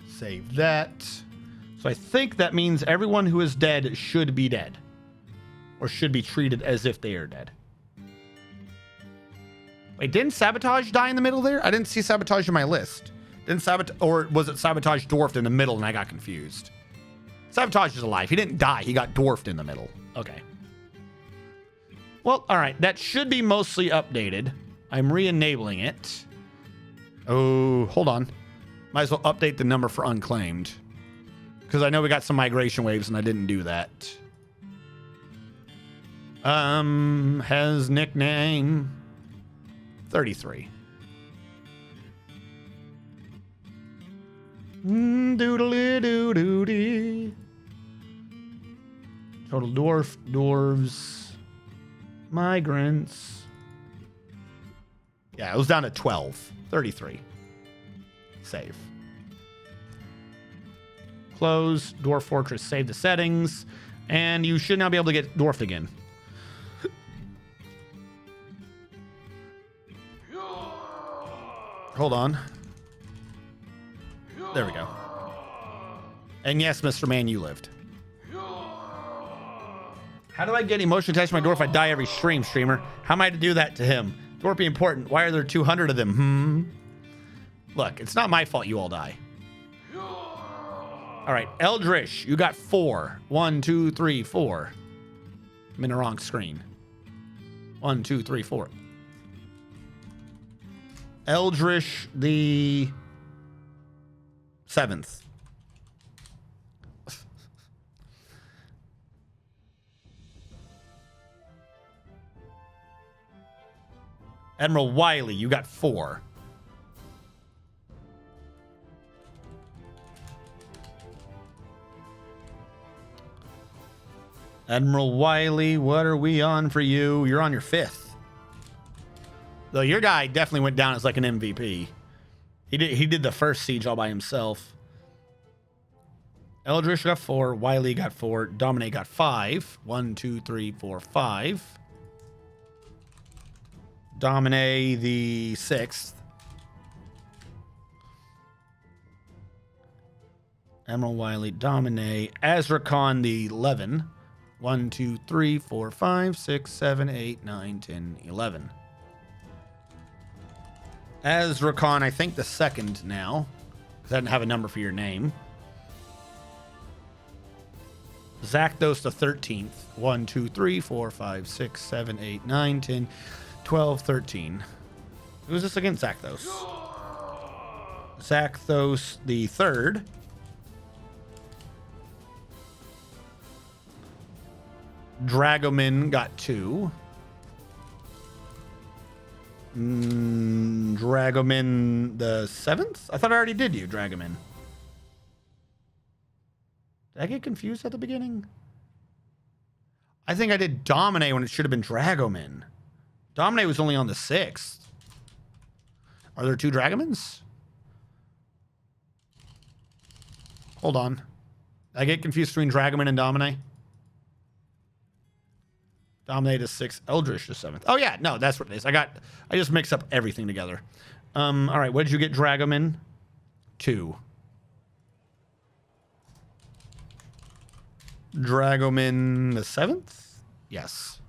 Save that. So I think that means everyone who is dead should be dead. Or should be treated as if they are dead. Wait, didn't Sabotage die in the middle there? I didn't see Sabotage in my list. Didn't Sabotage, or was it Sabotage dwarfed in the middle and I got confused? Sabotage is alive. He didn't die. He got dwarfed in the middle. Okay. Well, all right. That should be mostly updated. I'm re-enabling it. Oh, hold on. Might as well update the number for unclaimed. Because I know we got some migration waves and I didn't do that. Has nickname 33. Doodly doo doo dee. Total dwarves, migrants. Yeah, it was down to 12. 33. Save. Close. Dwarf Fortress. Save the settings. And you should now be able to get dwarfed again. Hold on. There we go. And yes, Mr. Man, you lived. How do I get emotionally attached to my dwarf if I die every streamer? How am I to do that to him? Dwarf be important. Why are there 200 of them? Look, it's not my fault you all die. All right, Eldritch, you got 4. 1, 2, 3, 4. I'm in the wrong screen. 1, 2, 3, 4. Eldritch the 7th. Admiral Wiley, you got 4. Admiral Wiley, what are we on for you? You're on your 5th. Though your guy definitely went down as like an MVP. He did the first siege all by himself. Eldritch got 4. Wiley got 4. Dominate got 5. 1, 2, 3, 4, 5. Dominate the 6th. Emerald Wily, Domine, Azrakon the 11. 1, 2, 3, 4, 5, 6, 7, 8, 9, 10, 11. Azrakon, I think the second now. Because I didn't have a number for your name. Zakdos the 13th. 1, 2, 3, 4, 5, 6, 7, 8, 9, 10, 12, 13. Who's this again? Zakdos. Zakdos the 3rd. Dragomin got 2. Dragomin the 7th? I thought I already did you, Dragomin. Did I get confused at the beginning? I think I did Domine when it should have been Dragomin. Domine was only on the 6th. Are there 2 Dragomins? Hold on. Did I get confused between Dragomin and Domine? Dominate is 6th. Eldritch is 7th. Oh, yeah. No, that's what it is. I just mixed up everything together. All right. What did you get, Dragomin? 2. Dragomin the 7th? Yes.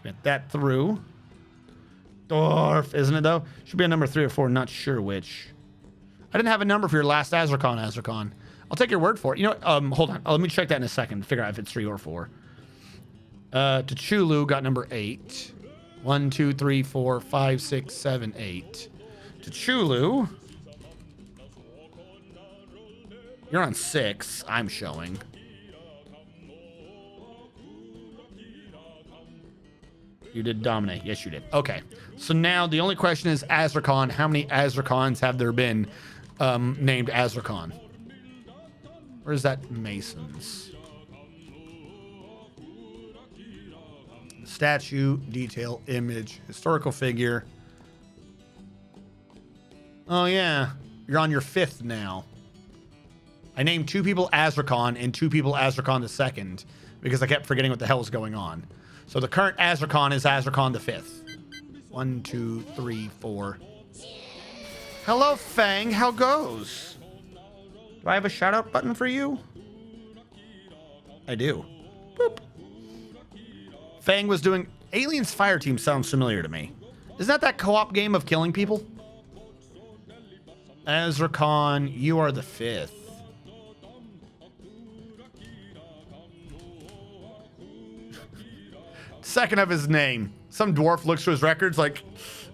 Get that through. Dwarf, isn't it, though? Should be a number 3 or 4. Not sure which. I didn't have a number for your last Azrakon. I'll take your word for it. You know what? Hold on. Let me check that in a second to figure out if it's 3 or 4. Tachulu got number 8. 1, 2, 3, 4, 5, 6, 7, 8. Tachulu. You're on 6, I'm showing. You did Dominate. Yes, you did. Okay. So now the only question is Azrakon. How many Azrakons have there been named Azrakon? Where's that Masons? Statue, detail, image, historical figure. Oh, yeah. You're on your 5th now. I named 2 people Azrakon and 2 people Azrakon the 2nd because I kept forgetting what the hell was going on. So the current Azrakon is Azrakon the 5th. 1, 2, 3, 4. Hello, Fang. How goes? Do I have a shout out button for you? I do. Boop. Fang was doing... Aliens Fire Team sounds familiar to me. Isn't that co-op game of killing people? Azrakon, you are the 5th. Second of his name. Some dwarf looks to his records like,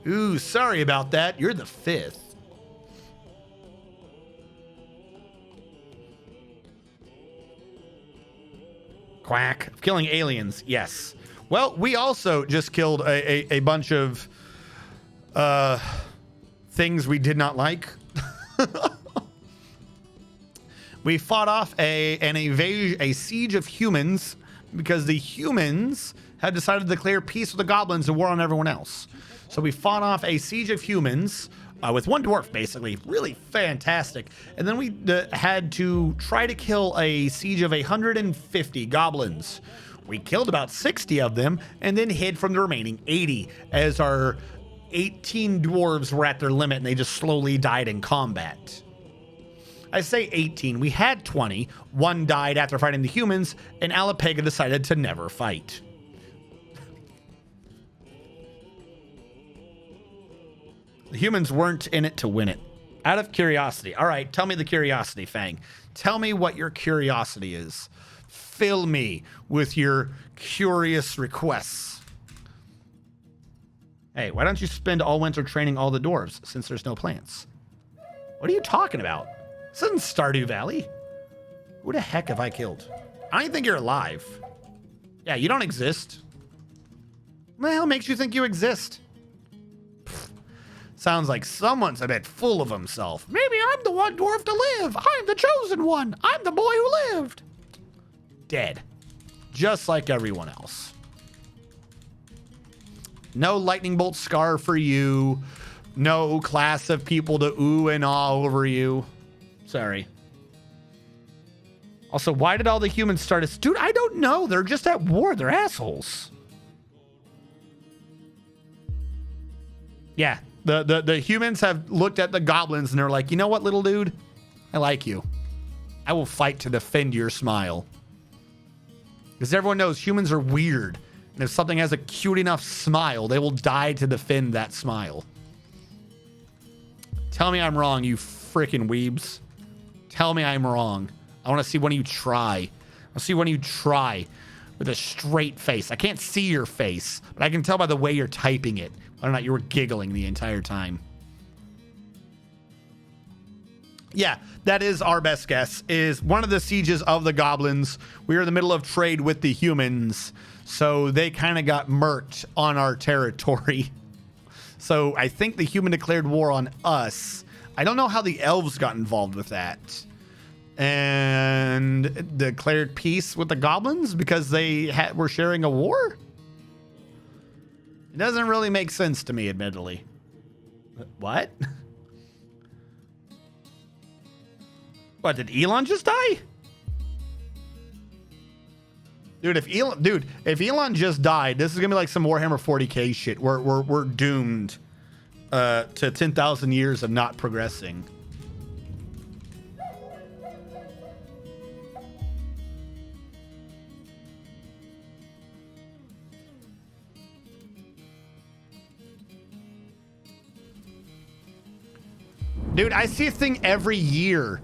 ooh, sorry about that. You're the 5th. Quack. Killing aliens, yes. Well, we also just killed a bunch of things we did not like. We fought off a siege of humans because the humans had decided to declare peace with the goblins and war on everyone else. So we fought off a siege of humans with 1 dwarf, basically. Really fantastic. And then we had to try to kill a siege of 150 goblins. We killed about 60 of them and then hid from the remaining 80 as our 18 dwarves were at their limit and they just slowly died in combat. I say 18. We had 20. 1 died after fighting the humans, and Alapega decided to never fight. The humans weren't in it to win it. Out of curiosity. All right, tell me the curiosity, Fang. Tell me what your curiosity is. Fill me with your curious requests. Hey, why don't you spend all winter training all the dwarves since there's no plants? What are you talking about? This isn't Stardew Valley. Who the heck have I killed? I don't even think you're alive. Yeah, you don't exist. What the hell makes you think you exist? Pfft. Sounds like someone's a bit full of himself. Maybe I'm the one dwarf to live. I'm the chosen one. I'm the boy who lived. Dead. Just like everyone else. No lightning bolt scar for you. No class of people to ooh and ah over you. Sorry. Also, why did all the humans start us? Dude, I don't know. They're just at war. They're assholes. Yeah. The humans have looked at the goblins and they're like, you know what, little dude? I like you. I will fight to defend your smile. Because everyone knows humans are weird. And if something has a cute enough smile, they will die to defend that smile. Tell me I'm wrong, you freaking weebs. Tell me I'm wrong. I want to see one of you try. I'll see one of you try with a straight face. I can't see your face, but I can tell by the way you're typing it whether or not you were giggling the entire time. Yeah, that is our best guess, is one of the sieges of the goblins. We are in the middle of trade with the humans, so they kind of got murked on our territory. So I think the human declared war on us. I don't know how the elves got involved with that. And declared peace with the goblins because they were sharing a war? It doesn't really make sense to me, admittedly. What? What, did Elon just die? Dude, if Elon just died, this is gonna be like some Warhammer 40k shit. We're doomed to 10,000 years of not progressing. Dude, I see a thing every year.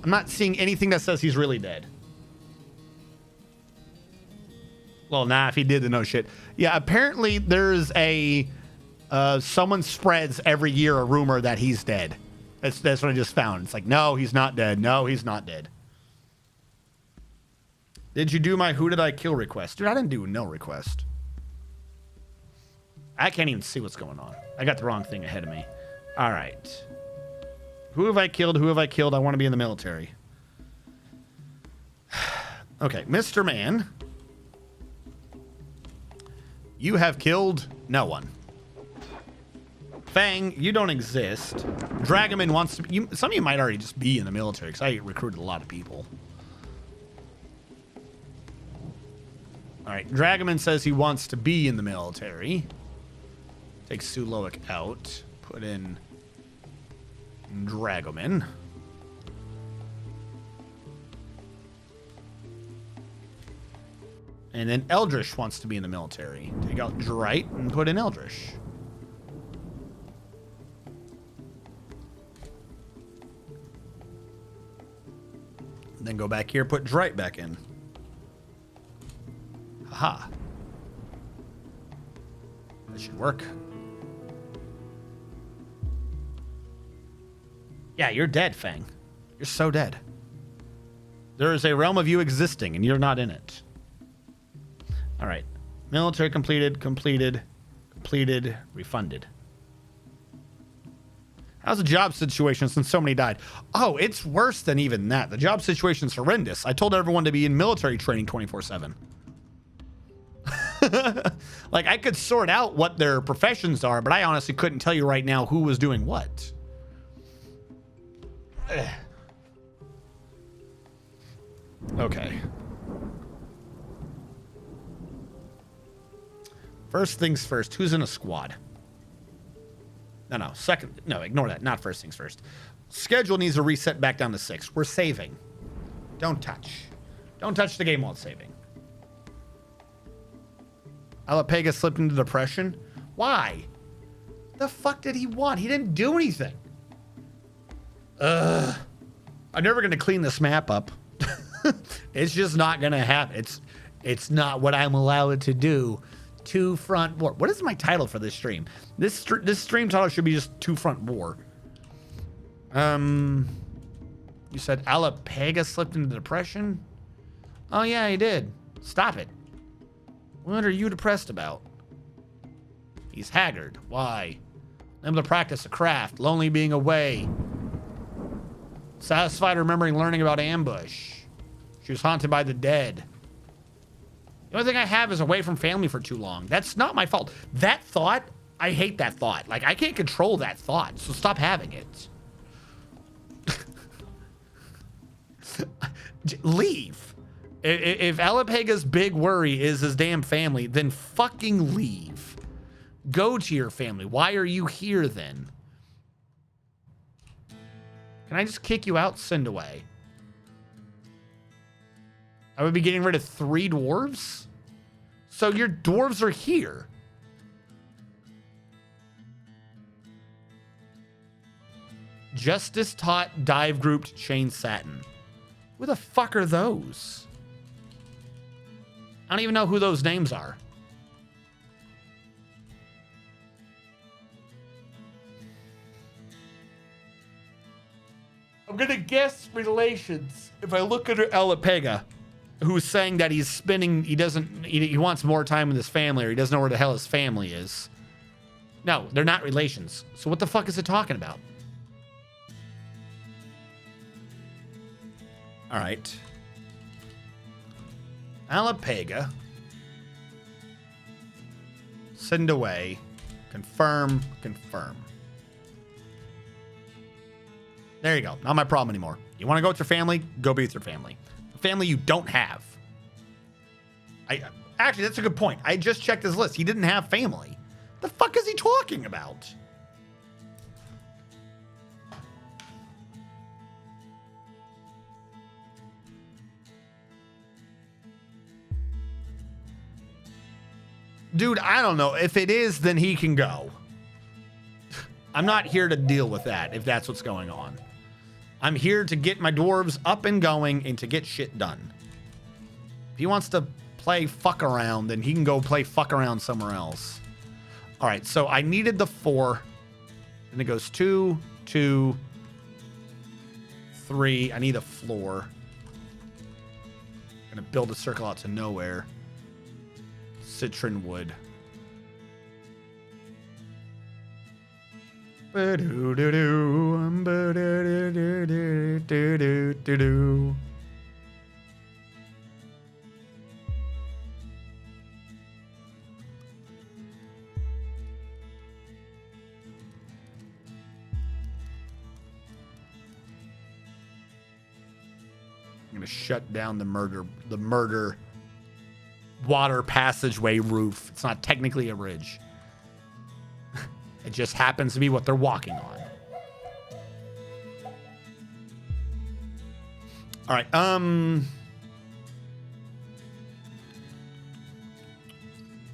I'm not seeing anything that says he's really dead. Well, nah, if he did, then no shit. Yeah, apparently there's a... someone spreads every year a rumor that he's dead. That's what I just found. It's like, no, he's not dead. No, he's not dead. Did you do my who did I kill request? Dude, I didn't do no request. I can't even see what's going on. I got the wrong thing ahead of me. All right. Who have I killed? Who have I killed? I want to be in the military. Okay, Mr. Man. You have killed no one. Fang, you don't exist. Dragoman wants to... some of you might already just be in the military, because I recruited a lot of people. All right, Dragoman says he wants to be in the military. Take Suloic out. Put in... Dragoman. And then Eldritch wants to be in the military. Take out Drite and put in Eldritch. And then go back here, put Drite back in. Haha. That should work. Yeah, you're dead, Fang. You're so dead. There is a realm of you existing, and you're not in it. All right. Military completed, refunded. How's the job situation since so many died? Oh, it's worse than even that. The job situation's horrendous. I told everyone to be in military training 24/7. Like, I could sort out what their professions are, but I honestly couldn't tell you right now who was doing what. Okay. First things first. Who's in a squad? No. Second. No, ignore that. Not first things first. Schedule needs to reset back down to 6. We're saving. Don't touch. Don't touch the game while it's saving. Alapega slipped into depression. Why? The fuck did he want? He didn't do anything. I'm never gonna clean this map up. It's just not gonna happen. It's not what I'm allowed to do. Two front war. What is my title for this stream? This stream title should be just two front war. You said Alapega slipped into depression? Oh yeah, he did. Stop it. What are you depressed about? He's haggard. Why? Able to practice a craft. Lonely being away. Satisfied remembering learning about ambush. She was haunted by the dead. The only thing I have is away from family for too long. That's not my fault. That thought, I hate that thought. Like, I can't control that thought, so stop having it. Leave. If Alapega's big worry is his damn family, then fucking leave. Go to your family. Why are you here then? Can I just kick you out? Send away. I would be getting rid of 3 dwarves? So your dwarves are here. Justice Taught Dive Grouped Chain Satin. Who the fuck are those? I don't even know who those names are. I'm gonna guess relations if I look at Alapega, who's saying that he's spending, he wants more time with his family, or he doesn't know where the hell his family is. No, they're not relations. So what the fuck is it talking about? All right. Alapega. Send away. Confirm. Confirm. There you go. Not my problem anymore. You want to go with your family? Go be with your family. A family you don't have. Actually, that's a good point. I just checked his list. He didn't have family. The fuck is he talking about? Dude, I don't know. If it is, then he can go. I'm not here to deal with that, if that's what's going on. I'm here to get my dwarves up and going and to get shit done. If he wants to play fuck around, then he can go play fuck around somewhere else. All right, so I needed the 4. And it goes 2, 2, 3. I need a floor. I'm gonna build a circle out to nowhere. Citron wood. Ba-do-do-do. I'm gonna shut down the murder water passageway roof. It's not technically a bridge. It just happens to be what they're walking on. All right.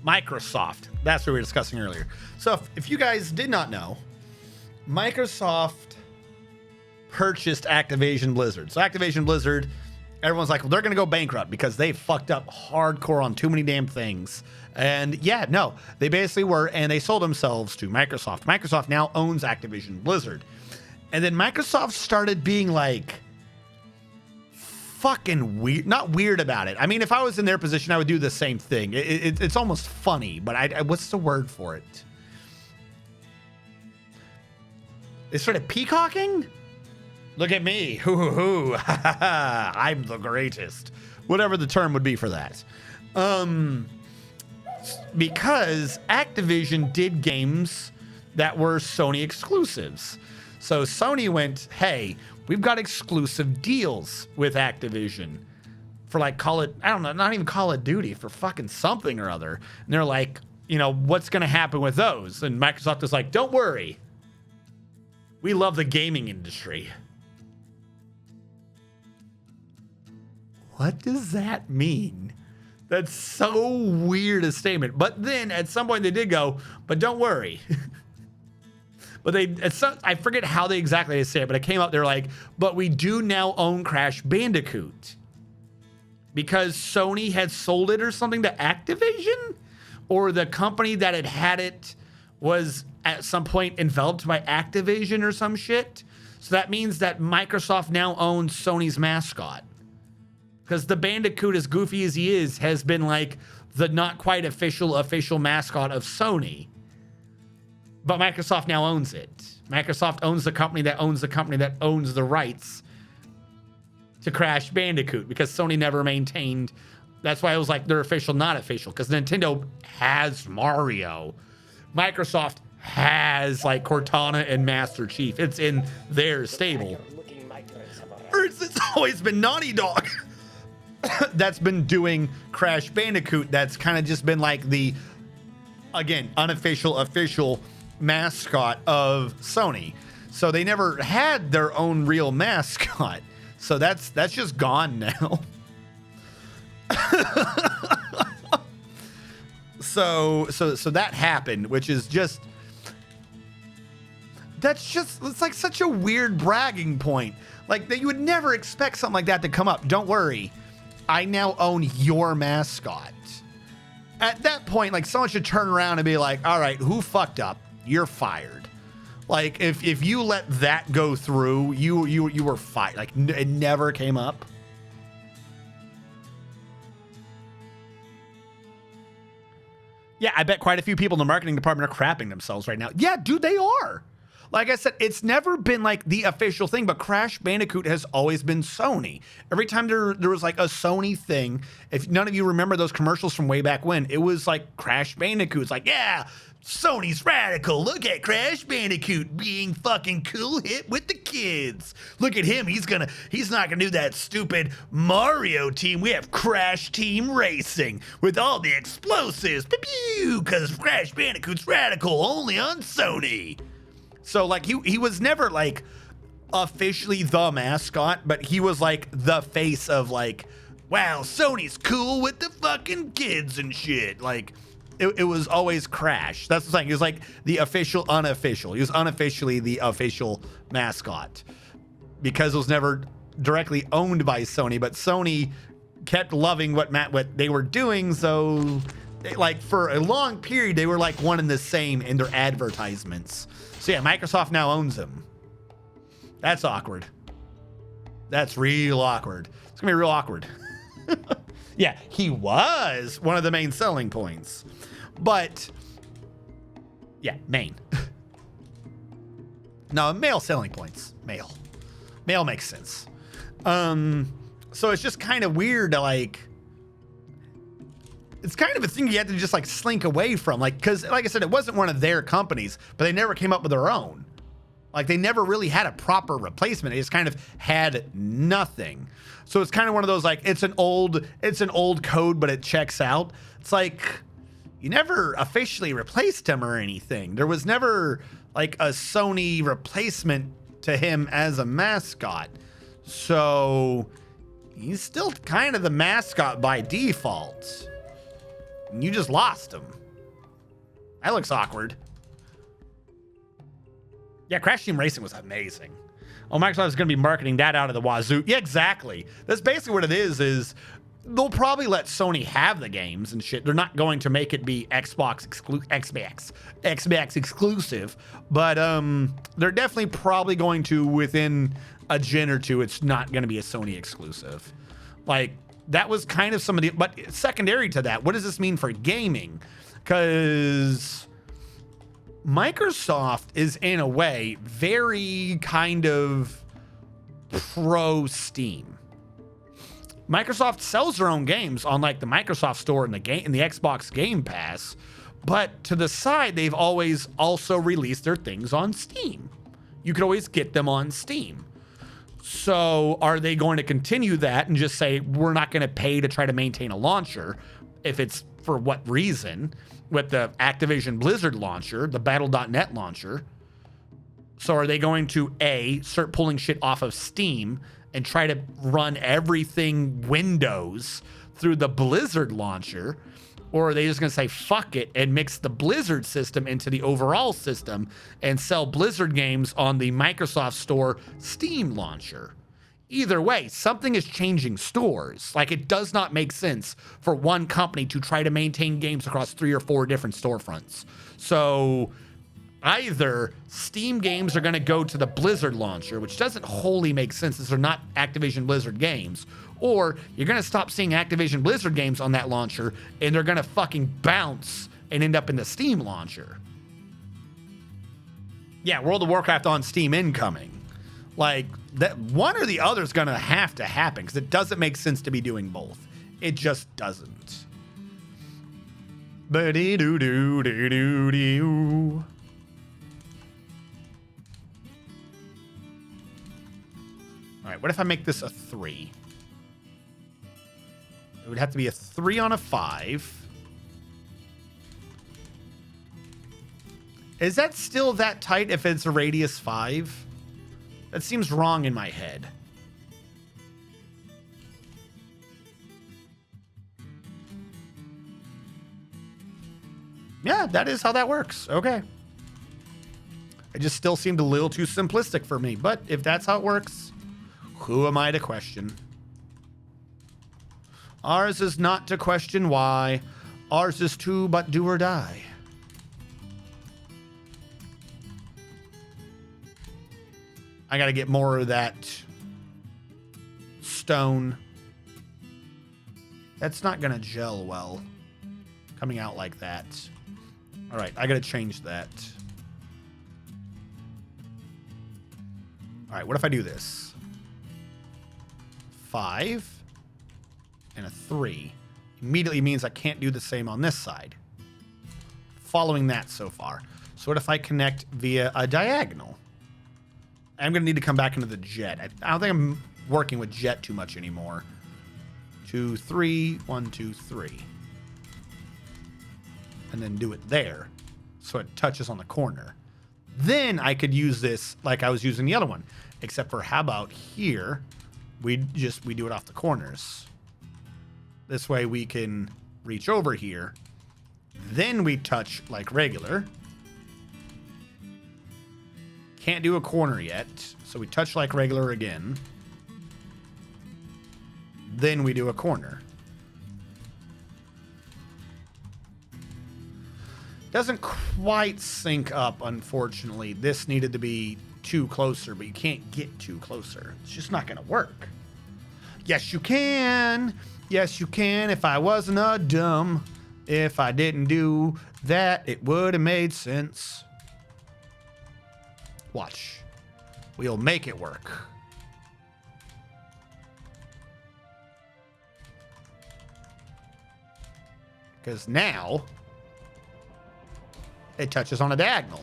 Microsoft. That's what we were discussing earlier. So if you guys did not know, Microsoft purchased Activision Blizzard. So Activision Blizzard, everyone's like, well, they're going to go bankrupt because they fucked up hardcore on too many damn things. And yeah, no, they basically were, and they sold themselves to Microsoft. Microsoft now owns Activision Blizzard. And then Microsoft started being like fucking weird, not weird about it. I mean, if I was in their position, I would do the same thing. It's almost funny, but what's the word for it? They started peacocking? Look at me. Hoo hoo hoo. I'm the greatest. Whatever the term would be for that. Because Activision did games that were Sony exclusives. So Sony went, hey, we've got exclusive deals with Activision for like, call it, I don't know, not even Call of Duty, for fucking something or other. And they're like, you know, what's going to happen with those? And Microsoft is like, don't worry. We love the gaming industry. What does that mean? That's so weird a statement. But then at some point they did go, but don't worry. But I forget how they exactly say it, but it came up, they're like, but we do now own Crash Bandicoot. Because Sony had sold it or something to Activision? Or the company that had it was at some point enveloped by Activision or some shit? So that means that Microsoft now owns Sony's mascot. Because the Bandicoot, as goofy as he is, has been like the not quite official mascot of Sony. But Microsoft now owns it. Microsoft owns the company that owns the company that owns the rights to Crash Bandicoot, because Sony never maintained. That's why it was like they're official, not official, because Nintendo has Mario. Microsoft has like Cortana and Master Chief. It's in their stable. Or it's always been Naughty Dog. That's been doing Crash Bandicoot. That's kind of just been like the, again, unofficial, official mascot of Sony. So they never had their own real mascot. So that's just gone now. So that happened, which is just, it's like such a weird bragging point. Like that you would never expect something like that to come up. Don't worry, I now own your mascot. At that point, like someone should turn around and be like, all right, who fucked up? You're fired. Like if you let that go through, you were fired. Like it never came up. Yeah, I bet quite a few people in the marketing department are crapping themselves right now. Yeah, dude, they are. Like I said, it's never been like the official thing, but Crash Bandicoot has always been Sony. Every time there was like a Sony thing, if none of you remember those commercials from way back when, it was like Crash Bandicoot. It's like, yeah, Sony's radical. Look at Crash Bandicoot being fucking cool, hip with the kids. Look at him. He's not gonna do that stupid Mario team. We have Crash Team Racing with all the explosives. Pew, because Crash Bandicoot's radical only on Sony. So like he was never like officially the mascot, but he was like the face of like, wow, Sony's cool with the fucking kids and shit. Like it was always Crash. That's the thing. He was like the official unofficial. He was unofficially the official mascot because it was never directly owned by Sony, but Sony kept loving what they were doing. So they, like for a long period, they were like one and the same in their advertisements. So yeah, Microsoft now owns him. That's awkward. That's real awkward. It's gonna be real awkward. Yeah, he was one of the main selling points. But yeah, main. No, male selling points. Male makes sense. So it's just kind of weird to like, it's kind of a thing you have to just like slink away from, like, because like I said, it wasn't one of their companies, but they never came up with their own. Like they never really had a proper replacement. They just kind of had nothing. So it's kind of one of those like, it's an old code, but it checks out. It's like you never officially replaced him or anything. There was never like a Sony replacement to him as a mascot. So he's still kind of the mascot by default. And you just lost him. That looks awkward. Yeah, Crash Team Racing was amazing. Oh, Microsoft is going to be marketing that out of the wazoo. Yeah, exactly. That's basically what it is they'll probably let Sony have the games and shit. They're not going to make it be Xbox exclusive, but they're definitely probably going to, within a gen or two, it's not going to be a Sony exclusive. Like, that was kind of some of the, but secondary to that, what does this mean for gaming? Because Microsoft is in a way very kind of pro Steam. Microsoft sells their own games on like the Microsoft Store and the Xbox Game Pass, but to the side, they've always also released their things on Steam. You could always get them on Steam. So are they going to continue that and just say, we're not going to pay to try to maintain a launcher? If it's for what reason? With the Activision Blizzard launcher, the Battle.net launcher. So are they going to start pulling shit off of Steam and try to run everything Windows through the Blizzard launcher? Or are they just going to say, fuck it, and mix the Blizzard system into the overall system and sell Blizzard games on the Microsoft Store Steam launcher? Either way, something is changing stores. Like, it does not make sense for one company to try to maintain games across 3 or 4 different storefronts. So either Steam games are going to go to the Blizzard launcher, which doesn't wholly make sense since they're not Activision Blizzard games, or you're going to stop seeing Activision Blizzard games on that launcher and they're going to fucking bounce and end up in the Steam launcher. Yeah, World of Warcraft on Steam incoming. Like, that one or the other is going to have to happen because it doesn't make sense to be doing both. It just doesn't. Ba-dee-doo-doo-doo-doo-doo. All right, what if I make this a 3? It would have to be a 3 on a 5. Is that still that tight if it's a radius 5? That seems wrong in my head. Yeah, that is how that works. Okay. It just still seemed a little too simplistic for me, but if that's how it works, who am I to question? Ours is not to question why. Ours is to but do or die. I gotta get more of that stone. That's not gonna gel well coming out like that. All right, I gotta change that. All right, what if I do this? 5 and a 3. Immediately means I can't do the same on this side. Following that so far. So what if I connect via a diagonal? I'm going to need to come back into the jet. I don't think I'm working with jet too much anymore. 2, 3, 1, 2, 3. And then do it there. So it touches on the corner. Then I could use this like I was using the other one. Except for how about here? We do it off the corners. This way we can reach over here. Then we touch like regular. Can't do a corner yet. So we touch like regular again. Then we do a corner. Doesn't quite sync up, unfortunately. This needed to be too closer, but you can't get too closer. It's just not going to work. Yes, you can. Yes, you can. If I wasn't a dumb, if I didn't do that, it would have made sense. Watch. We'll make it work. Because now it touches on a diagonal.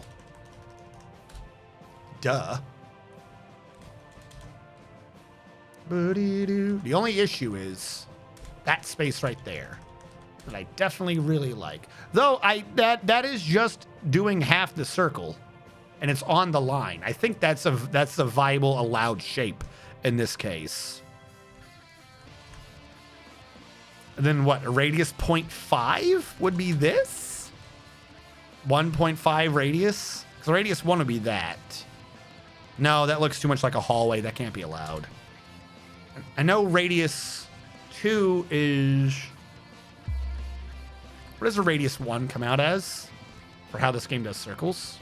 Duh. The only issue is that space right there that I definitely really like. Though that is just doing half the circle and it's on the line. I think that's a viable allowed shape in this case. And then what? A radius 0.5 would be this? 1.5 radius? Because radius 1 would be that. No, that looks too much like a hallway. That can't be allowed. I know radius 2 is... What does a radius 1 come out as? For how this game does circles?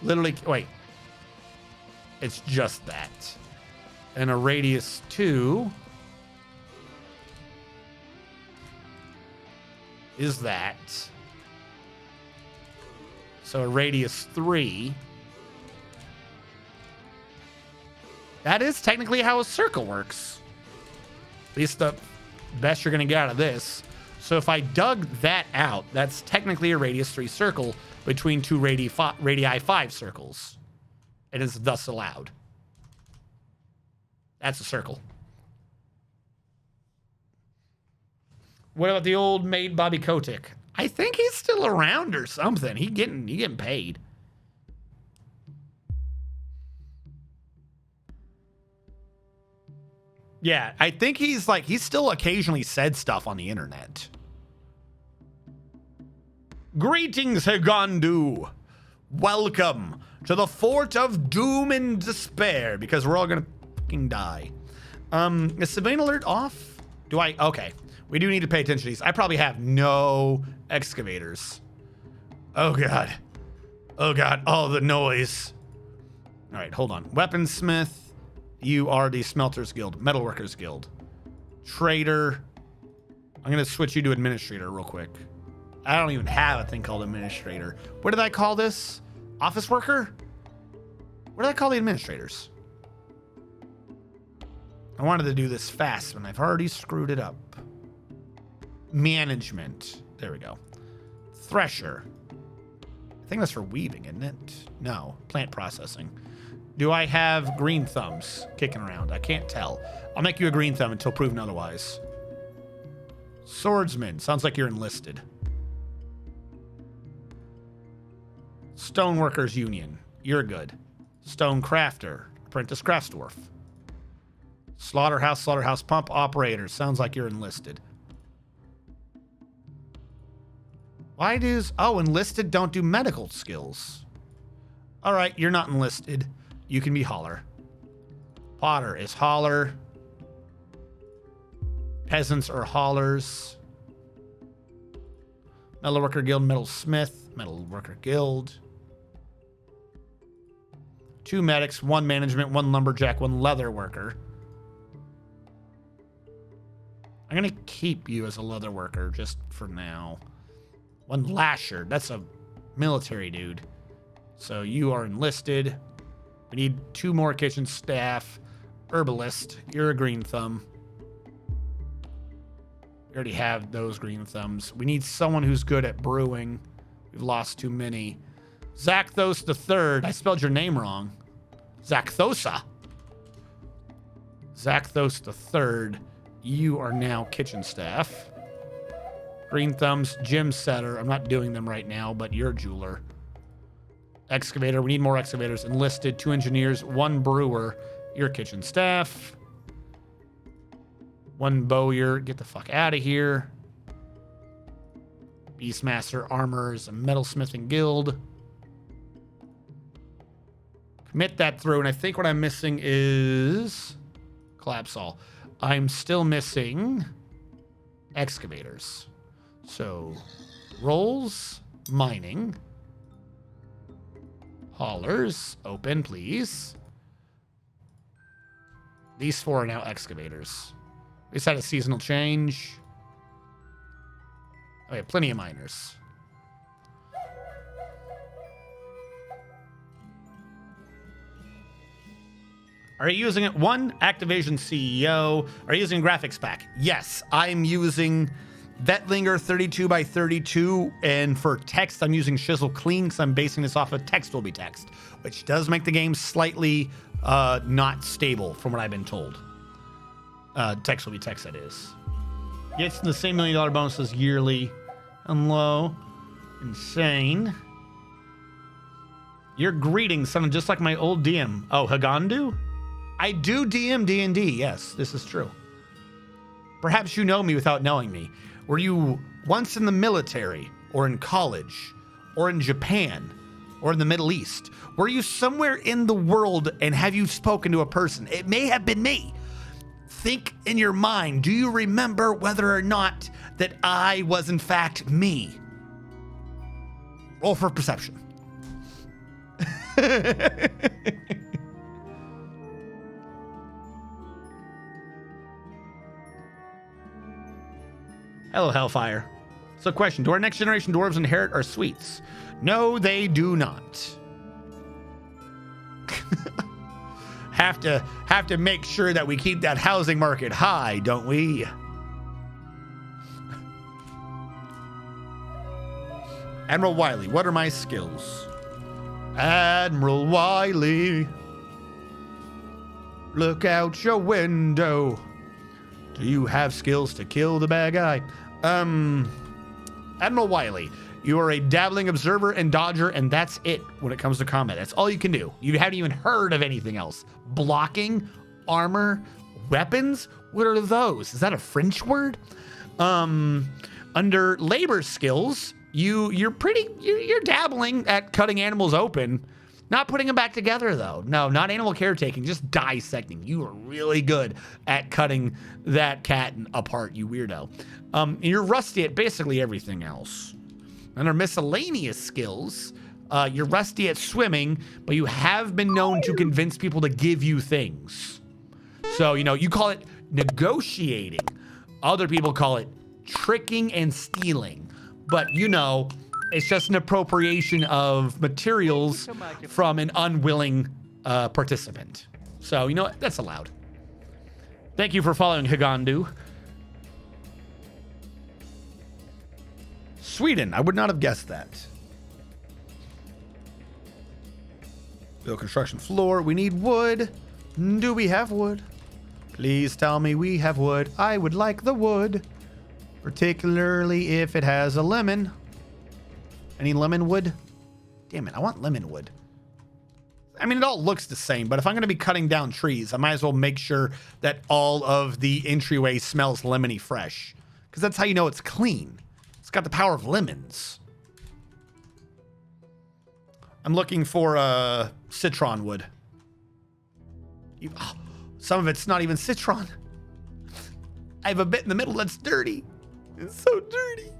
Literally, wait. It's just that. And a radius 2... is that. So a radius 3. That is technically how a circle works. At least the best you're going to get out of this. So if I dug that out, that's technically a radius 3 circle between two radii 5 circles. It is thus allowed. That's a circle. What about the old maid Bobby Kotick? I think he's still around or something. He getting paid. Yeah, I think he's still occasionally said stuff on the internet. Greetings, Higandu. Welcome to the Fort of Doom and Despair, because we're all gonna fucking die. Is civilian alert off? Okay. We do need to pay attention to these. I probably have no excavators. Oh, God. Oh, God. Oh, the noise. All right, hold on. Weaponsmith. You are the Smelters Guild. Metalworkers Guild. Trader. I'm going to switch you to Administrator real quick. I don't even have a thing called Administrator. What did I call this? Office Worker? What did I call the Administrators? I wanted to do this fast, and I've already screwed it up. Management. There we go. Thresher. I think that's for weaving, isn't it? No. Plant processing. Do I have green thumbs kicking around? I can't tell. I'll make you a green thumb until proven otherwise. Swordsman. Sounds like you're enlisted. Stoneworkers Union. You're good. Stone Crafter. Apprentice Crafts Dwarf. Slaughterhouse Pump Operator. Sounds like you're enlisted. Why does... Oh, enlisted don't do medical skills. All right, you're not enlisted. You can be hauler. Potter is hauler. Peasants are haulers. Metalworker Guild, Metalsmith, Metalworker Guild. 2 medics, 1 management, 1 lumberjack, 1 leather worker. I'm going to keep you as a leather worker just for now. 1 lasher. That's a military dude. So you are enlisted. We need 2 more kitchen staff. Herbalist. You're a green thumb. We already have those green thumbs. We need someone who's good at brewing. We've lost too many. Zakthos III. I spelled your name wrong. Zakthosa. Zakthos III. You are now kitchen staff. Green thumbs, gym setter. I'm not doing them right now, but you're a jeweler. Excavator. We need more excavators. Enlisted. 2 engineers. 1 brewer. You're kitchen staff. 1 bowyer. Get the fuck out of here. Beastmaster. Armors. A metalsmithing guild. Commit that through. And I think what I'm missing is... Collapse all. I'm still missing... excavators. So, rolls, mining, haulers, open, please. These 4 are now excavators. We just had a seasonal change. Oh, yeah, plenty of miners. Are you using it? 1, Activision CEO. Are you using graphics pack? Yes, I'm using Vetlinger 32x32, and for text, I'm using Shizzle Clean because I'm basing this off of Text Will Be Text, which does make the game slightly not stable from what I've been told. Text Will Be Text, that is. Gets the same $1 million bonuses yearly. Hello. Insane. Your greetings sounded just like my old DM. Oh, Hagandu? I do DM D&D, yes, this is true. Perhaps you know me without knowing me. Were you once in the military, or in college, or in Japan, or in the Middle East? Were you somewhere in the world and have you spoken to a person? It may have been me. Think in your mind, do you remember whether or not that I was in fact me? Roll for perception. Hello, Hellfire. So, question: do our next generation dwarves inherit our sweets? No, they do not. have to make sure that we keep that housing market high, don't we? Admiral Wiley, what are my skills? Admiral Wiley, look out your window. Do you have skills to kill the bad guy? Admiral Wiley, you are a dabbling observer and dodger, and that's it when it comes to combat. That's all you can do. You haven't even heard of anything else. Blocking, armor, weapons? What are those? Is that a French word? Under labor skills, you're dabbling at cutting animals open. Not putting them back together, though. No, not animal caretaking, just dissecting. You are really good at cutting that cat apart, you weirdo. You're rusty at basically everything else. Under miscellaneous skills, you're rusty at swimming, but you have been known to convince people to give you things. So, you call it negotiating. Other people call it tricking and stealing. But, it's just an appropriation of materials from an unwilling participant. So, you know what? That's allowed. Thank you for following, Higandu. Sweden. I would not have guessed that. Build construction floor. We need wood. Do we have wood? Please tell me we have wood. I would like the wood. Particularly if it has a lemon. Any lemon wood? Damn it, I want lemon wood. I mean, it all looks the same, but if I'm going to be cutting down trees, I might as well make sure that all of the entryway smells lemony fresh. Because that's how you know it's clean. It's got the power of lemons. I'm looking for citron wood. Some of it's not even citron. I have a bit in the middle that's dirty. It's so dirty.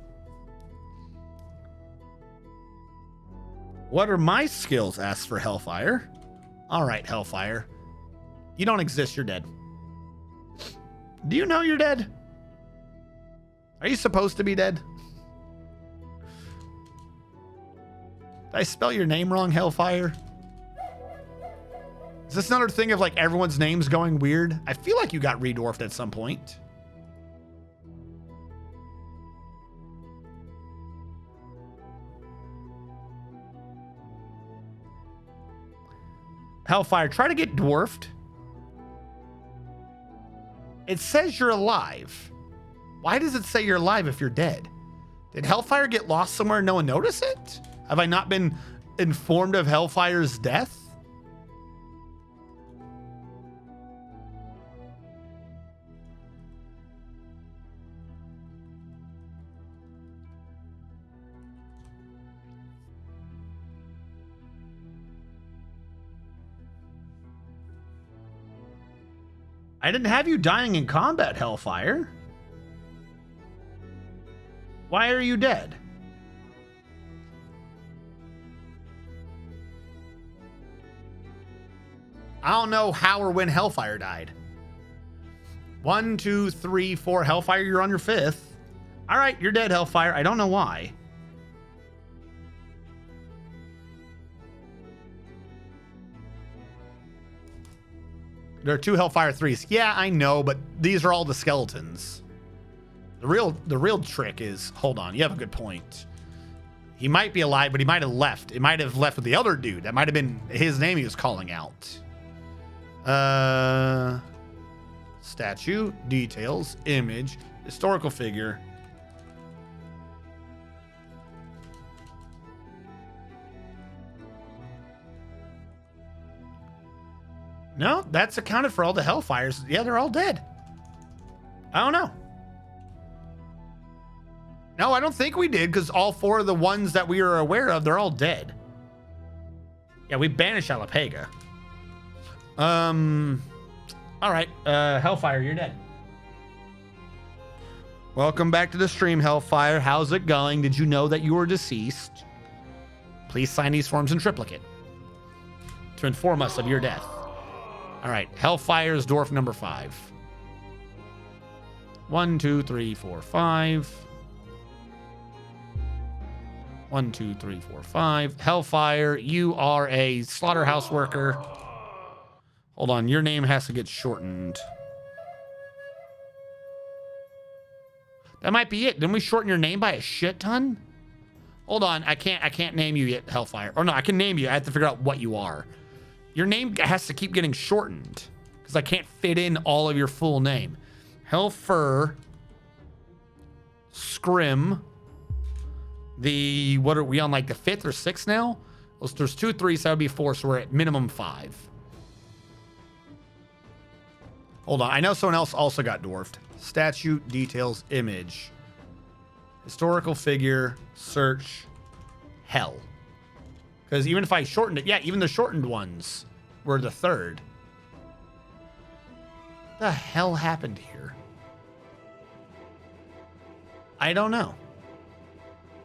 What are my skills? Asks for Hellfire. All right, Hellfire. You don't exist. You're dead. Do you know you're dead? Are you supposed to be dead? Did I spell your name wrong, Hellfire? Is this another thing of like everyone's names going weird? I feel like you got redwarfed at some point. Hellfire, try to get dwarfed. It says you're alive. Why does it say you're alive if you're dead? Did Hellfire get lost somewhere and no one noticed it? Have I not been informed of Hellfire's death? I didn't have you dying in combat, Hellfire. Why are you dead? I don't know how or when Hellfire died. 1, 2, 3, 4. Hellfire, you're on your 5th. All right, you're dead, Hellfire. I don't know why. There are 2 Hellfire 3s. Yeah, I know, but these are all the skeletons. The real trick is, hold on, you have a good point. He might be alive, but he might have left. It might have left with the other dude. That might have been his name he was calling out. Statue, details, image, historical figure. No, that's accounted for all the Hellfires. Yeah, they're all dead. I don't know. No, I don't think we did, because all 4 of the ones that we are aware of, they're all dead. Yeah, we banished Alapega. All right, Hellfire, you're dead. Welcome back to the stream, Hellfire. How's it going? Did you know that you were deceased? Please sign these forms in triplicate to inform us of your death. All right, Hellfire's dwarf number 5. 1, 2, 3, 4, 5. 1, 2, 3, 4, 5. Hellfire, you are a slaughterhouse worker. Hold on, your name has to get shortened. That might be it. Didn't we shorten your name by a shit ton? Hold on, I can't name you yet, Hellfire. Or no, I can name you. I have to figure out what you are. Your name has to keep getting shortened because I can't fit in all of your full name. Hellfur Scrim. What are we on, like the 5th or 6th now? Well, there's 2 3s, so that would be 4, so we're at minimum 5. Hold on, I know someone else also got dwarfed. Statue, details, image. Historical figure, search, hell. Because even if I shortened it, yeah, even the shortened ones were the 3rd. What the hell happened here? I don't know.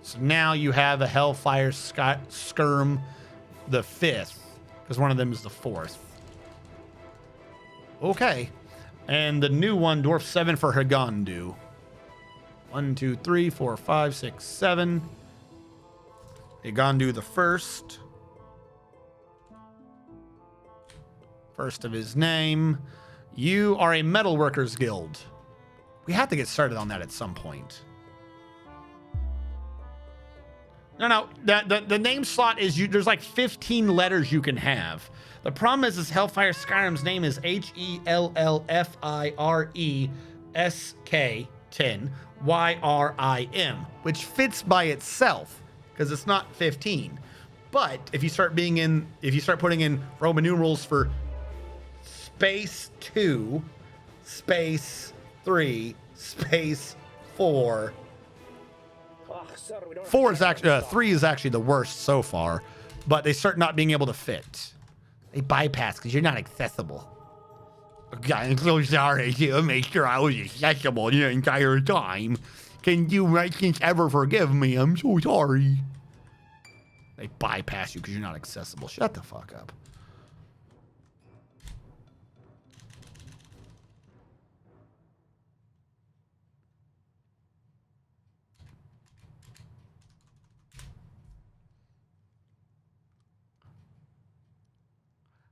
So now you have a Hellfire Skirm the 5th, because one of them is the 4th. Okay. And the new one, Dwarf 7 for Higandu. 1, 2, 3, 4, 5, 6, 7. Higandu the 1st. First of his name. You are a Metalworkers Guild. We have to get started on that at some point. No, the name slot is there's like 15 letters you can have. The problem is Hellfire Skyrim's name is HELLFIRESK10YRIM, which fits by itself because it's not 15. But if you start putting in Roman numerals for space 2, space 3, space 4. Oh, sir, we don't 4 is actually 3 is actually the worst so far, but they start not being able to fit. They bypass because you're not accessible. God, I'm so sorry to make sure I was accessible the entire time. Can you merchants ever forgive me? I'm so sorry. They bypass you because you're not accessible. Shut the fuck up.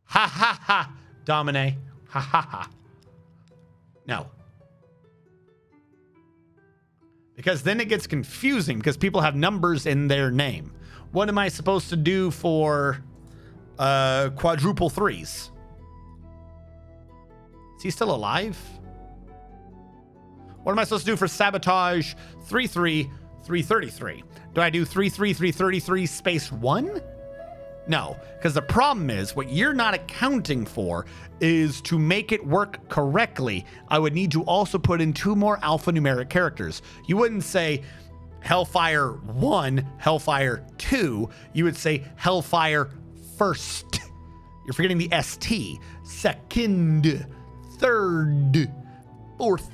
Ha ha ha, Domine. Ha ha ha. No. Because then it gets confusing because people have numbers in their name. What am I supposed to do for quadruple 3s? Is he still alive? What am I supposed to do for sabotage 3-3, 333? Do I do 3-3, 333 space 1? No, because the problem is what you're not accounting for is to make it work correctly. I would need to also put in 2 more alphanumeric characters. You wouldn't say Hellfire 1, Hellfire 2. You would say Hellfire first. You're forgetting the ST. Second, third, fourth.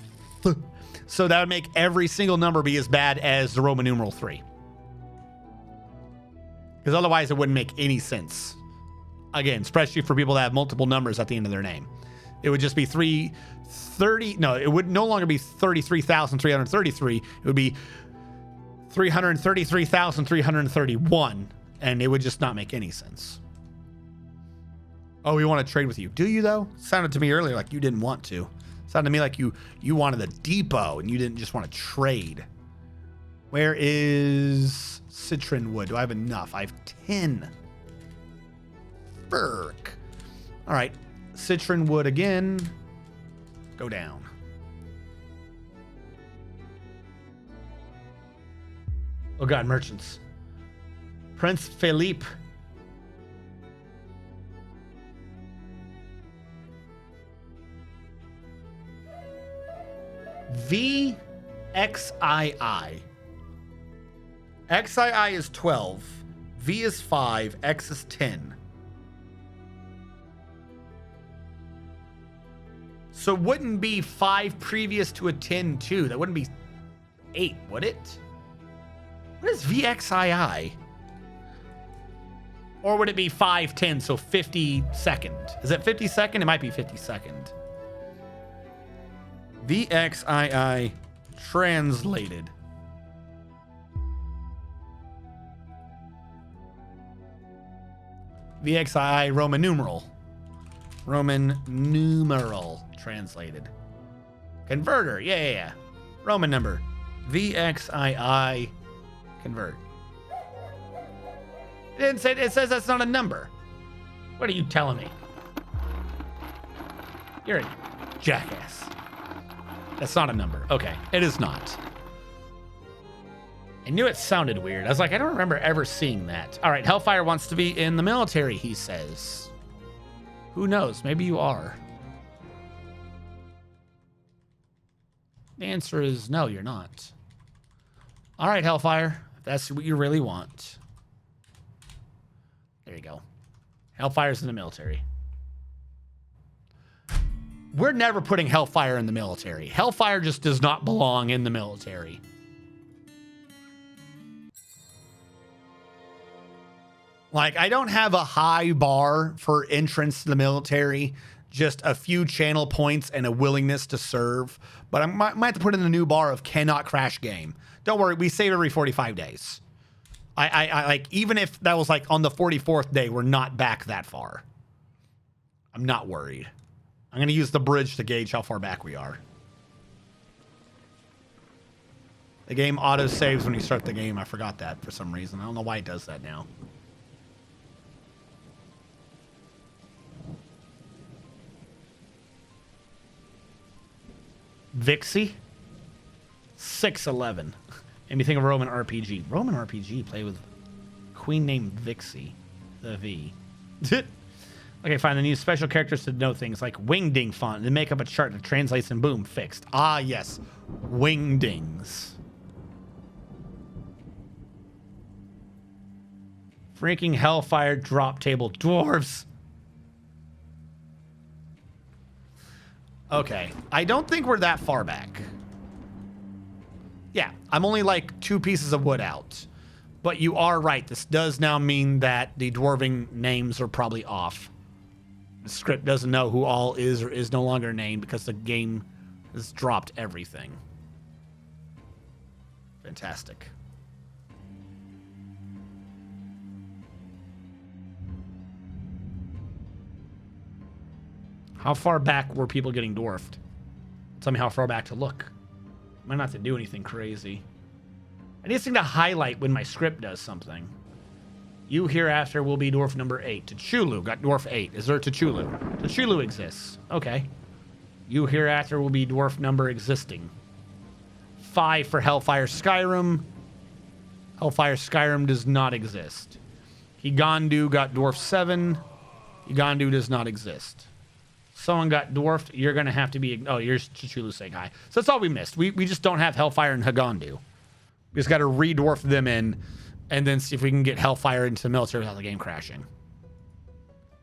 So that would make every single number be as bad as the Roman numeral 3. Because otherwise it wouldn't make any sense. Again, especially for people that have multiple numbers at the end of their name. It would just be 330. No, it would no longer be 33,333. It would be 333,331. And it would just not make any sense. Oh, we want to trade with you. Do you, though? Sounded to me earlier like you didn't want to. Sounded to me like you wanted a depot and you didn't just want to trade. Where is citron wood? Do I have enough? I have 10. Burk. All right. Citron wood again. Go down. Oh, God. Merchants. Prince Philippe. VXII. XII is 12, V is 5, X is 10. So wouldn't be 5 previous to a 10 too. That wouldn't be 8, would it? What is VXII? Or would it be 510, so 52nd? Is it 52nd? It might be 52nd. VXII translated. VXII Roman numeral. Roman numeral translated. Converter. Yeah. Roman number. VXII convert. It didn't say, it says that's not a number. What are you telling me? You're a jackass. That's not a number. Okay, it is not. I knew it sounded weird. I was like, I don't remember ever seeing that. All right, Hellfire wants to be in the military, he says. Who knows? Maybe you are. The answer is no, you're not. All right, Hellfire, if that's what you really want. There you go. Hellfire's in the military. We're never putting Hellfire in the military. Hellfire just does not belong in the military. Like, I don't have a high bar for entrance to the military, just a few channel points and a willingness to serve. But I might have to put in a new bar of cannot crash game. Don't worry, we save every 45 days. I like, even if that was like on the 44th day, we're not back that far. I'm not worried. I'm going to use the bridge to gauge how far back we are. The game auto saves when you start the game. I forgot that for some reason. I don't know why it does that now. Vixie 611. Made me think of Roman RPG. Roman RPG play with queen named Vixie. The V. Okay, fine. Then use special characters to know things like wingding font. Then make up a chart that translates and boom, fixed. Ah, yes. Wingdings. Freaking Hellfire drop table dwarves. Okay. I don't think we're that far back. Yeah, I'm only like 2 pieces of wood out. But you are right. This does now mean that the dwarving names are probably off. The script doesn't know who all is or is no longer named because the game has dropped everything. Fantastic. How far back were people getting dwarfed? Tell me how far back to look. Might not have to do anything crazy. I need something to highlight when my script does something. You hereafter will be dwarf number 8. T'Chulu got dwarf 8. Is there a T'Chulu? T'Chulu exists. Okay. You hereafter will be dwarf number existing. 5 for Hellfire Skyrim. Hellfire Skyrim does not exist. Higandu got dwarf 7. Higandu does not exist. Someone got dwarfed. You're going to have to be... Oh, you're T'Chulu saying hi. So that's all we missed. We just don't have Hellfire and Higandu. We just got to re-dwarf them in and then see if we can get Hellfire into the military without the game crashing.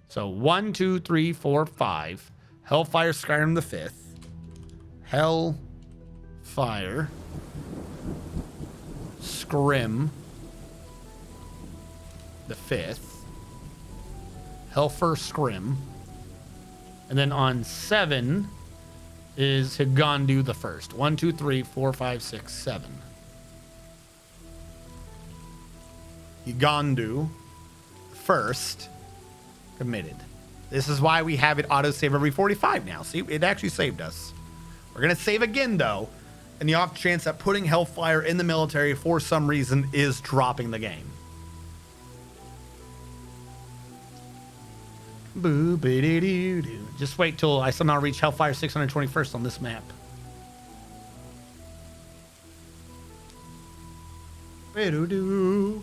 So 1, 2, 3, 4, 5. Hellfire Skyrim the 5th. Hellfire Scrim the 5th. Hellfire Scrim. And then on 7 is Higandu the 1st. 1, 2, 3, 4, 5, 6, 7. Higandu first committed. This is why we have it autosave every 45 now. See, it actually saved us. We're going to save again, though, in the off chance that putting Hellfire in the military for some reason is dropping the game. Boo-ba-doo-doo-doo. Just wait till I somehow reach Hellfire 621st on this map. Ba-doo-doo.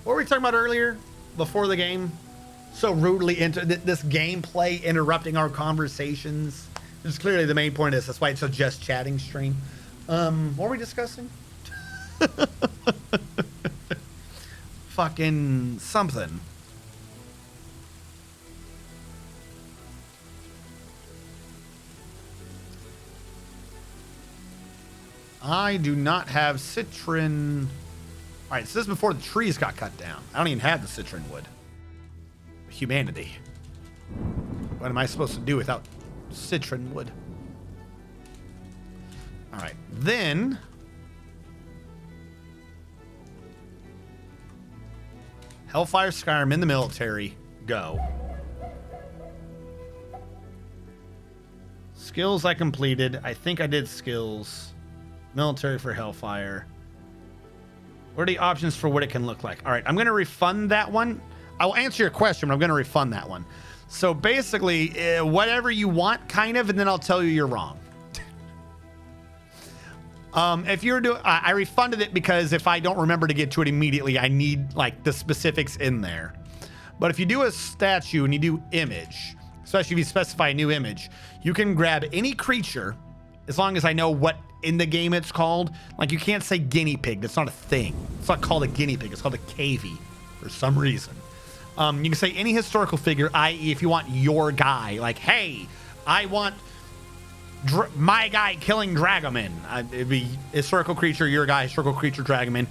What were we talking about earlier? Before the game? So rudely into this gameplay interrupting our conversations. This is clearly the main point of this. That's why it's a just chatting stream. What were we discussing? Fucking something. I do not have citron. All right, so this is before the trees got cut down. I don't even have the citron wood. Humanity. What am I supposed to do without citron wood? All right, then Hellfire Skyrim in the military. Go. Skills I completed. I think I did skills. Military for Hellfire. What are the options for what it can look like? All right, I'm going to refund that one. I will answer your question, but I'm going to refund that one. So basically, whatever you want, kind of, and then I'll tell you you're wrong. If you're doing, I refunded it because if I don't remember to get to it immediately, I need like the specifics in there. But if you do a statue and you do image, especially if you specify a new image, you can grab any creature as long as I know what in the game it's called. Like you can't say guinea pig. That's not a thing. It's not called a guinea pig. It's called a cavy for some reason. You can say any historical figure, i.e. if you want your guy, like, hey, I want my guy killing Dragoman. It'd be historical creature, your guy, historical creature, Dragoman.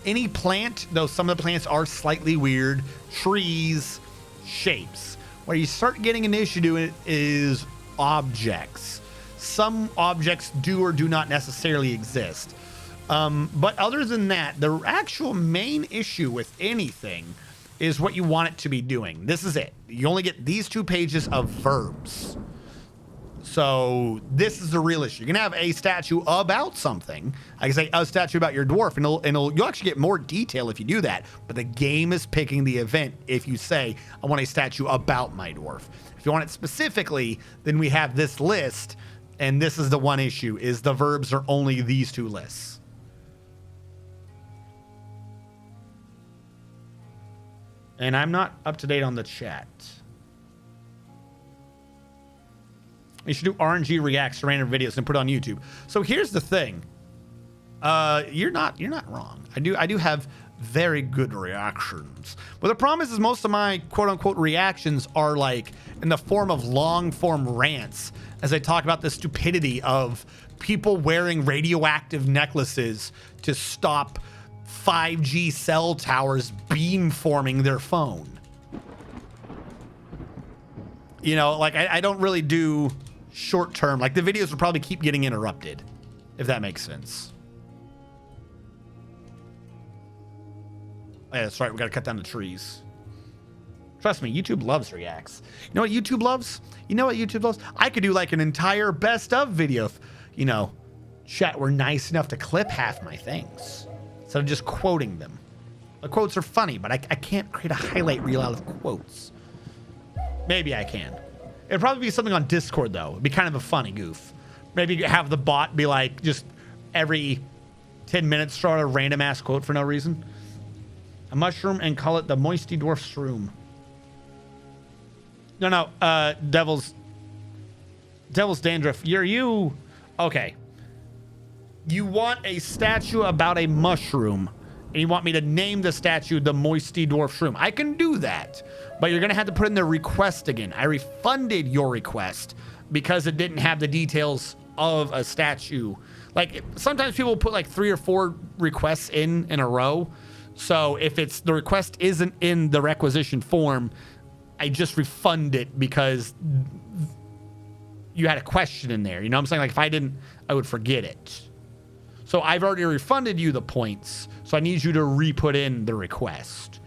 Any plant, though some of the plants are slightly weird, trees, shapes. Where you start getting an issue to it is objects. Some objects do or do not necessarily exist. But other than that, the actual main issue with anything is what you want it to be doing. This is it. You only get these 2 pages of verbs. So this is the real issue. You can have a statue about something. I can say a statue about your dwarf, and you'll actually get more detail if you do that. But the game is picking the event if you say, I want a statue about my dwarf. If you want it specifically, then we have this list. And this is the one issue, is the verbs are only these two lists. And I'm not up to date on the chat. You should do RNG reacts to random videos and put it on YouTube. So here's the thing. You're not wrong. I do have very good reactions. But the problem is most of my quote unquote reactions are like in the form of long form rants as I talk about the stupidity of people wearing radioactive necklaces to stop 5G cell towers beamforming their phone. You know, like I don't really do short term. Like the videos will probably keep getting interrupted, if that makes sense. Oh, yeah, that's right. We got to cut down the trees. Trust me, YouTube loves reacts. You know what YouTube loves? You know what YouTube loves? I could do like an entire best of video if, you know, chat were nice enough to clip half my things instead of just quoting them. The quotes are funny, but I can't create a highlight reel out of quotes. Maybe I can. It'd probably be something on Discord, though. It'd be kind of a funny goof. Maybe have the bot be like, just every 10 minutes throw out a random-ass quote for no reason. A mushroom and call it the Moisty Dwarf Shroom. No, Devil's Dandruff. You... Okay. You want a statue about a mushroom, and you want me to name the statue the Moisty Dwarf Shroom. I can do that, but you're going to have to put in the request again. I refunded your request because it didn't have the details of a statue. Like, sometimes people put like 3 or 4 requests in a row. So if it's the request isn't in the requisition form, I just refund it because you had a question in there. You know what I'm saying? Like if I didn't, I would forget it. So I've already refunded you the points. So I need you to re-put in the request.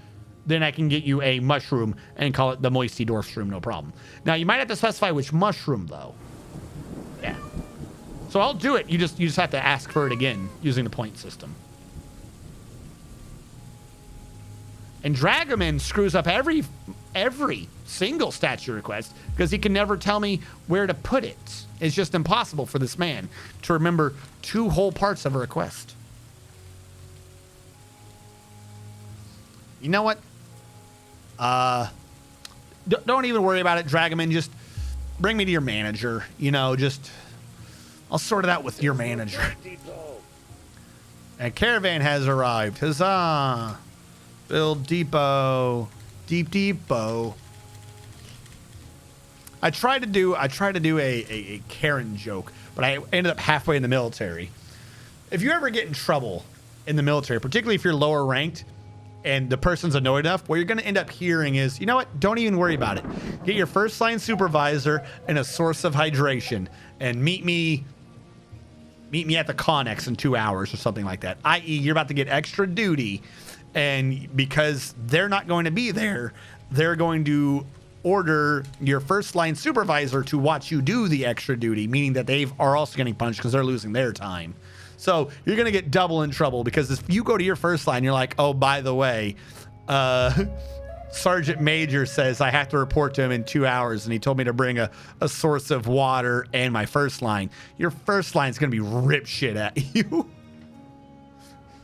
Then I can get you a mushroom and call it the Moisty Dwarf Shroom, no problem. Now you might have to specify which mushroom though. Yeah. So I'll do it. You just have to ask for it again using the point system. And Dragoman screws up every single statue request because he can never tell me where to put it. It's just impossible for this man to remember 2 whole parts of a request. You know what? Don't even worry about it, Dragoman. Just bring me to your manager. You know, just I'll sort it out with your manager. And caravan has arrived. Huzzah! Build depot. Deep depot. I tried to do a Karen joke, but I ended up halfway in the military. If you ever get in trouble in the military, particularly if you're lower ranked and the person's annoyed enough, what you're going to end up hearing is, you know what? Don't even worry about it. Get your first line supervisor and a source of hydration and meet me at the Connex in 2 hours or something like that. I.e., you're about to get extra duty. And because they're not going to be there, they're going to order your first line supervisor to watch you do the extra duty, meaning that they are also getting punched because they're losing their time. So you're going to get double in trouble because if you go to your first line, you're like, oh, by the way, Sergeant Major says I have to report to him in 2 hours, and he told me to bring a source of water and my first line. Your first line is going to be rip shit at you.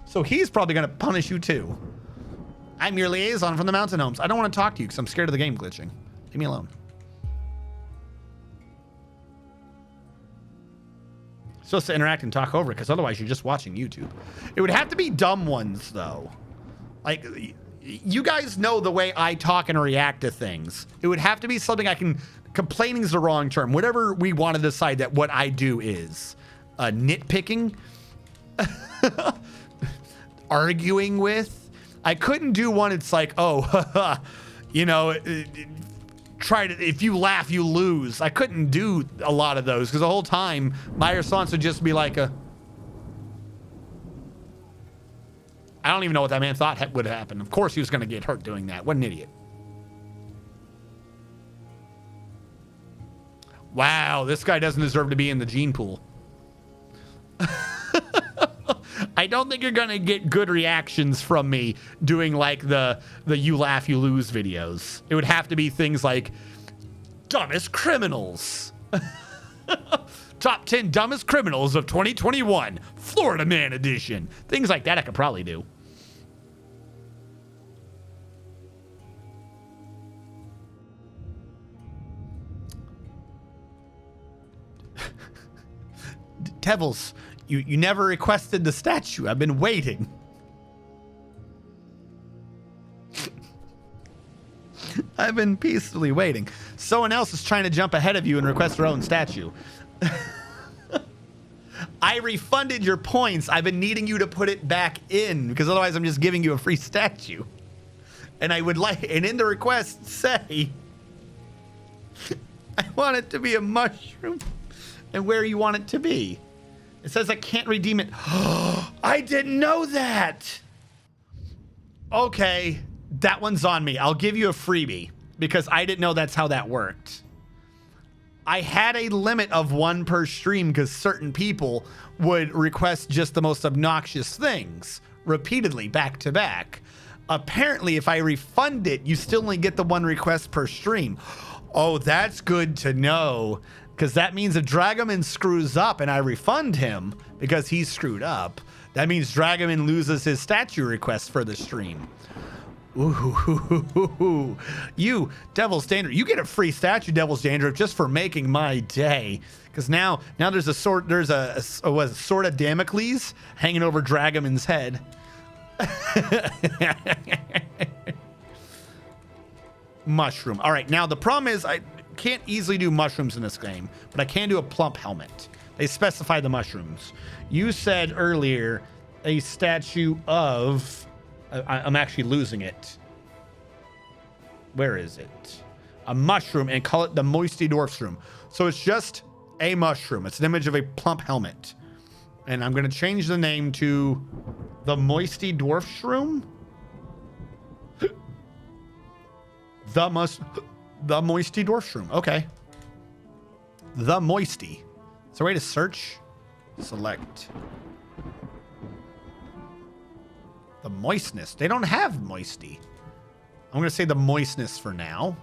So he's probably going to punish you too. I'm your liaison from the Mountain Homes. I don't want to talk to you because I'm scared of the game glitching. Leave me alone. You're supposed to interact and talk over it because otherwise you're just watching YouTube. It would have to be dumb ones though. Like, you guys know the way I talk and react to things. It would have to be something I can... Complaining is the wrong term. Whatever we want to decide that what I do is. Nitpicking. Arguing with. I couldn't do one. It's like, oh, you know, if you laugh, you lose. I couldn't do a lot of those because the whole time my response would just be like I don't even know what that man thought would happen. Of course he was going to get hurt doing that. What an idiot. Wow, this guy doesn't deserve to be in the gene pool. I don't think you're going to get good reactions from me doing like the you laugh, you lose videos. It would have to be things like dumbest criminals. Top 10 dumbest criminals of 2021. Florida Man edition. Things like that I could probably do. Devils, you never requested the statue. I've been waiting. I've been peacefully waiting. Someone else is trying to jump ahead of you and request their own statue. I refunded your points. I've been needing you to put it back in because otherwise I'm just giving you a free statue. And I would like, and in the request say, I want it to be a mushroom and where you want it to be. It says I can't redeem it. I didn't know that. Okay, that one's on me. I'll give you a freebie because I didn't know that's how that worked. I had a limit of 1 per stream because certain people would request just the most obnoxious things repeatedly back to back. Apparently, if I refund it, you still only get the 1 request per stream. Oh, that's good to know. Because that means if Dragoman screws up and I refund him because he screwed up, that means Dragoman loses his statue request for the stream. Ooh, you, Devil's Danger, you get a free statue, Devil's Danger, just for making my day. Because now there's a sword, there's a sword of Damocles hanging over Dragoman's head. Mushroom. All right, now the problem is I can't easily do mushrooms in this game, but I can do a plump helmet. They specify the mushrooms. You said earlier a statue of... I'm actually losing it. Where is it? A mushroom, and call it the Moisty Dwarf shroom. So it's just a mushroom. It's an image of a plump helmet. And I'm going to change the name to the Moisty Dwarf shroom. The Moisty Dwarf shroom. Okay. The Moisty. Is there a way to search? Select. The moistness. They don't have moisty. I'm going to say the moistness for now.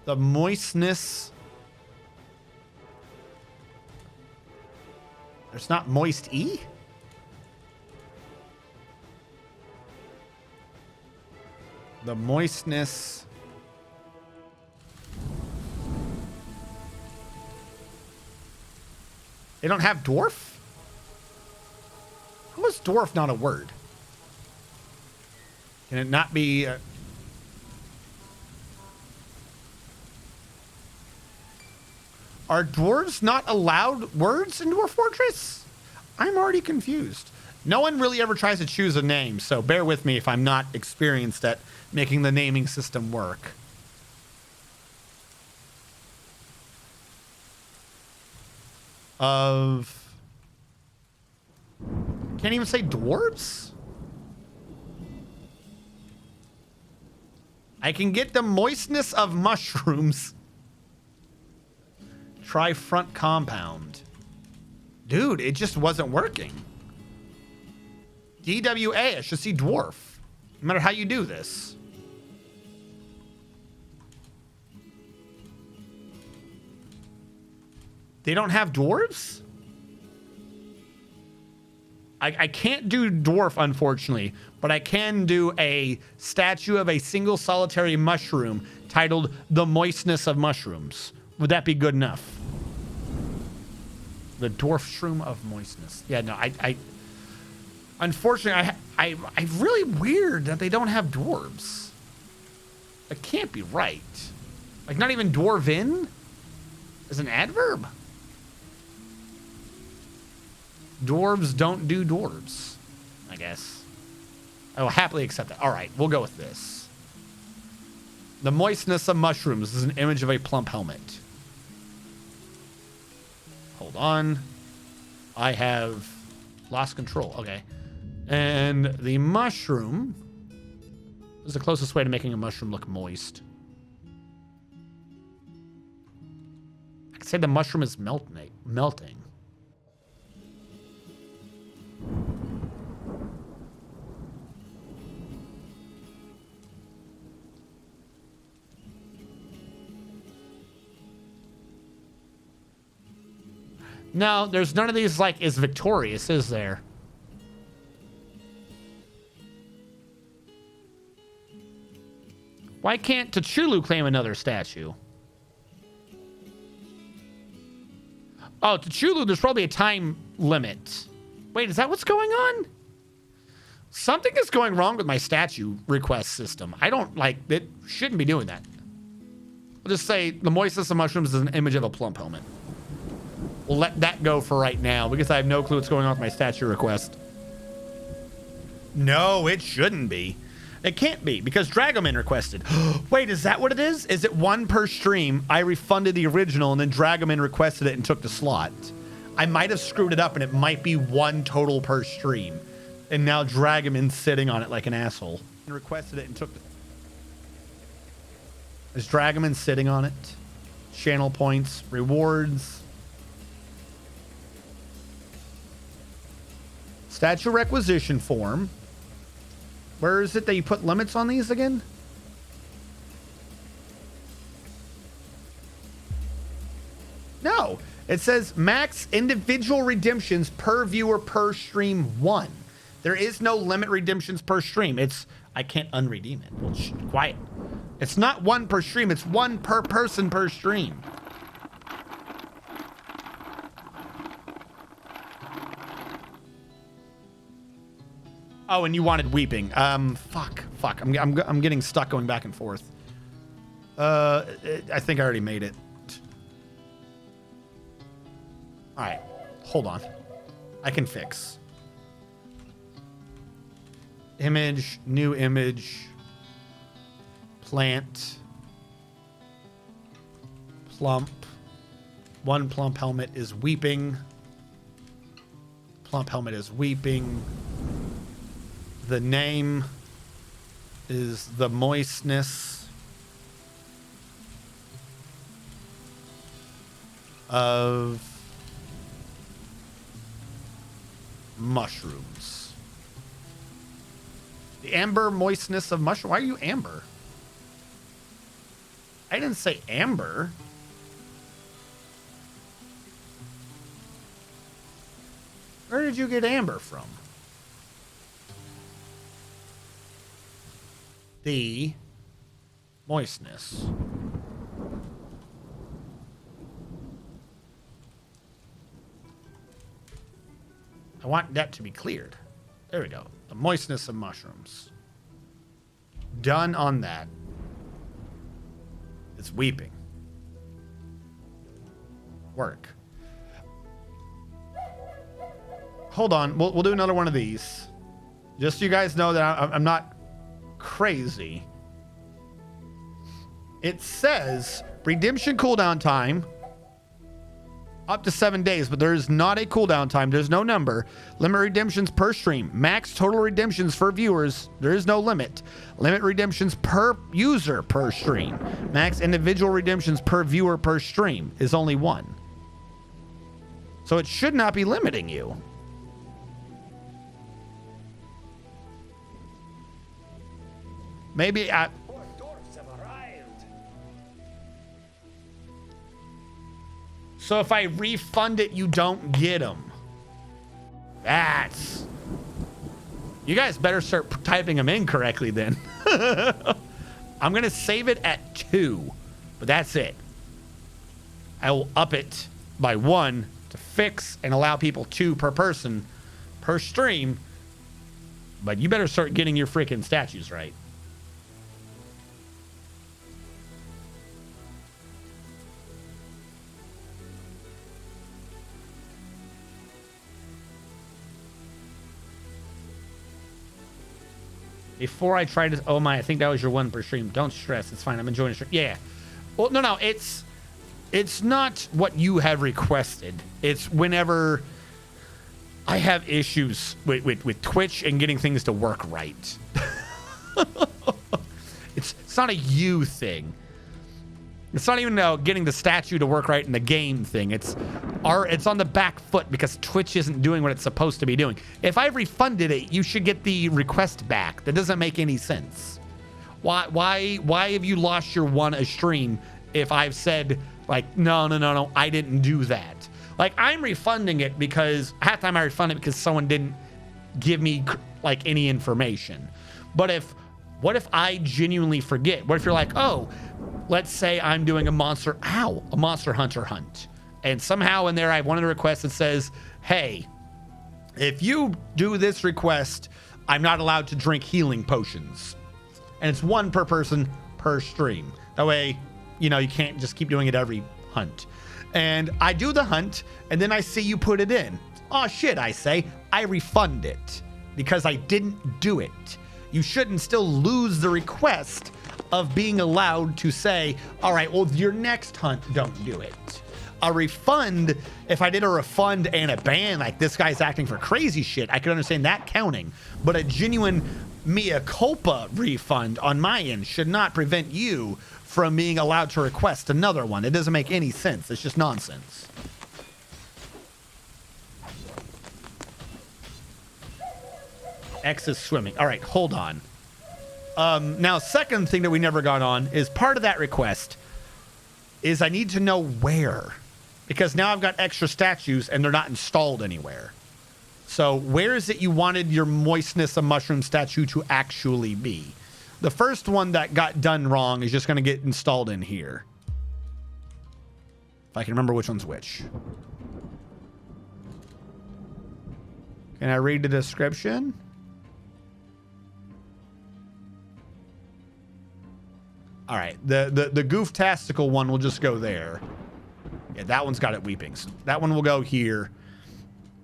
The moistness. There's not moist E? The moistness. They don't have dwarf? How is dwarf not a word? Can it not be... Are dwarves not allowed words in Dwarf Fortress? I'm already confused. No one really ever tries to choose a name, so bear with me if I'm not experienced at making the naming system work. Can't even say dwarves? I can get the moistness of mushrooms. Try front compound. Dude, it just wasn't working. DWA, I should see dwarf. No matter how you do this. They don't have dwarves? I can't do dwarf, unfortunately, but I can do a statue of a single solitary mushroom titled The Moistness of Mushrooms. Would that be good enough? The dwarf shroom of moistness. Yeah, no, unfortunately, I really weird that they don't have dwarves. That can't be right. Like, not even dwarven is an adverb. Dwarves don't do dwarves, I guess. I will happily accept that. All right, we'll go with this. The moistness of mushrooms is an image of a plump helmet. Hold on. I have lost control. Okay. And the mushroom is the closest way to making a mushroom look moist. I could say the mushroom is melting. No, there's none of these like is victorious, is there? Why can't Tachulu claim another statue? Oh, Tachulu, there's probably a time limit. Wait, is that what's going on? Something is going wrong with my statue request system. I don't like it. Shouldn't be doing that. I'll just say the moistness of mushrooms is an image of a plump helmet. We'll let that go for right now because I have no clue what's going on with my statue request. No, it shouldn't be. It can't be because Dragoman requested. Wait, is that what it is? Is it one per stream? I refunded the original and then Dragoman requested it and took the slot. I might have screwed it up and it might be one total per stream. And now Dragoman's sitting on it like an asshole. Requested it and took the... Is Dragoman sitting on it? Channel points, rewards. Statue requisition form. Where is it that you put limits on these again? No, it says max individual redemptions per viewer per stream 1. There is no limit redemptions per stream. It's, I can't unredeem it. Well, quiet. It's not 1 per stream. It's 1 per person per stream. Oh, and you wanted weeping. Fuck. I'm getting stuck going back and forth. I think I already made it. All right, hold on. I can fix. Image, new image, plant, plump. One plump helmet is weeping. Plump helmet is weeping. The name is the moistness of mushrooms. The amber moistness of mushroom. Why are you amber? I didn't say amber. Where did you get amber from? The moistness. I want that to be cleared. There we go. The moistness of mushrooms. Done on that. It's weeping. Work. Hold on. We'll do another one of these. Just so you guys know that I'm not crazy. It says redemption cooldown time up to 7 days, but there is not a cooldown time. There's no number. Limit redemptions per stream. Max total redemptions for viewers. There is no limit. Limit redemptions per user per stream. Max individual redemptions per viewer per stream is only 1. So it should not be limiting you. Maybe I... So if I refund it, you don't get them. That's... You guys better start typing them in correctly then. I'm going to save it at 2, but that's it. I will up it by 1 to fix and allow people 2 per person per stream. But you better start getting your freaking statues right. Before I try to... Oh my, I think that was your 1 per stream. Don't stress. It's fine. I'm enjoying the stream. Yeah. Well, no. It's not what you have requested. It's whenever I have issues with Twitch and getting things to work right. It's not a you thing. It's not even getting the statue to work right in the game thing. It's on the back foot because Twitch isn't doing what it's supposed to be doing. If I refunded it, you should get the request back. That doesn't make any sense. Why have you lost your 1 a stream if I've said like no, I didn't do that? Like, I'm refunding it because half the time I refund it because someone didn't give me like any information. But what if I genuinely forget? What if you're like, oh, let's say I'm doing a monster hunter hunt, and somehow in there I have one of the requests that says, hey, if you do this request, I'm not allowed to drink healing potions. And it's one per person per stream. That way, you know, you can't just keep doing it every hunt. And I do the hunt, and then I see you put it in. Oh shit, I say, I refund it because I didn't do it. You shouldn't still lose the request of being allowed to say, all right, well, your next hunt, don't do it. A refund, if I did a refund and a ban, like this guy's acting for crazy shit, I could understand that counting. But a genuine mea culpa refund on my end should not prevent you from being allowed to request another one. It doesn't make any sense. It's just nonsense. X is swimming. All right, hold on. Now, second thing that we never got on is part of that request is I need to know where. Because now I've got extra statues and they're not installed anywhere. So where is it you wanted your moistness of mushroom statue to actually be? The first one that got done wrong is just going to get installed in here. If I can remember which one's which. Can I read the description? All right, the goof-tastical one will just go there. Yeah, that one's got it weeping. So that one will go here.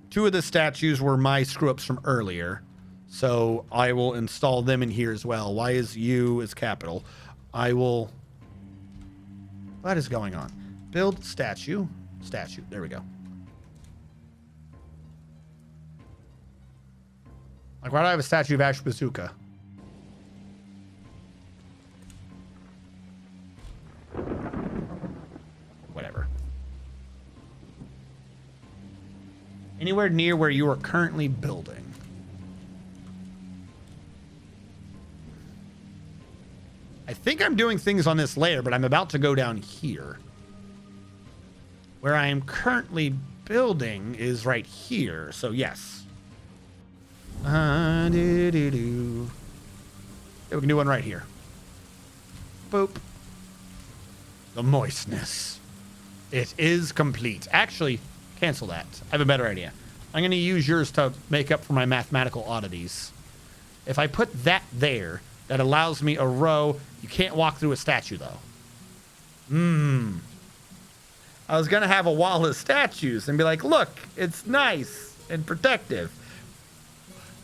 Two of the statues were my screw-ups from earlier. So I will install them in here as well. Why is U is capital? I will... What is going on? Build statue. Statue. There we go. Like, why do I have a statue of Ash Bazooka? Whatever. Anywhere near where you are currently building. I think I'm doing things on this layer, but I'm about to go down here. Where I am currently building is right here, so yes. Yeah, we can do one right here. Boop. The moistness. It is complete. Actually, cancel that. I have a better idea. I'm going to use yours to make up for my mathematical oddities. If I put that there, that allows me a row. You can't walk through a statue, though. I was going to have a wall of statues and be like, look, it's nice and protective.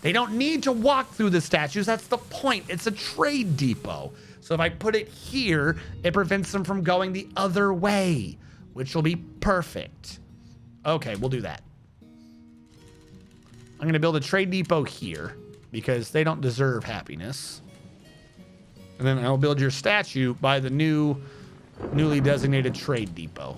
They don't need to walk through the statues. That's the point. It's a trade depot. So if I put it here, it prevents them from going the other way, which will be perfect. Okay, we'll do that. I'm going to build a trade depot here because they don't deserve happiness. And then I'll build your statue by the newly designated trade depot.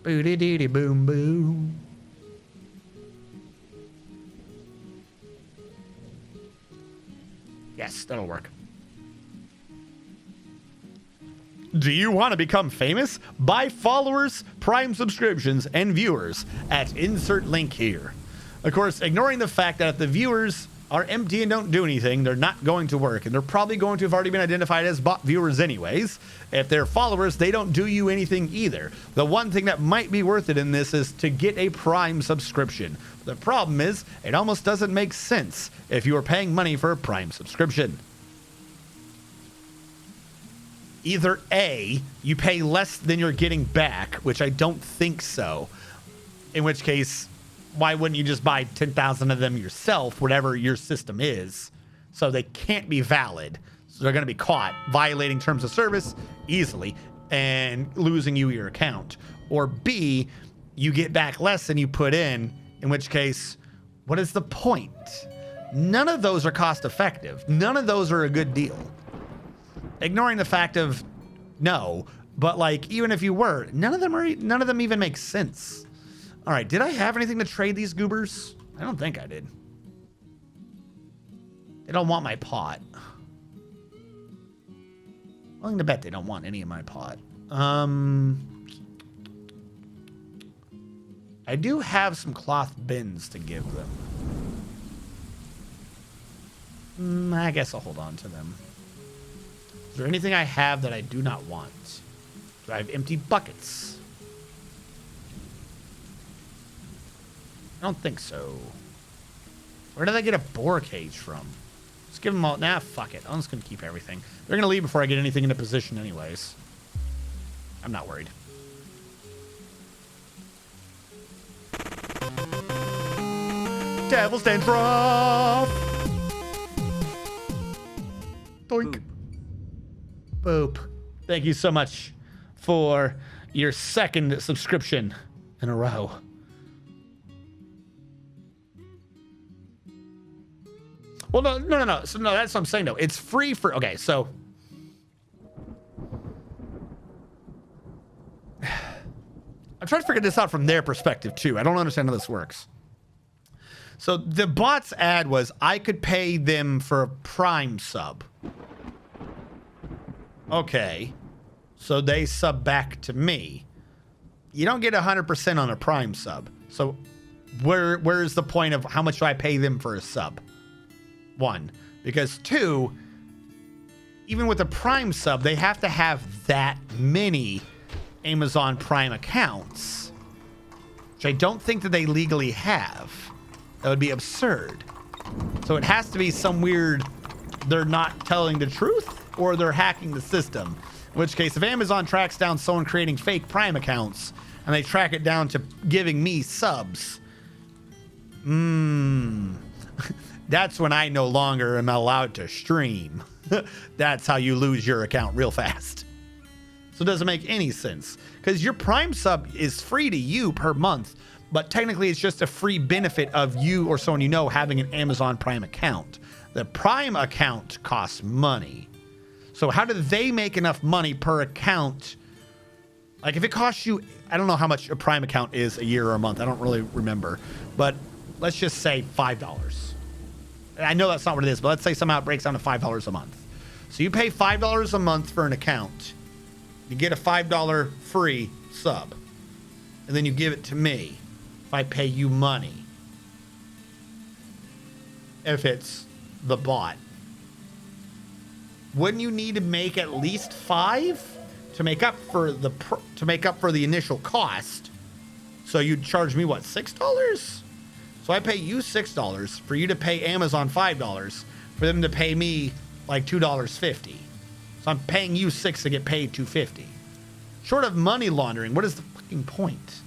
Boo-dee-dee-dee boom boom. Yes, that'll work. Do you want to become famous? Buy followers, Prime subscriptions, and viewers at insert link here. Of course, ignoring the fact that if the viewers are empty and don't do anything, they're not going to work. And they're probably going to have already been identified as bot viewers anyways. If they're followers, they don't do you anything either. The one thing that might be worth it in this is to get a Prime subscription. The problem is, it almost doesn't make sense if you are paying money for a Prime subscription. Either A, you pay less than you're getting back, which I don't think so. In which case, why wouldn't you just buy 10,000 of them yourself, whatever your system is? So they can't be valid. So they're going to be caught violating terms of service easily and losing you your account. Or B, you get back less than you put in which case, what is the point? None of those are cost effective. None of those are a good deal. Ignoring the fact of no, but like even if you were, none of them even make sense. All right, did I have anything to trade these goobers? I don't think I did. They don't want my pot. willing to bet they don't want any of my pot. I do have some cloth bins to give them. I guess I'll hold on to them. Is there anything I have that I do not want? Do I have empty buckets? I don't think so. Where did I get a boar cage from? Let's give them all. Nah, fuck it. I'm just going to keep everything. They're going to leave before I get anything into position anyways. I'm not worried. Devil's Dandruff! Doink. Boop. Thank you so much for your second subscription in a row. Well, no. So, no, that's what I'm saying, though. It's free for... Okay, so... I'm trying to figure this out from their perspective, too. I don't understand how this works. So, the bot's ad was, I could pay them for a Prime sub. Okay. So, they sub back to me. You don't get 100% on a Prime sub. So, where's the point of how much do I pay them for a sub? One, because two, even with a Prime sub, they have to have that many Amazon Prime accounts, which I don't think that they legally have. That would be absurd. So it has to be some weird, they're not telling the truth or they're hacking the system. In which case, if Amazon tracks down someone creating fake Prime accounts and they track it down to giving me subs, that's when I no longer am allowed to stream. That's how you lose your account real fast. So it doesn't make any sense. Because your Prime sub is free to you per month, but technically it's just a free benefit of you or someone you know having an Amazon Prime account. The Prime account costs money. So how do they make enough money per account? Like if it costs you, I don't know how much a Prime account is a year or a month. I don't really remember. But let's just say $5. I know that's not what it is, but let's say somehow it breaks down to $5 a month. So you pay $5 a month for an account. You get a $5 free sub. And then you give it to me if I pay you money. If it's the bot. Wouldn't you need to make at least 5 to make up for the initial cost? So you'd charge me what, $6? So I pay you $6 for you to pay Amazon $5 for them to pay me like $2.50. So I'm paying you $6 to get paid $2.50. Short of money laundering, what is the fucking point?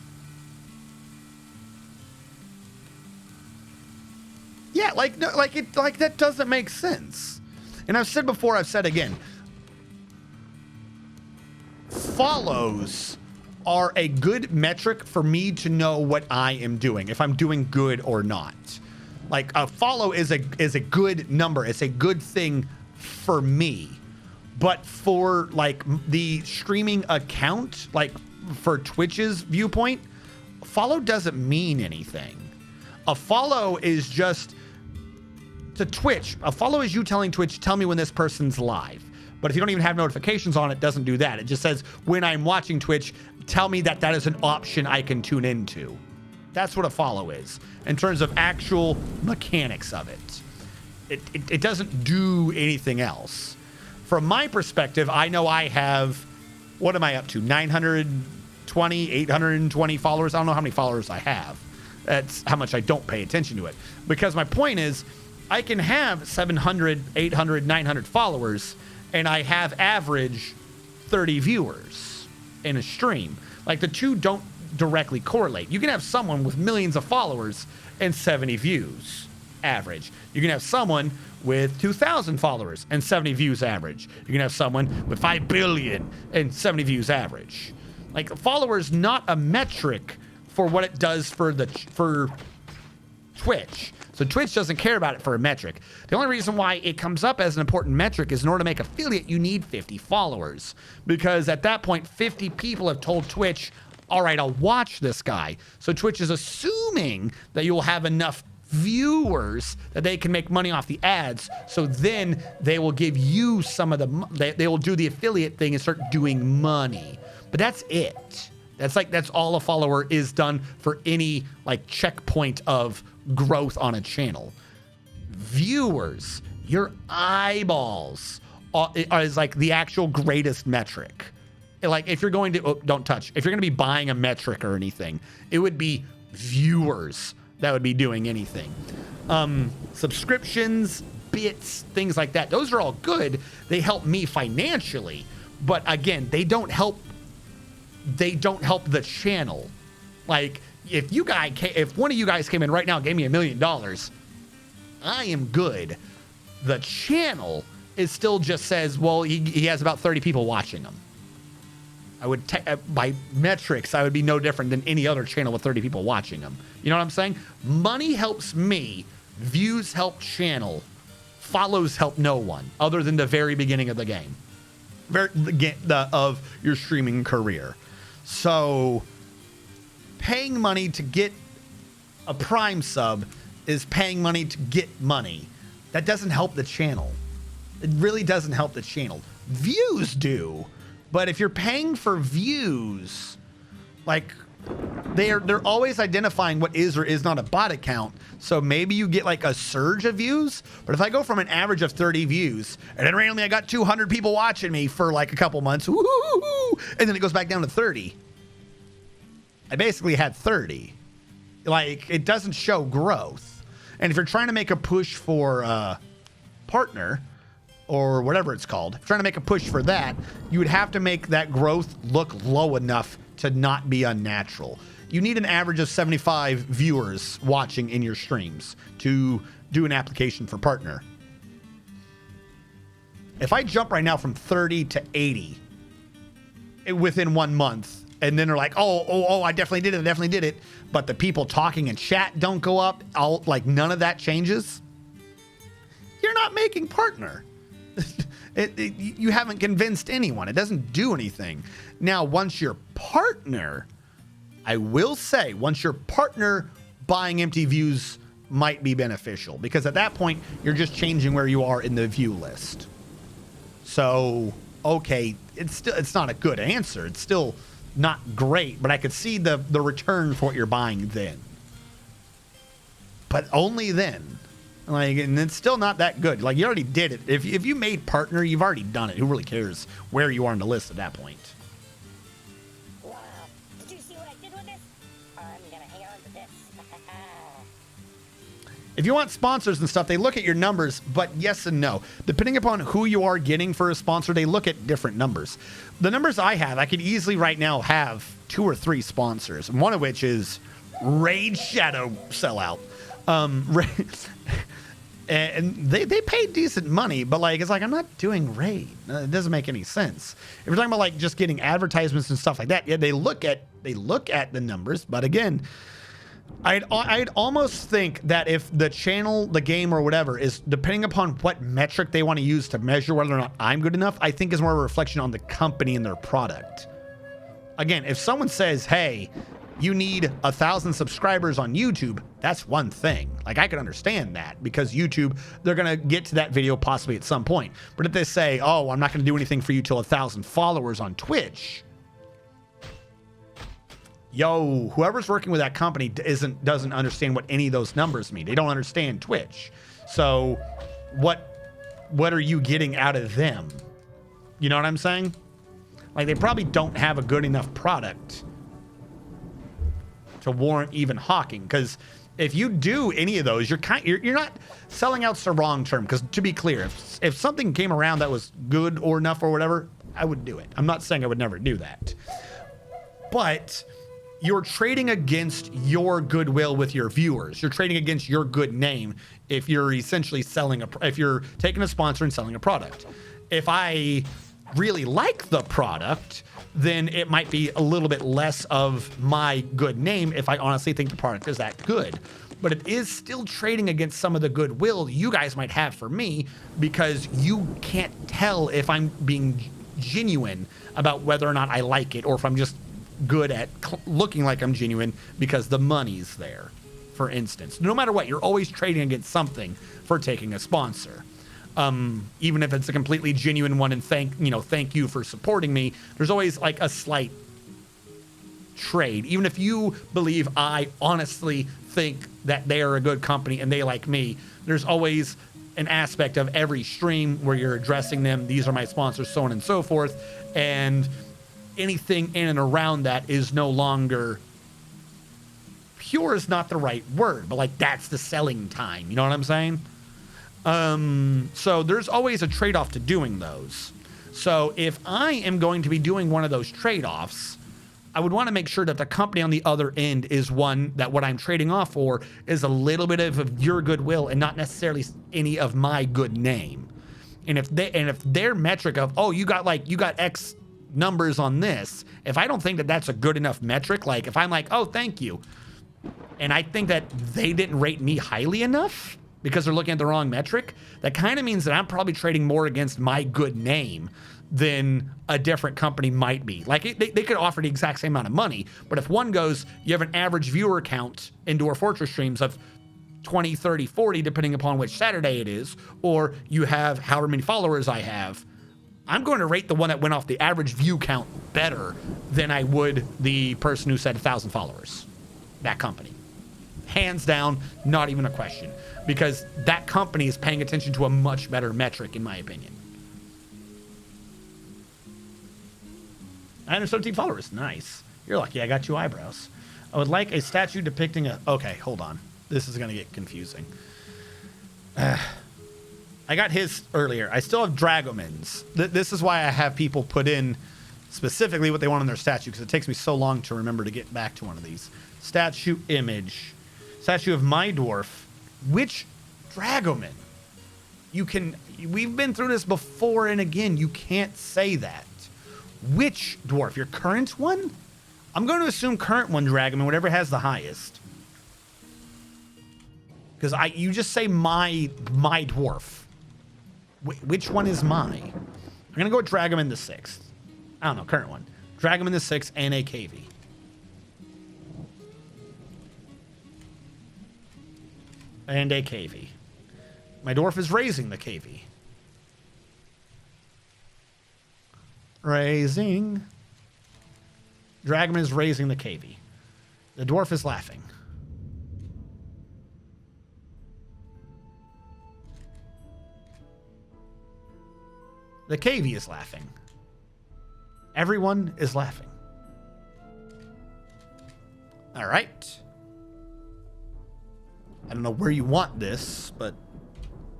Yeah, like that doesn't make sense. And I've said before, I've said again. Follows are a good metric for me to know what I am doing, if I'm doing good or not. Like a follow is a good number. It's a good thing for me. But for like the streaming account, like for Twitch's viewpoint, follow doesn't mean anything. A follow is just to Twitch. A follow is you telling Twitch, tell me when this person's live. But if you don't even have notifications on, it doesn't do that. It just says, when I'm watching Twitch, tell me that is an option I can tune into. That's what a follow is, in terms of actual mechanics of it. It doesn't do anything else. From my perspective, I know I have, what am I up to? 920, 820 followers? I don't know how many followers I have. That's how much I don't pay attention to it. Because my point is, I can have 700, 800, 900 followers, and I have average 30 viewers in a stream. Like the two don't directly correlate. You can have someone with millions of followers and 70 views average. You can have someone with 2,000 followers and 70 views average. You can have someone with 5 billion and 70 views average. Like followers not a metric for what it does for Twitch. So Twitch doesn't care about it for a metric. The only reason why it comes up as an important metric is in order to make affiliate, you need 50 followers. Because at that point, 50 people have told Twitch, all right, I'll watch this guy. So Twitch is assuming that you'll have enough viewers that they can make money off the ads. So then they will give you some of they will do the affiliate thing and start doing money. But that's it. That's all a follower is done for any like checkpoint of growth on a channel. Viewers, your eyeballs is like the actual greatest metric. Like if you're going to, don't touch. If you're going to be buying a metric or anything, it would be viewers that would be doing anything. Subscriptions, bits, things like that. Those are all good. They help me financially, but again, they don't help the channel. Like if one of you guys came in right now and gave me $1 million, I am good. The channel is still just says, well, he has about 30 people watching him. I would, by metrics, I would be no different than any other channel with 30 people watching them. You know what I'm saying? Money helps me. Views help channel. Follows help no one, other than the very beginning of the game. Of your streaming career. So, paying money to get a Prime sub is paying money to get money. That doesn't help the channel. It really doesn't help the channel. Views do. But if you're paying for views, like they're always identifying what is or is not a bot account. So maybe you get like a surge of views. But if I go from an average of 30 views and then randomly I got 200 people watching me for like a couple months, woo-hoo-hoo, and then it goes back down to 30. I basically had 30. Like it doesn't show growth. And if you're trying to make a push for partner, or whatever it's called, trying to make a push for that, you would have to make that growth look low enough to not be unnatural. You need an average of 75 viewers watching in your streams to do an application for partner. If I jump right now from 30 to 80 within 1 month, and then they're like, oh, I definitely did it, but the people talking in chat don't go up, like none of that changes, you're not making partner. You haven't convinced anyone. It doesn't do anything. Now, once you're partner, I will say, once you're partner, buying empty views might be beneficial because at that point, you're just changing where you are in the view list. So, okay, it's not a good answer. It's still not great, but I could see the return for what you're buying then. But only then. Like, and it's still not that good. Like, you already did it. If you made partner, you've already done it. Who really cares where you are on the list at that point? Wow. Did you see what I did with this? I'm gonna hang on to this. If you want sponsors and stuff, they look at your numbers, but yes and no. Depending upon who you are getting for a sponsor, they look at different numbers. The numbers I have, I could easily right now have 2 or 3 sponsors, one of which is Raid Shadow Sellout. And they pay decent money, but like it's like I'm not doing Raid. It doesn't make any sense. If we're talking about like just getting advertisements and stuff like that, yeah, they look at the numbers, but again, I'd almost think that if the channel, the game, or whatever is depending upon what metric they want to use to measure whether or not I'm good enough, I think is more of a reflection on the company and their product. Again, if someone says, hey, you need 1,000 subscribers on YouTube, that's one thing. Like, I can understand that because YouTube, they're going to get to that video possibly at some point. But if they say, oh, I'm not going to do anything for you till 1,000 followers on Twitch, yo, whoever's working with that company doesn't understand what any of those numbers mean. They don't understand Twitch. So what are you getting out of them? You know what I'm saying? Like, they probably don't have a good enough product to warrant even hawking, because if you do any of those, you're not selling out's the wrong term, because to be clear, if something came around that was good or enough or whatever, I would do it. I'm not saying I would never do that, but you're trading against your goodwill with your viewers. You're trading against your good name if you're essentially if you're taking a sponsor and selling a product. If I really like the product, then it might be a little bit less of my good name if I honestly think the product is that good. But it is still trading against some of the goodwill you guys might have for me, because you can't tell if I'm being genuine about whether or not I like it, or if I'm just good at looking like I'm genuine because the money's there. for instance. No matter what, you're always trading against something for taking a sponsor. Even if it's a completely genuine one and thank you for supporting me, there's always like a slight trade. Even if you believe I honestly think that they are a good company and they like me, there's always an aspect of every stream where you're addressing them. These are my sponsors, so on and so forth. And anything in and around that is no longer pure is not the right word, but like that's the selling time. You know what I'm saying? So there's always a trade-off to doing those. So if I am going to be doing one of those trade-offs, I would want to make sure that the company on the other end is one that what I'm trading off for is a little bit of your goodwill and not necessarily any of my good name. And if their metric of, oh, you got X numbers on this, if I don't think that that's a good enough metric, like if I'm like, oh, thank you, and I think that they didn't rate me highly enough because they're looking at the wrong metric, that kind of means that I'm probably trading more against my good name than a different company might be. Like they could offer the exact same amount of money, but if one goes, you have an average viewer count in Dwarf Fortress streams of 20, 30, 40, depending upon which Saturday it is, or you have however many followers I have, I'm going to rate the one that went off the average view count better than I would the person who said 1,000 followers. That company. Hands down, not even a question. Because that company is paying attention to a much better metric, in my opinion. 917 followers. Nice. You're lucky I got 2 eyebrows. I would like a statue depicting a... Okay, hold on. This is going to get confusing. I got his earlier. I still have Dragoman's. This is why I have people put in specifically what they want on their statue, because it takes me so long to remember to get back to one of these. Statue image. Statue of my dwarf. Which Dragoman? We've been through this before and again. You can't say that. Which dwarf? Your current one? I'm going to assume current one, Dragoman, whatever has the highest. Because you just say my dwarf. Which one is mine? I'm going to go with Dragoman the 6th. I don't know, current one. Dragoman the 6th and a KV. And a KV. My dwarf is raising the KV. Raising. Dragoman is raising the KV. The dwarf is laughing. The KV is laughing. Everyone is laughing. All right. I don't know where you want this, but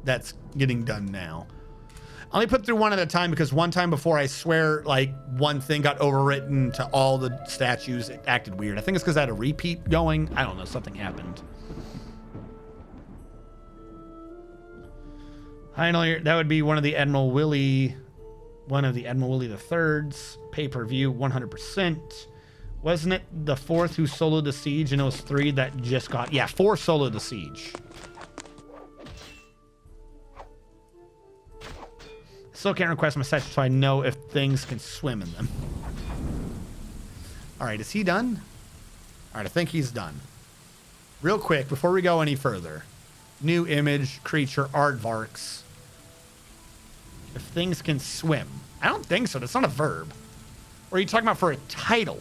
that's getting done now. I only put through one at a time because one time before, I swear, like, one thing got overwritten to all the statues. It acted weird. I think it's because I had a repeat going. I don't know. Something happened. I know that would be one of the Admiral Willie the Third's pay-per-view, 100%. Wasn't it the 4th who soloed the siege, and it was 3 that just got... Yeah, 4 soloed the siege. Still can't request my session, so I know if things can swim in them. All right, is he done? All right, I think he's done. Real quick, before we go any further. New image, creature, aardvarks. If things can swim. I don't think so. That's not a verb. Or are you talking about for a title?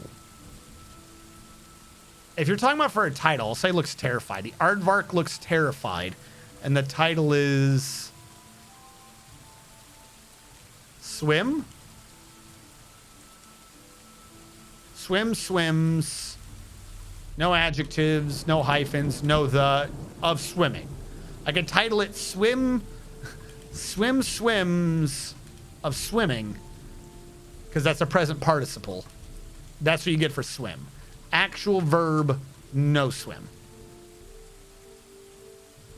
If you're talking about for a title, I'll say looks terrified. The aardvark looks terrified. And the title is... Swim? Swim, swims. No adjectives, no hyphens, no the, of swimming. I could title it Swim, Swims of Swimming, because that's a present participle. That's what you get for swim. Actual verb, no swim.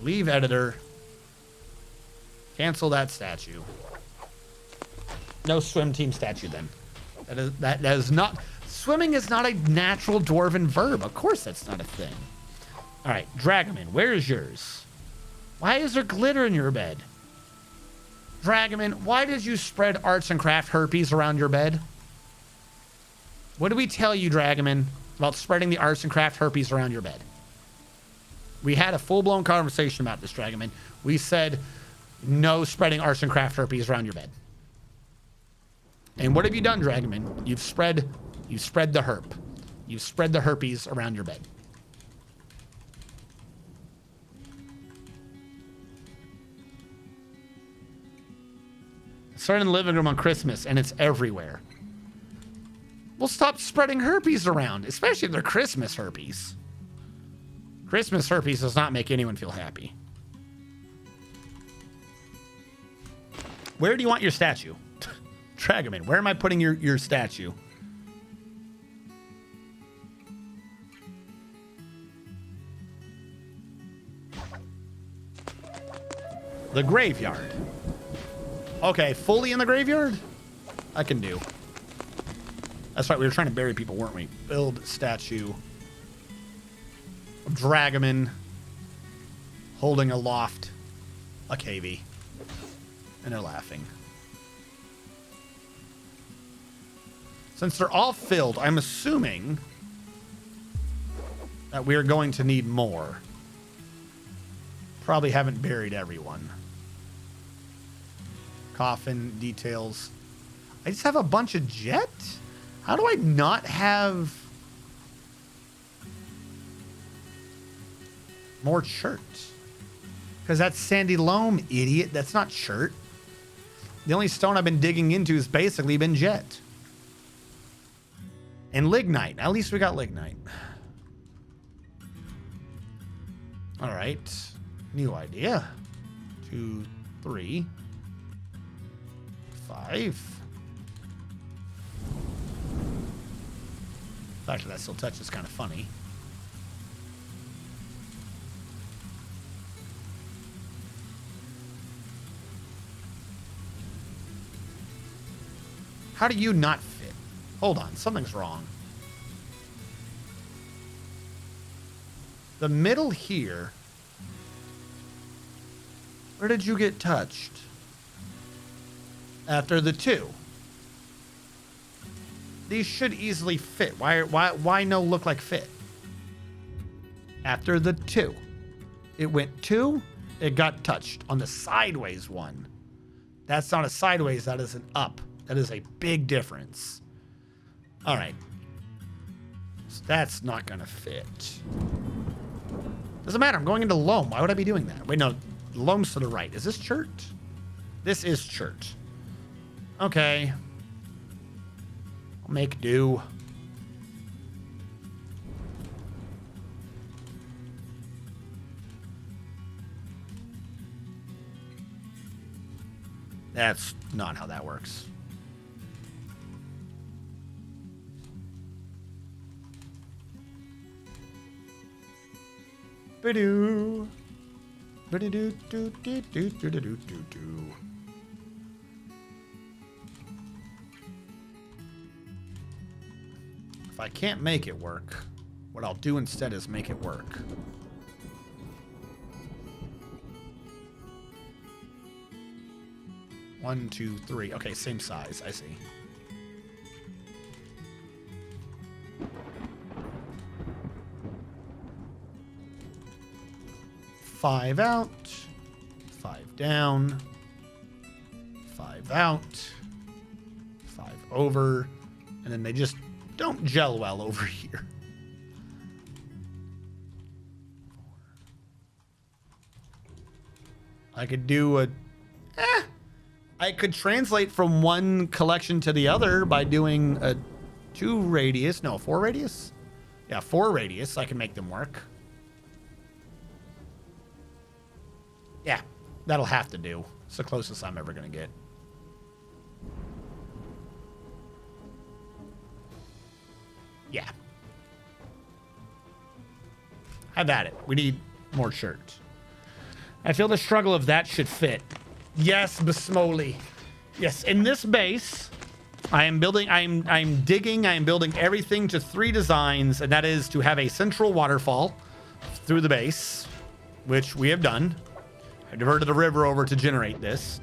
Leave editor. Cancel that statue. No swim team statue then. That is not... Swimming is not a natural dwarven verb. Of course that's not a thing. All right, Dragoman, where is yours? Why is there glitter in your bed? Dragoman, why did you spread arts and craft herpes around your bed? What did we tell you, Dragoman, about spreading the arts and craft herpes around your bed? We had a full-blown conversation about this, Dragonman. We said no spreading arson craft herpes around your bed. And what have you done, Dragonman? You've spread the herp. You've spread the herpes around your bed. Started in the living room on Christmas, and it's everywhere. Well, stop spreading herpes around, especially if they're Christmas herpes. Christmas herpes does not make anyone feel happy. Where do you want your statue? Dragonman, where am I putting your statue? The graveyard. Okay, fully in the graveyard? I can do. That's right, we were trying to bury people, weren't we? Build statue of Dragonman holding aloft a KV. And they're laughing. Since they're all filled, I'm assuming that we are going to need more. Probably haven't buried everyone. Coffin details. I just have a bunch of jet? How do I not have more chert? Because that's sandy loam, idiot. That's not chert. The only stone I've been digging into has basically been jet. And lignite. At least we got lignite. All right. New idea. 2, 3, 5. The fact that still touch is kind of funny. How do you not fit? Hold on, something's wrong. The middle here. Where did you get touched? After the 2. These should easily fit. Why no look like fit? After the 2. It went 2, it got touched on the sideways one. That's not a sideways, that is an up. That is a big difference. All right. So that's not going to fit. Doesn't matter. I'm going into loam. Why would I be doing that? Wait, no. Loam's to the right. Is this chert? This is chert. Okay. I'll make do. That's not how that works. Ba-doo. Ba-doo-doo-doo-doo-doo-doo-doo-doo. If I can't make it work, what I'll do instead is make it work. One, 2, 3. Okay, same size. I see. Five out, 5 down, 5 out, 5 over, and then they just don't gel well over here. 4. I could do a... I could translate from one collection to the other by doing a 2 radius. No, 4 radius? Yeah, 4 radius. I can make them work. Yeah, that'll have to do. It's the closest I'm ever going to get. Yeah. Have at it. We need more shirts. I feel the struggle of that should fit. Yes, Bismoli. Yes, in this base, I am building, I'm digging, I am building everything to 3 designs, and that is to have a central waterfall through the base, which we have done. I diverted the river over to generate this.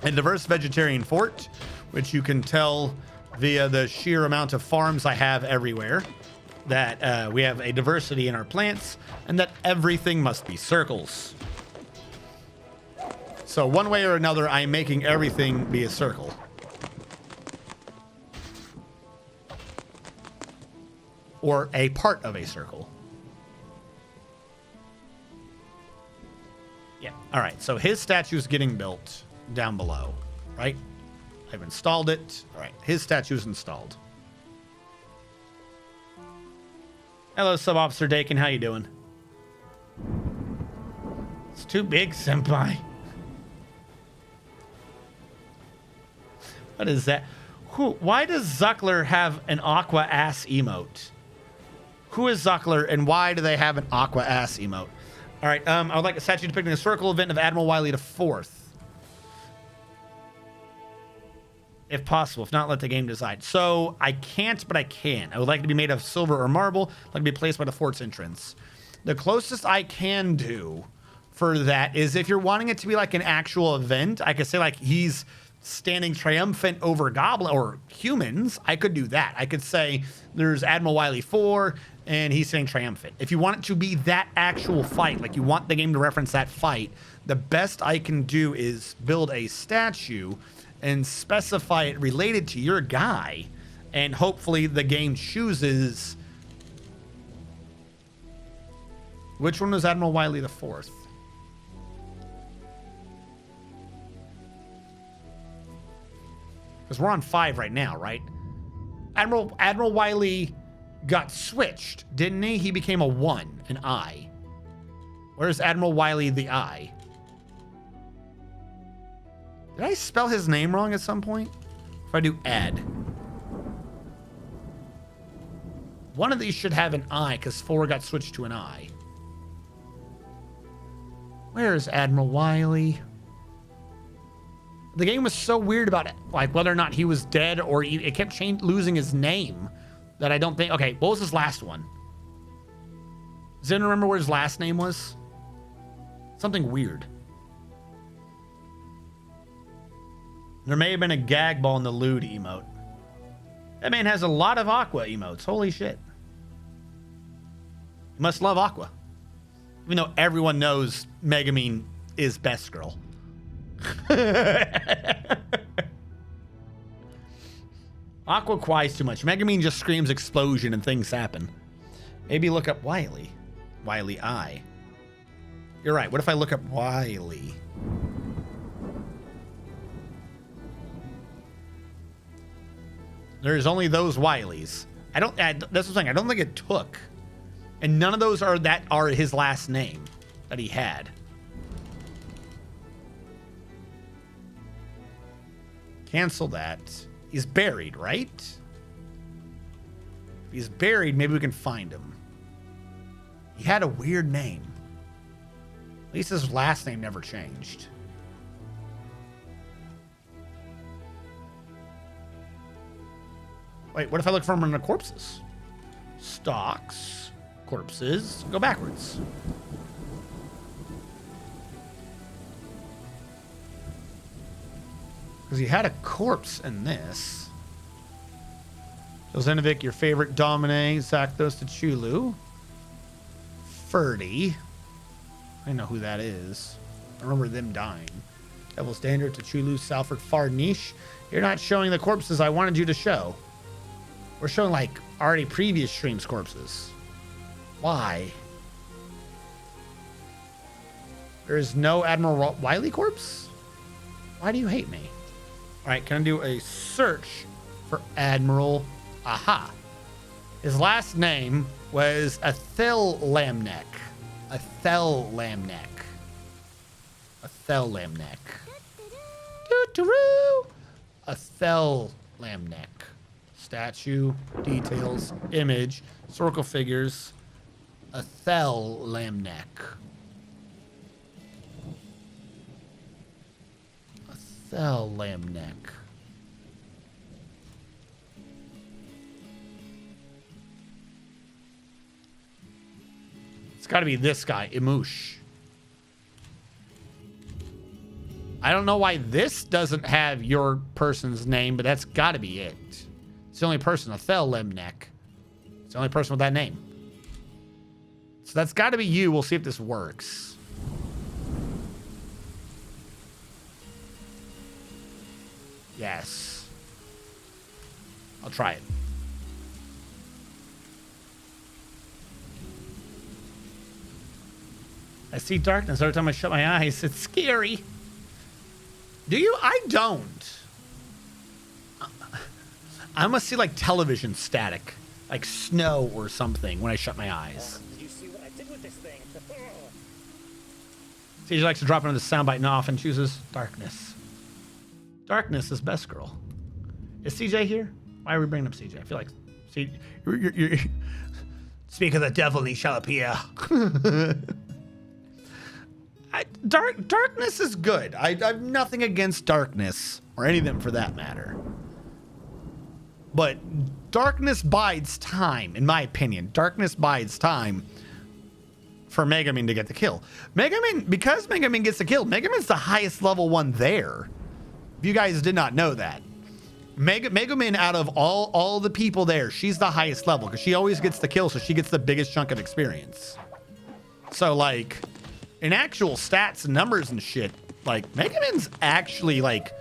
A diverse vegetarian fort, which you can tell via the sheer amount of farms I have everywhere. that we have a diversity in our plants and that everything must be circles. So one way or another, I'm making everything be a circle. Or a part of a circle. Yeah. All right. So his statue is getting built down below, right? I've installed it. All right. His statue is installed. Hello, Sub-Officer Dakin. How you doing? It's too big, Senpai. What is that? Why does Zuckler have an aqua ass emote? Who is Zuckler and why do they have an aqua ass emote? All right, I would like a statue depicting a circle event of Admiral Wiley IV. If possible. If not, let the game decide. So I can't, but I can. I would like it to be made of silver or marble. I'd like to be placed by the fort's entrance. The closest I can do for that is if you're wanting it to be like an actual event, I could say like he's standing triumphant over goblin or humans. I could do that. I could say there's Admiral Wiley 4 and he's standing triumphant. If you want it to be that actual fight, like you want the game to reference that fight, the best I can do is build a statue and specify it related to your guy, and hopefully the game chooses. Which one was Admiral Wiley the Fourth? Because we're on 5 right now, right? Admiral Wiley got switched, didn't he? He became a 1, an I. Where's Admiral Wiley the I? Did I spell his name wrong at some point? If I do add. One of these should have an I because 4 got switched to an I. Where is Admiral Wiley? The game was so weird about it, like whether or not he was dead or it kept losing his name that I don't think. Okay, what was his last one? Does anyone remember what his last name was? Something weird. There may have been a gag ball in the lewd emote. That man has a lot of Aqua emotes. Holy shit. You must love Aqua. Even though everyone knows Megamine is best girl. Aqua cries too much. Megamine just screams explosion and things happen. Maybe look up Wiley. Wiley I. You're right. What if I look up Wiley? There's only those Wileys. That's what I'm saying. I don't think it took. And none of those are his last name that he had. Cancel that. He's buried, right? If he's buried, maybe we can find him. He had a weird name. At least his last name never changed. Wait, what if I look for him in the corpses? Stocks, corpses, go backwards. Because he had a corpse in this. Josenovic, your favorite Domine, Zakthos to Chulu. Ferdy. I know who that is. I remember them dying. Devil Standard to Chulu, Salford, Far Niche. You're not showing the corpses I wanted you to show. We're showing like already previous streams corpses. Why? There is no Admiral Wiley corpse? Why do you hate me? All right, can I do a search for Admiral? Aha. His last name was Athel Lamnek. Athel Lamnek. Athel Lamnek. Doo-doo-roo. Athel Lamnek. Statue, details, image, historical figures, Athel Lamnek. Athel Lamnek. It's got to be this guy, Imush. I don't know why this doesn't have your person's name, but that's got to be it. It's the only person, Athel Lemnek. It's the only person with that name. So that's got to be you. We'll see if this works. Yes. I'll try it. I see darkness every time I shut my eyes. It's scary. Do you? I don't. I must see like television static, like snow or something when I shut my eyes. Did you see what I did with this thing? CJ likes to drop into the soundbite and often chooses darkness. Darkness is best girl. Is CJ here? Why are we bringing up CJ? I feel like you're speak of the devil and he shall appear. Darkness is good. I have nothing against darkness or any of them for that matter. But darkness bides time, in my opinion. Darkness bides time for Megumin to get the kill. Because Megumin gets the kill, Megumin's the highest level one there. If you guys did not know that. Megumin, out of all the people there, she's the highest level because she always gets the kill, so she gets the biggest chunk of experience. So, like, in actual stats and numbers and shit, like, Megumin's actually, like,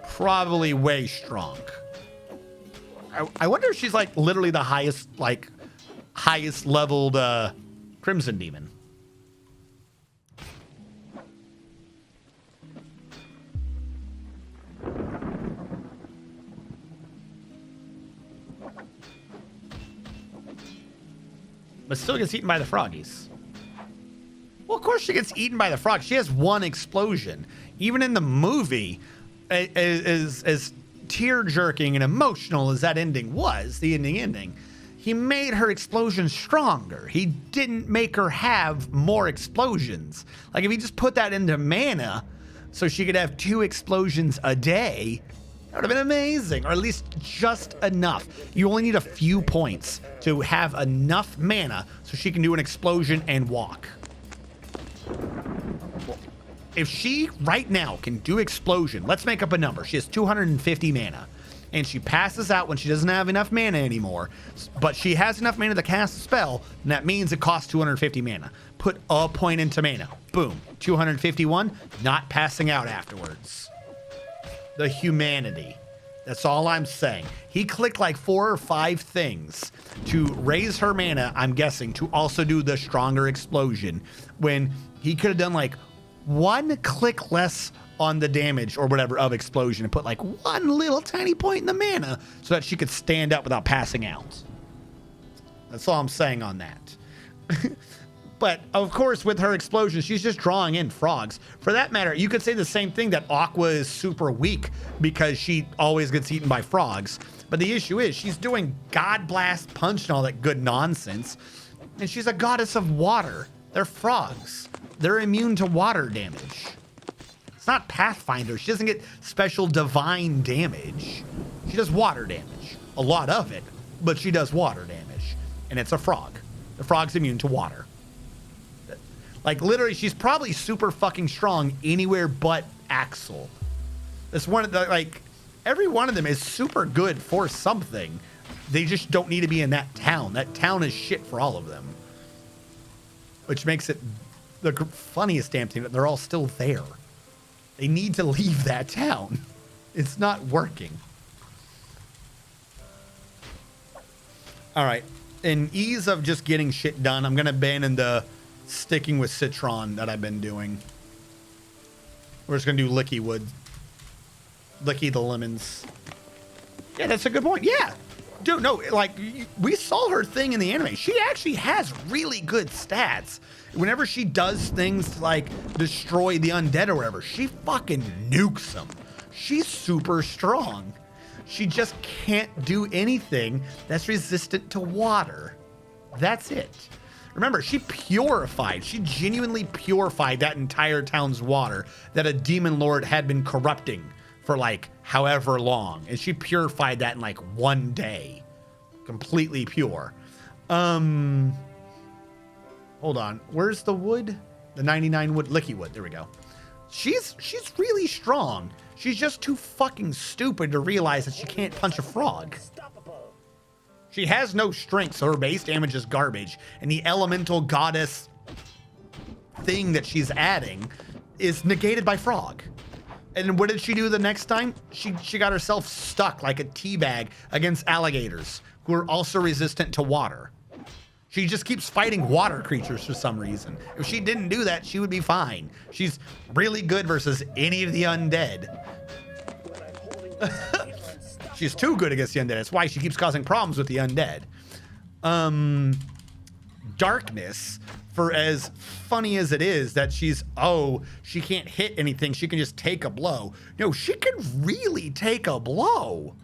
probably way strong. I wonder if she's, like, literally the highest leveled Crimson Demon. But still gets eaten by the froggies. Well, of course she gets eaten by the frog. She has one explosion. Even in the movie, as tear-jerking and emotional as that ending was, the ending, he made her explosion stronger. He didn't make her have more explosions. Like, if he just put that into mana so she could have 2 explosions a day, that would have been amazing, or at least just enough. You only need a few points to have enough mana so she can do an explosion and walk. If she right now can do explosion, let's make up a number. She has 250 mana, and she passes out when she doesn't have enough mana anymore, but she has enough mana to cast a spell, and that means it costs 250 mana. Put a point into mana. Boom. 251, not passing out afterwards. The humanity. That's all I'm saying. He clicked like 4 or 5 things to raise her mana, I'm guessing, to also do the stronger explosion, when he could have done like 1 click less on the damage or whatever of explosion and put like 1 little tiny point in the mana so that she could stand up without passing out. That's all I'm saying on that. But of course, with her explosion, she's just drawing in frogs. For that matter, you could say the same thing, that Aqua is super weak because she always gets eaten by frogs. But the issue is she's doing God Blast Punch and all that good nonsense. And she's a goddess of water. They're frogs. They're immune to water damage. It's not Pathfinder. She doesn't get special divine damage. She does water damage. A lot of it, but she does water damage. And it's a frog. The frog's immune to water. Like, literally, she's probably super fucking strong anywhere but Axel. That's one of the, like, every one of them is super good for something. They just don't need to be in that town. That town is shit for all of them. Which makes it the funniest damn thing that they're all still there. They need to leave that town. It's not working. All right. In ease of just getting shit done, I'm going to abandon the sticking with Citron that I've been doing. We're just going to do Licky Wood. Licky the lemons. Yeah, that's a good point. Yeah. Dude, no, like, we saw her thing in the anime. She actually has really good stats. Whenever she does things to, like, destroy the undead or whatever, she fucking nukes them. She's super strong. She just can't do anything that's resistant to water. That's it. Remember, she genuinely purified that entire town's water that a demon lord had been corrupting for like however long. And she purified that in like 1 day. Completely pure. Hold on. Where's the wood? The 99 wood, Licky Wood. There we go. She's really strong. She's just too fucking stupid to realize that she can't punch a frog. Unstoppable. She has no strength, so her base damage is garbage. And the elemental goddess thing that she's adding is negated by frog. And what did she do the next time? She got herself stuck like a tea bag against alligators who are also resistant to water. She just keeps fighting water creatures for some reason. If she didn't do that, she would be fine. She's really good versus any of the undead. She's too good against the undead. That's why she keeps causing problems with the undead. Darkness, for as funny as it is that she can't hit anything, she can just take a blow. No, she can really take a blow.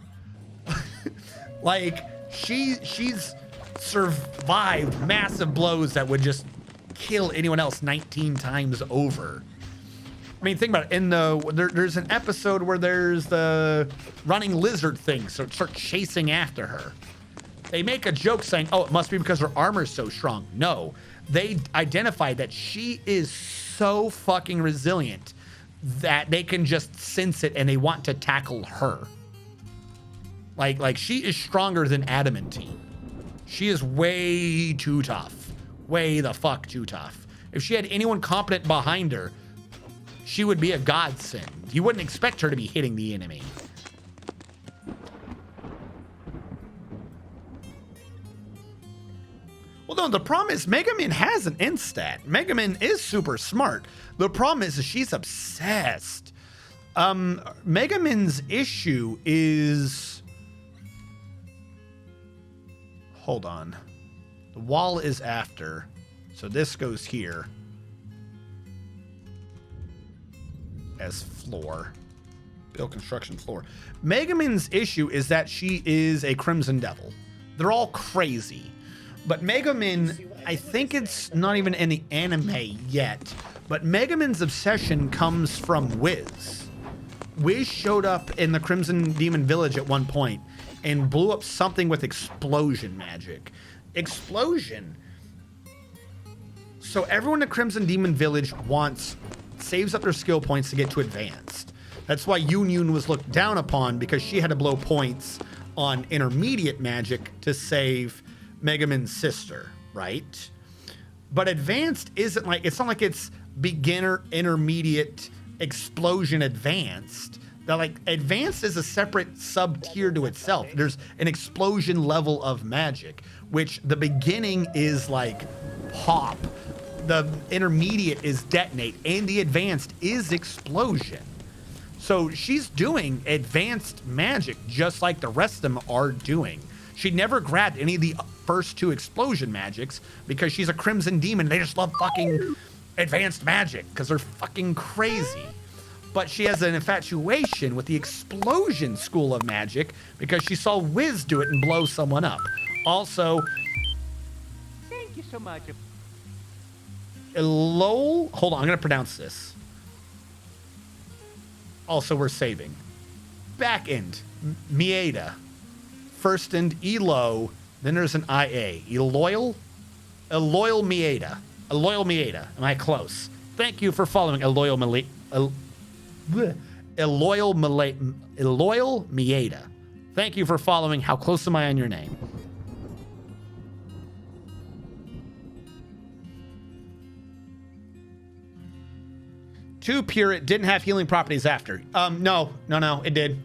Like, she's survived massive blows that would just kill anyone else 19 times over. I mean, think about it. There's an episode where there's the running lizard thing, so it starts chasing after her. They make a joke saying, oh, it must be because her armor's so strong. No, they identified that she is so fucking resilient that they can just sense it and they want to tackle her. Like she is stronger than adamantine. She is way too tough. Way the fuck too tough. If she had anyone competent behind her, she would be a godsend. You wouldn't expect her to be hitting the enemy. Well, no, the problem is Megaman has an instat. Megaman is super smart. The problem is she's obsessed. Megaman's issue is... Hold on. The wall is after. So this goes here. As floor. Build construction floor. Megaman's issue is that she is a Crimson Devil. They're all crazy. But Megaman, I think it's not even in the anime yet, but Megaman's obsession comes from Wiz. Wiz showed up in the Crimson Demon Village at one point and blew up something with explosion magic. Explosion. So everyone at Crimson Demon Village saves up their skill points to get to advanced. That's why Yun was looked down upon, because she had to blow points on intermediate magic to save Megaman's sister, right? But advanced isn't like, it's not like it's beginner, intermediate, explosion, advanced. That like advanced is a separate sub tier to itself. There's an explosion level of magic, which the beginning is like pop, the intermediate is detonate, and the advanced is explosion. So she's doing advanced magic just like the rest of them are doing. She never grabbed any of the first two explosion magics because she's a Crimson Demon. They just love fucking advanced magic because they're fucking crazy. But she has an infatuation with the explosion school of magic because she saw Wiz do it and blow someone up. Also, thank you so much. Hold on, I'm gonna pronounce this. Also, we're saving. Back end, Mieda. First end, Elo. Then there's an IA. Eloyal Mieda. Mieda. Am I close? Thank you for following Eloyal Mieda. Thank you for following. How close am I on your name? Too pure, it didn't have healing properties after. No, it did.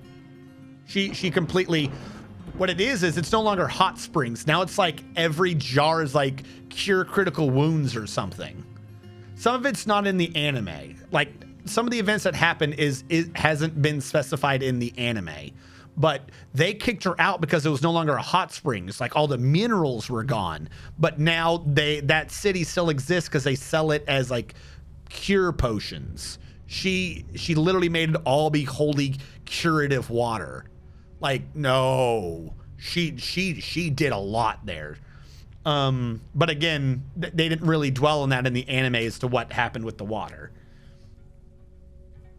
She completely... What it is it's no longer hot springs. Now it's like every jar is like cure critical wounds or something. Some of it's not in the anime. Like some of the events that happen it hasn't been specified in the anime. But they kicked her out because it was no longer a hot spring. It's like all the minerals were gone. But now that city still exists because they sell it as like cure potions. She literally made it all be holy curative water. Like, no, she did a lot there. But again, they didn't really dwell on that in the anime as to what happened with the water.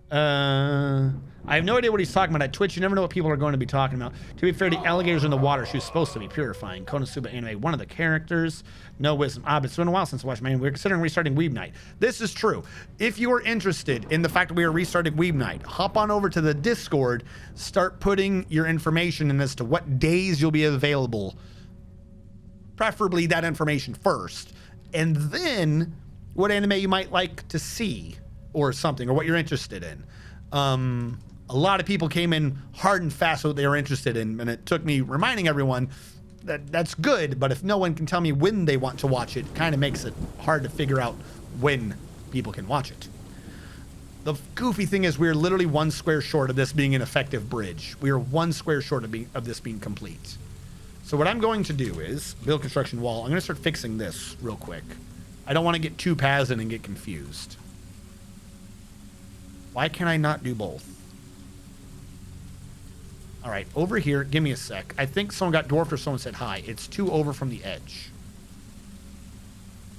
I have no idea what he's talking about. At Twitch, you never know what people are going to be talking about. To be fair, the alligators in the water, she was supposed to be purifying. Konosuba anime, one of the characters. No wisdom. But it's been a while since I watched man. We're considering restarting Weeb Night. This is true. If you are interested in the fact that we are restarting Weeb Night, hop on over to the Discord, start putting your information in as to what days you'll be available preferably that information first, and then what anime you might like to see or something, or what you're interested in. A lot of people came in hard and fast with what they were interested in, and it took me reminding everyone that that's good, but if no one can tell me when they want to watch it, it kind of makes it hard to figure out when people can watch it. The goofy thing is we're literally 1 square short of this being an effective bridge. We are 1 square short of this being complete. So what I'm going to do is build construction wall. I'm going to start fixing this real quick. I don't want to get 2 paths in and get confused. Why can I not do both? All right, over here, give me a sec. I think someone got dwarfed or someone said hi. It's 2 over from the edge.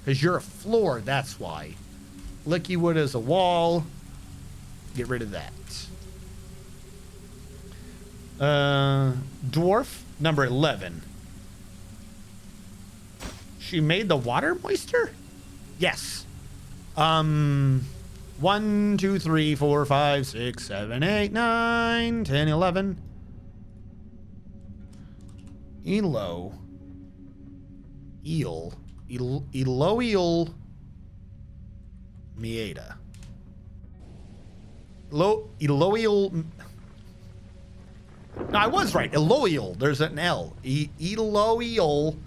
Because you're a floor, that's why. Licky wood is a wall. Get rid of that. Dwarf, number 11. She made the water moisture? Yes. 1, 2, 3, 4, 5, 6, 7, 8, 9, 10, 11. Elo. Eel. Eloiel Mieda. Eloiel. No, I was right. Eloiel. There's an L. Eloiel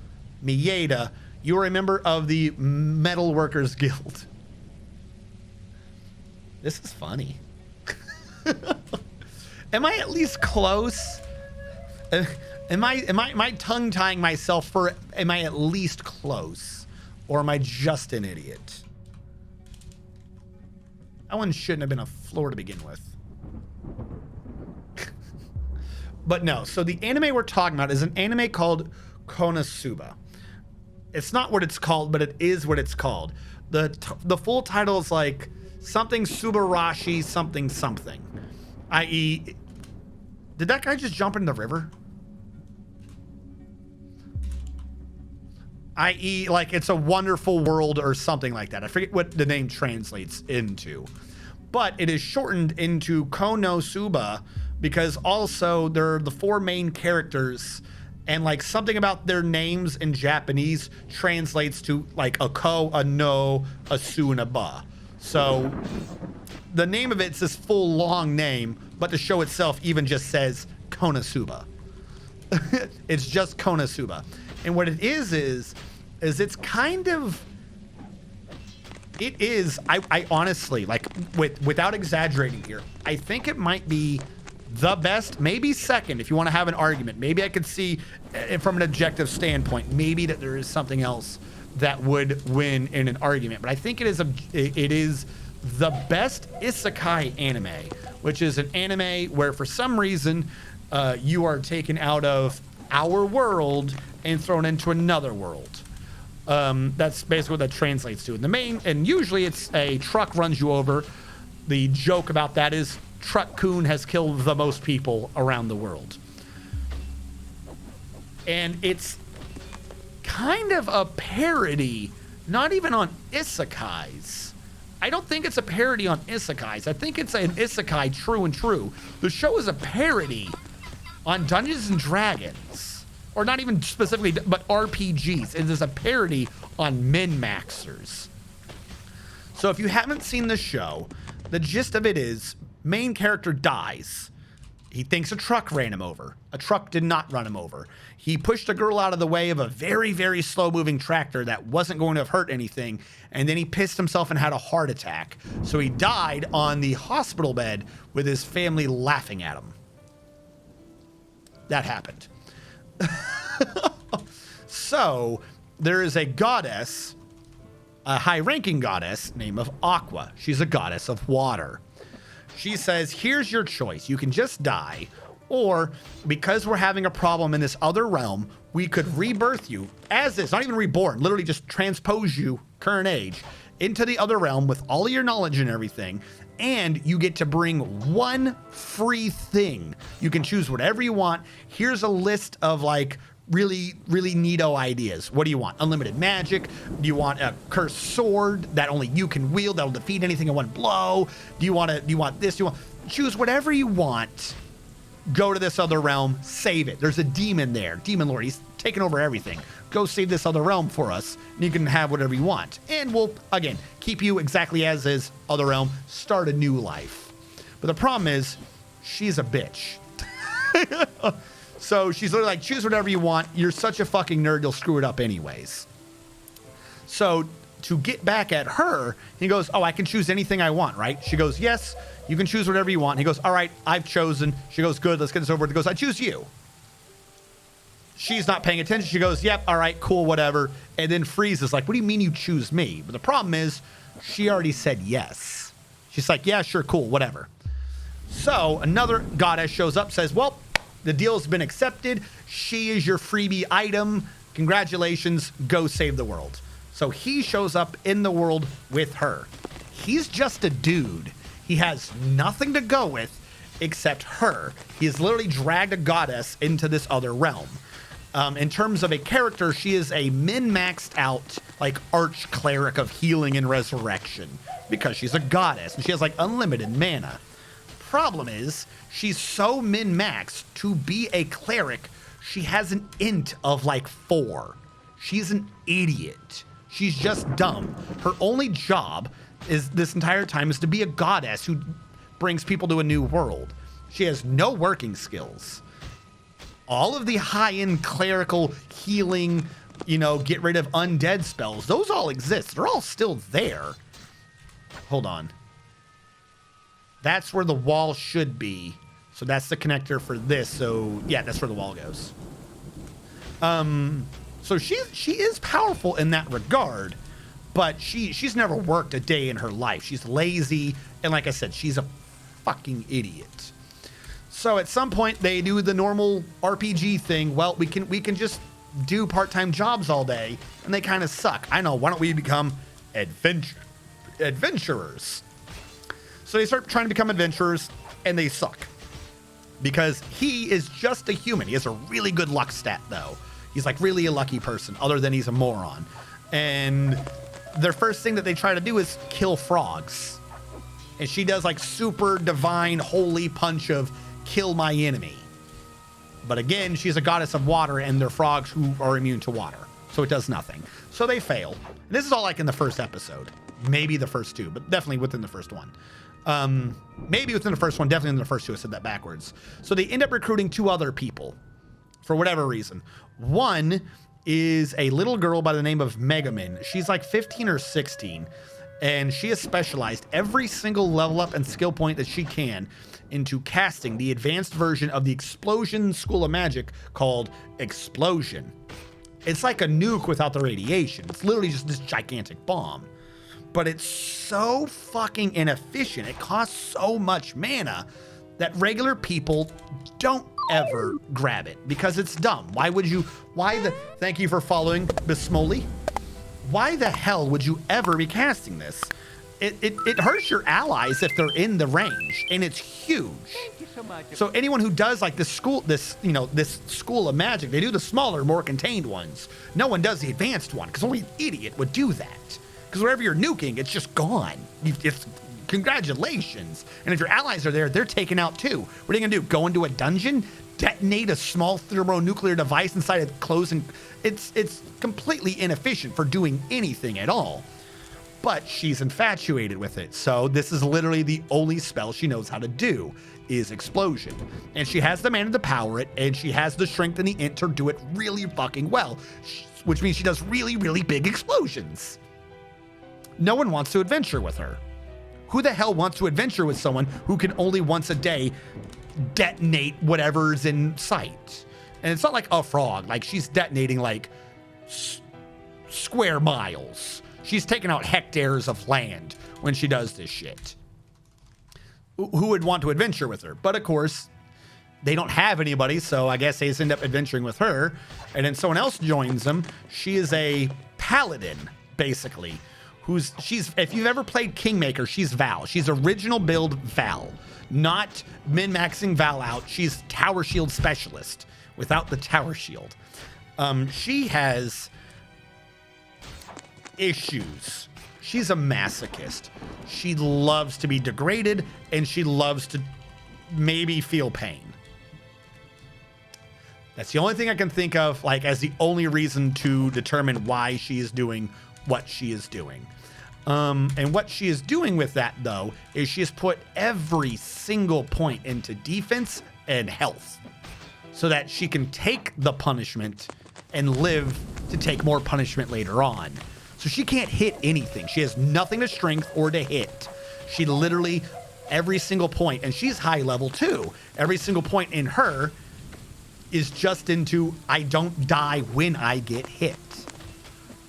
Mieda. You are a member of the Metal Workers Guild. This is funny. Am I at least close? Am I tongue tying myself for? Am I at least close, or am I just an idiot? That one shouldn't have been a floor to begin with. But no. So the anime we're talking about is an anime called Konosuba. It's not what it's called, but it is what it's called. The full title is like something Subarashi something something. I.e., did that guy just jump in the river? I.e., like it's a wonderful world or something like that. I forget what the name translates into. But it is shortened into Konosuba because also they're the 4 main characters, and like something about their names in Japanese translates to like a ko, a no, a su, and a ba. So the name of it's this full long name, but the show itself even just says Konosuba. It's just Konosuba. And what it is it's kind of, it is, I honestly, like without exaggerating here, I think it might be the best, maybe second, if you want to have an argument. Maybe I could see from an objective standpoint, maybe that there is something else that would win in an argument. But I think it is the best isekai anime, which is an anime where for some reason you are taken out of our world and thrown into another world. That's basically what that translates to. And usually it's a truck runs you over. The joke about that is Truck-kun has killed the most people around the world. And it's kind of a parody, not even on isekais. I don't think it's a parody on isekais. I think it's an isekai true and true. The show is a parody on Dungeons and Dragons. Or not even specifically, but RPGs. It is a parody on min-maxers. So if you haven't seen the show, the gist of it is main character dies. He thinks a truck ran him over. A truck did not run him over. He pushed a girl out of the way of a very, very slow-moving tractor that wasn't going to have hurt anything, and then he pissed himself and had a heart attack. So he died on the hospital bed with his family laughing at him. That happened. So there is a goddess, a high-ranking goddess named of Aqua. She's a goddess of water. She says, here's your choice. You can just die, or because we're having a problem in this other realm, we could rebirth you as is, not even reborn, literally just transpose you, current age, into the other realm with all of your knowledge and everything, and you get to bring one free thing. You can choose whatever you want. Here's a list of like really, really neato ideas. What do you want? Unlimited magic? Do you want a cursed sword that only you can wield that'll defeat anything in one blow? Do you want this? Do you want, choose whatever you want. Go to this other realm, save it. There's a demon there, demon lord. He's taken over everything. Go save this other realm for us, and you can have whatever you want. And we'll, again, keep you exactly as is, other realm, start a new life. But the problem is, she's a bitch. So she's literally like, choose whatever you want. You're such a fucking nerd, you'll screw it up anyways. So to get back at her, he goes, oh, I can choose anything I want, right? She goes, yes, you can choose whatever you want. He goes, all right, I've chosen. She goes, good, let's get this over with. He goes, I choose you. She's not paying attention. She goes, yep, all right, cool, whatever. And then freezes like, what do you mean you choose me? But the problem is, she already said yes. She's like, yeah, sure, cool, whatever. So another goddess shows up, says, well, the deal's been accepted. She is your freebie item. Congratulations, go save the world. So he shows up in the world with her. He's just a dude. He has nothing to go with except her. He has literally dragged a goddess into this other realm. In terms of a character, she is a min-maxed out, like, arch cleric of healing and resurrection because she's a goddess and she has like unlimited mana. Problem is, she's so min-maxed to be a cleric. She has an int of like 4. She's an idiot. She's just dumb. Her only job is this entire time is to be a goddess who brings people to a new world. She has no working skills. All of the high-end clerical healing, you know, get rid of undead spells, those all exist. They're all still there. Hold on. That's where the wall should be. So that's the connector for this. So yeah, that's where the wall goes. So she is powerful in that regard, but she's never worked a day in her life. She's lazy, and like I said, she's a fucking idiot. So at some point they do the normal RPG thing. Well, we can just do part-time jobs all day, and they kind of suck. I know. Why don't we become adventurers? So they start trying to become adventurers, and they suck because he is just a human. He has a really good luck stat though. He's like really a lucky person, other than he's a moron. And their first thing that they try to do is kill frogs. And she does like super divine holy punch of kill my enemy. But again, she's a goddess of water and they're frogs who are immune to water. So it does nothing. So they fail. And this is all like in the first episode. Maybe the first 2, but definitely within the first one. Maybe within the first one, definitely in the first 2. I said that backwards. So they end up recruiting 2 other people for whatever reason. One is a little girl by the name of Megamin. She's like 15 or 16, and she has specialized every single level up and skill point that she can into casting the advanced version of the explosion school of magic called Explosion. It's like a nuke without the radiation. It's literally just this gigantic bomb. But it's so fucking inefficient. It costs so much mana that regular people don't ever grab it because it's dumb. Thank you for following, Miss Smoley. Why the hell would you ever be casting this? It hurts your allies if they're in the range, and it's huge. Thank you so much. So anyone who does like this school of magic, they do the smaller, more contained ones. No one does the advanced one because only an idiot would do that. Because wherever you're nuking, it's just gone. Congratulations. And if your allies are there, they're taken out too. What are you gonna do? Go into a dungeon? Detonate a small thermonuclear device inside a closed and it's completely inefficient for doing anything at all. But she's infatuated with it. So this is literally the only spell she knows how to do is Explosion. And she has the mana to power it, and she has the strength and the int to do it really fucking well, which means she does really, really big explosions. No one wants to adventure with her. Who the hell wants to adventure with someone who can only once a day detonate whatever's in sight? And it's not like a frog. Like, she's detonating like square miles. She's taking out hectares of land when she does this shit. Who would want to adventure with her? But of course, they don't have anybody, so I guess they just end up adventuring with her. And then someone else joins them. She is a paladin, basically. If you've ever played Kingmaker, she's Val. She's original build Val, not min-maxing Val out. She's Tower Shield Specialist without the Tower Shield. She has issues. She's a masochist. She loves to be degraded, and she loves to maybe feel pain. That's the only thing I can think of, like, as the only reason to determine why she is doing what she is doing. And what she is doing with that, though, is she has put every single point into defense and health so that she can take the punishment and live to take more punishment later on. So she can't hit anything. She has nothing to strength or to hit. She literally, every single point, and she's high level too, every single point in her is just into, I don't die when I get hit.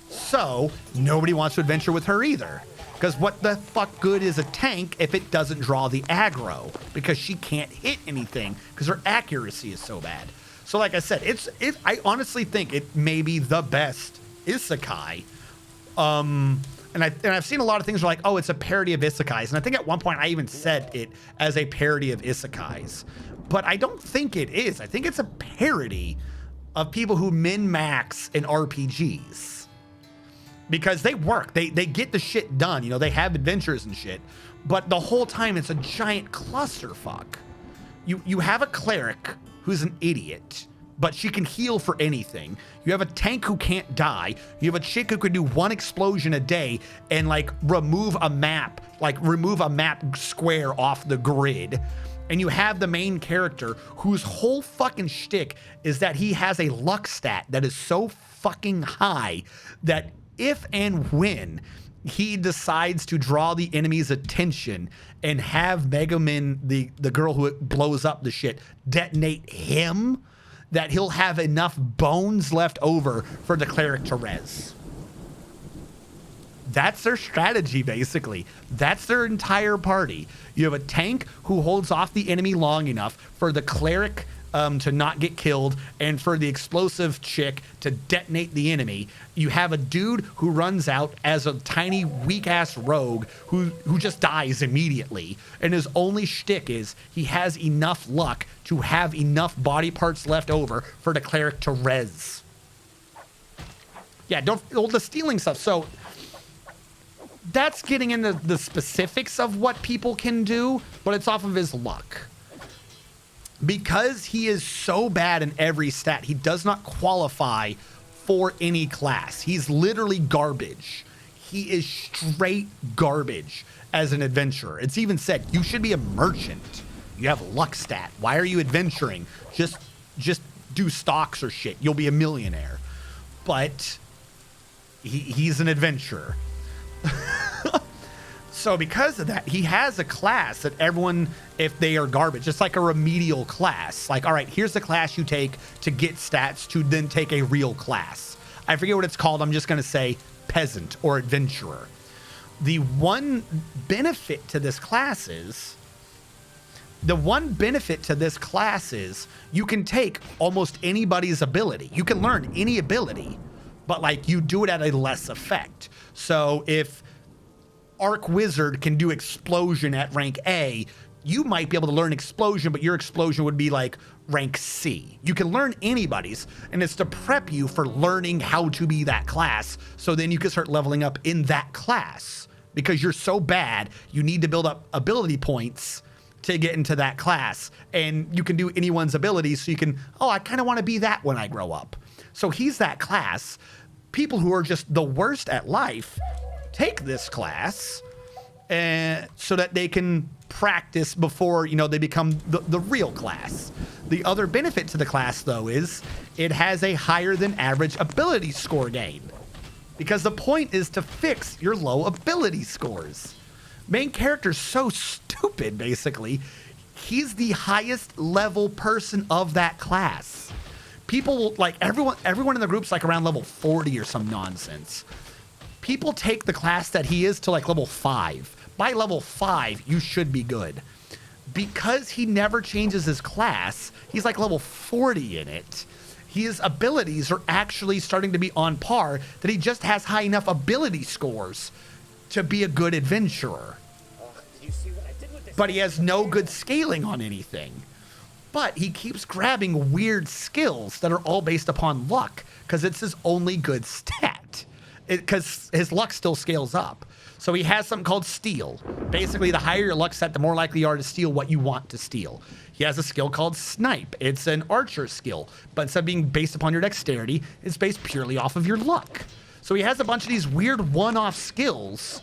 So nobody wants to adventure with her either. Because what the fuck good is a tank if it doesn't draw the aggro? Because she can't hit anything because her accuracy is so bad. So like I said, I honestly think it may be the best isekai. And I've seen a lot of things where like, oh, it's a parody of isekais. And I think at one point I even said it as a parody of isekais. But I don't think it is. I think it's a parody of people who min-max in RPGs. Because they work. They get the shit done. You know, they have adventures and shit. But the whole time it's a giant clusterfuck. You have a cleric who's an idiot, but she can heal for anything. You have a tank who can't die. You have a chick who can do one explosion a day and like remove a map square off the grid. And you have the main character whose whole fucking shtick is that he has a luck stat that is so fucking high that if and when he decides to draw the enemy's attention and have Megumin, the girl who blows up the shit, detonate him, that he'll have enough bones left over for the cleric to res. That's their strategy, basically. That's their entire party. You have a tank who holds off the enemy long enough for the cleric to not get killed and for the explosive chick to detonate the enemy. You have a dude who runs out as a tiny weak-ass rogue who just dies immediately. And his only shtick is he has enough luck to have enough body parts left over for the cleric to res. Yeah, the stealing stuff. So that's getting into the specifics of what people can do, but it's off of his luck. Because he is so bad in every stat, he does not qualify for any class. He's literally garbage. He is straight garbage as an adventurer. It's even said, you should be a merchant. You have luck stat. Why are you adventuring? Just do stocks or shit. You'll be a millionaire. But he's an adventurer. So because of that, he has a class that everyone, if they are garbage, it's like a remedial class. Like, all right, here's the class you take to get stats to then take a real class. I forget what it's called. I'm just going to say peasant or adventurer. The one benefit to this class is you can take almost anybody's ability. You can learn any ability, but like you do it at a less effect. So if Arc Wizard can do explosion at rank A, you might be able to learn explosion, but your explosion would be like rank C. You can learn anybody's, and it's to prep you for learning how to be that class, so then you can start leveling up in that class. Because you're so bad, you need to build up ability points to get into that class. And you can do anyone's abilities, so you can, oh, I kind of want to be that when I grow up. So he's that class. People who are just the worst at life take this class so that they can practice before, you know, they become the real class. The other benefit to the class, though, is it has a higher than average ability score gain. Because the point is to fix your low ability scores. Main character's so stupid, basically. He's the highest level person of that class. People, like, everyone in the group's like around level 40 or some nonsense. People take the class that he is to like level 5. By level 5, you should be good. Because he never changes his class, he's like level 40 in it. His abilities are actually starting to be on par, that he just has high enough ability scores to be a good adventurer. Did you see what I did with this? But he has no good scaling on anything. But he keeps grabbing weird skills that are all based upon luck, because it's his only good stat. because his luck still scales up. So he has something called steal. Basically, the higher your luck set, the more likely you are to steal what you want to steal. He has a skill called snipe. It's an archer skill, but instead of being based upon your dexterity, it's based purely off of your luck. So he has a bunch of these weird one-off skills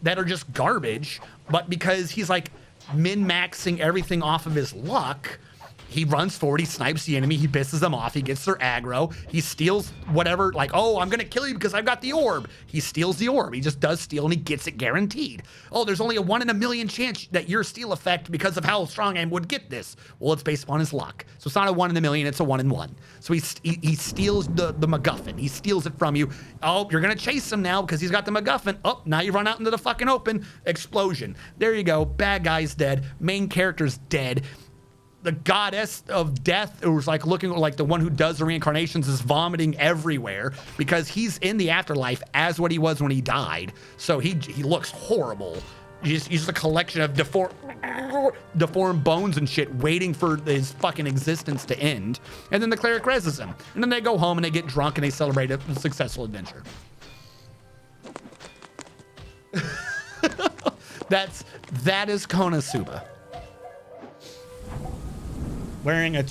that are just garbage, but because he's like min-maxing everything off of his luck, he runs forward, he snipes the enemy, he pisses them off, he gets their aggro, he steals whatever, like, oh, I'm gonna kill you because I've got the orb. He steals the orb, he just does steal and he gets it guaranteed. Oh, there's only a 1 in a million chance that your steal effect, because of how strong I am, would get this. Well, it's based upon his luck. So it's not a 1 in a million, it's a 1 in 1. So he steals the MacGuffin, he steals it from you. Oh, you're gonna chase him now because he's got the MacGuffin. Oh, now you run out into the fucking open, explosion. There you go, bad guy's dead, main character's dead. The goddess of death, who was like looking like the one who does the reincarnations, is vomiting everywhere because he's in the afterlife as what he was when he died. So he looks horrible. He's just a collection of deformed bones and shit waiting for his fucking existence to end. And then the cleric reses him. And then they go home and they get drunk and they celebrate a successful adventure. That is Konosuba. Wearing a,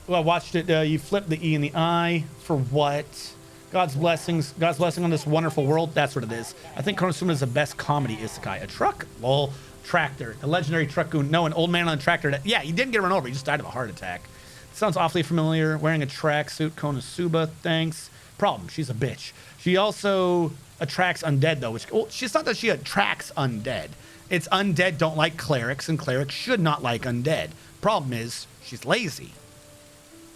well, I watched it, you flipped the E in the eye, for what? God's blessing on this wonderful world, that's what it is. I think Konosuba is the best comedy isekai. A truck? Lol. Tractor. A legendary truck goon. No, an old man on a tractor. Yeah, he didn't get run over, he just died of a heart attack. Sounds awfully familiar. Wearing a tracksuit, Konosuba, thanks. Problem, she's a bitch. She also attracts undead though, which, well, it's not that she attracts undead. It's undead don't like clerics, and clerics should not like undead. Problem is, she's lazy.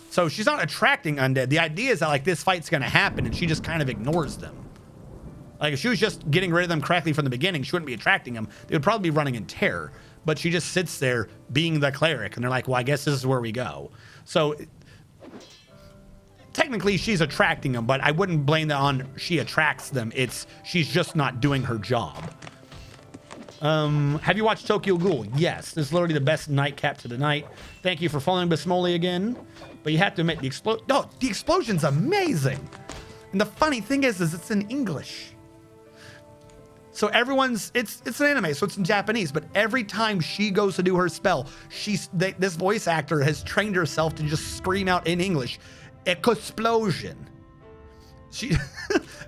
So she's not attracting undead. The idea is that like this fight's gonna happen and she just kind of ignores them. Like if she was just getting rid of them correctly from the beginning, she wouldn't be attracting them. They would probably be running in terror. But she just sits there being the cleric and they're like, well, I guess this is where we go. So technically she's attracting them, but I wouldn't blame that on she attracts them. It's she's just not doing her job. Have you watched Tokyo Ghoul? Yes, this is literally the best nightcap to the night. Thank you for following Bismoli again. But you have to admit, the explosion's amazing. And the funny thing is it's in English. So everyone's, it's an anime, so it's in Japanese, but every time she goes to do her spell, this voice actor has trained herself to just scream out in English, explosion.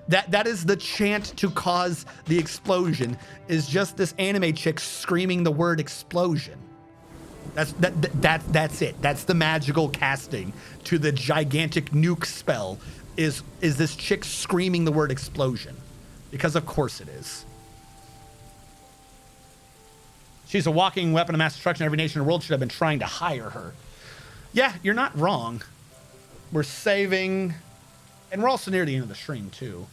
That is the chant to cause the explosion, is just this anime chick screaming the word explosion. That's it. That's the magical casting to the gigantic nuke spell, is this chick screaming the word explosion. Because of course it is. She's a walking weapon of mass destruction. Every nation in the world should have been trying to hire her. Yeah, you're not wrong. We're saving... And we're also near the end of the stream, too.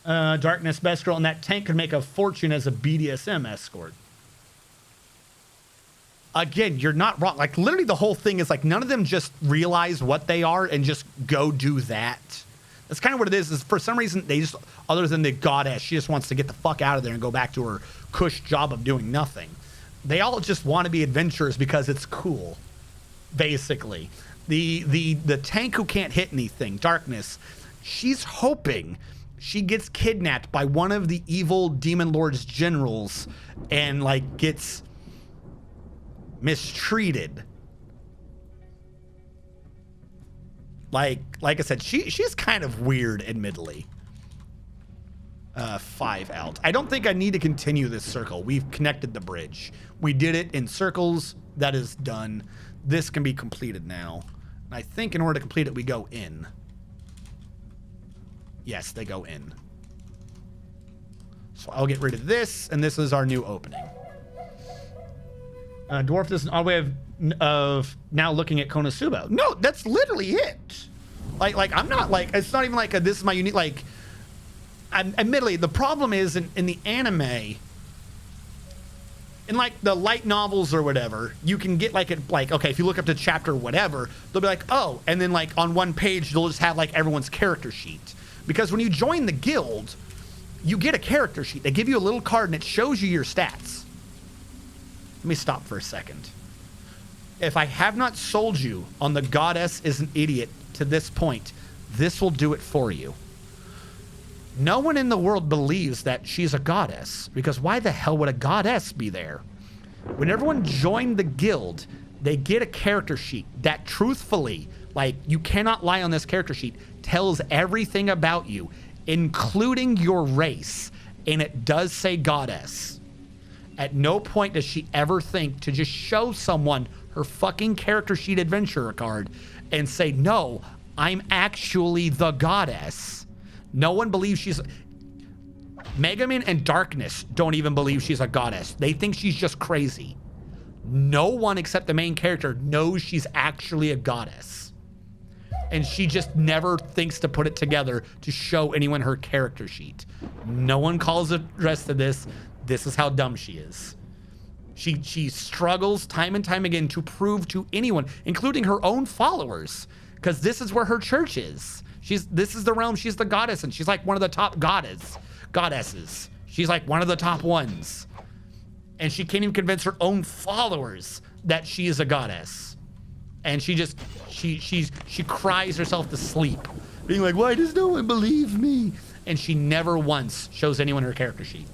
Darkness, best girl in that tank could make a fortune as a BDSM escort. Again, you're not wrong. Like, literally the whole thing is, like, none of them just realize what they are and just go do that. That's kind of what it is for some reason, they just, other than the goddess, she just wants to get the fuck out of there and go back to her cush job of doing nothing. They all just want to be adventurers because it's cool, basically. The tank who can't hit anything, Darkness, she's hoping she gets kidnapped by one of the evil Demon Lord's generals and like gets mistreated. Like I said, she's kind of weird, admittedly. 5 out. I don't think I need to continue this circle. We've connected the bridge. We did it in circles. That is done. This can be completed now. And I think in order to complete it, we go in. Yes, they go in. So I'll get rid of this, and this is our new opening. Dwarf doesn't all the way of now looking at Konosuba. No, that's literally it. Like I'm not like, it's not even like this is my unique, like, admittedly, the problem is in the anime, in like the light novels or whatever, you can get like okay, if you look up to chapter whatever, they'll be like, oh, and then like on one page they'll just have like everyone's character sheet. Because when you join the guild, you get a character sheet. They give you a little card and it shows you your stats. Let me stop for a second. If I have not sold you on the goddess is an idiot to this point, this will do it for you. No one in the world believes that she's a goddess, because why the hell would a goddess be there? When everyone joined the guild, they get a character sheet that truthfully, like, you cannot lie on this character sheet, tells everything about you, including your race, and it does say goddess. At no point does she ever think to just show someone her fucking character sheet adventurer card and say, no, I'm actually the goddess. No one believes she's... Megaman and Darkness don't even believe she's a goddess. They think she's just crazy. No one except the main character knows she's actually a goddess. And she just never thinks to put it together to show anyone her character sheet. No one calls the rest of this. This is how dumb she is. She struggles time and time again to prove to anyone, including her own followers, because this is where her church is. This is the realm. She's the goddess, and she's like one of the top goddesses. She's like one of the top ones. And she can't even convince her own followers that she is a goddess. And she cries herself to sleep, being like, why does no one believe me? And she never once shows anyone her character sheet.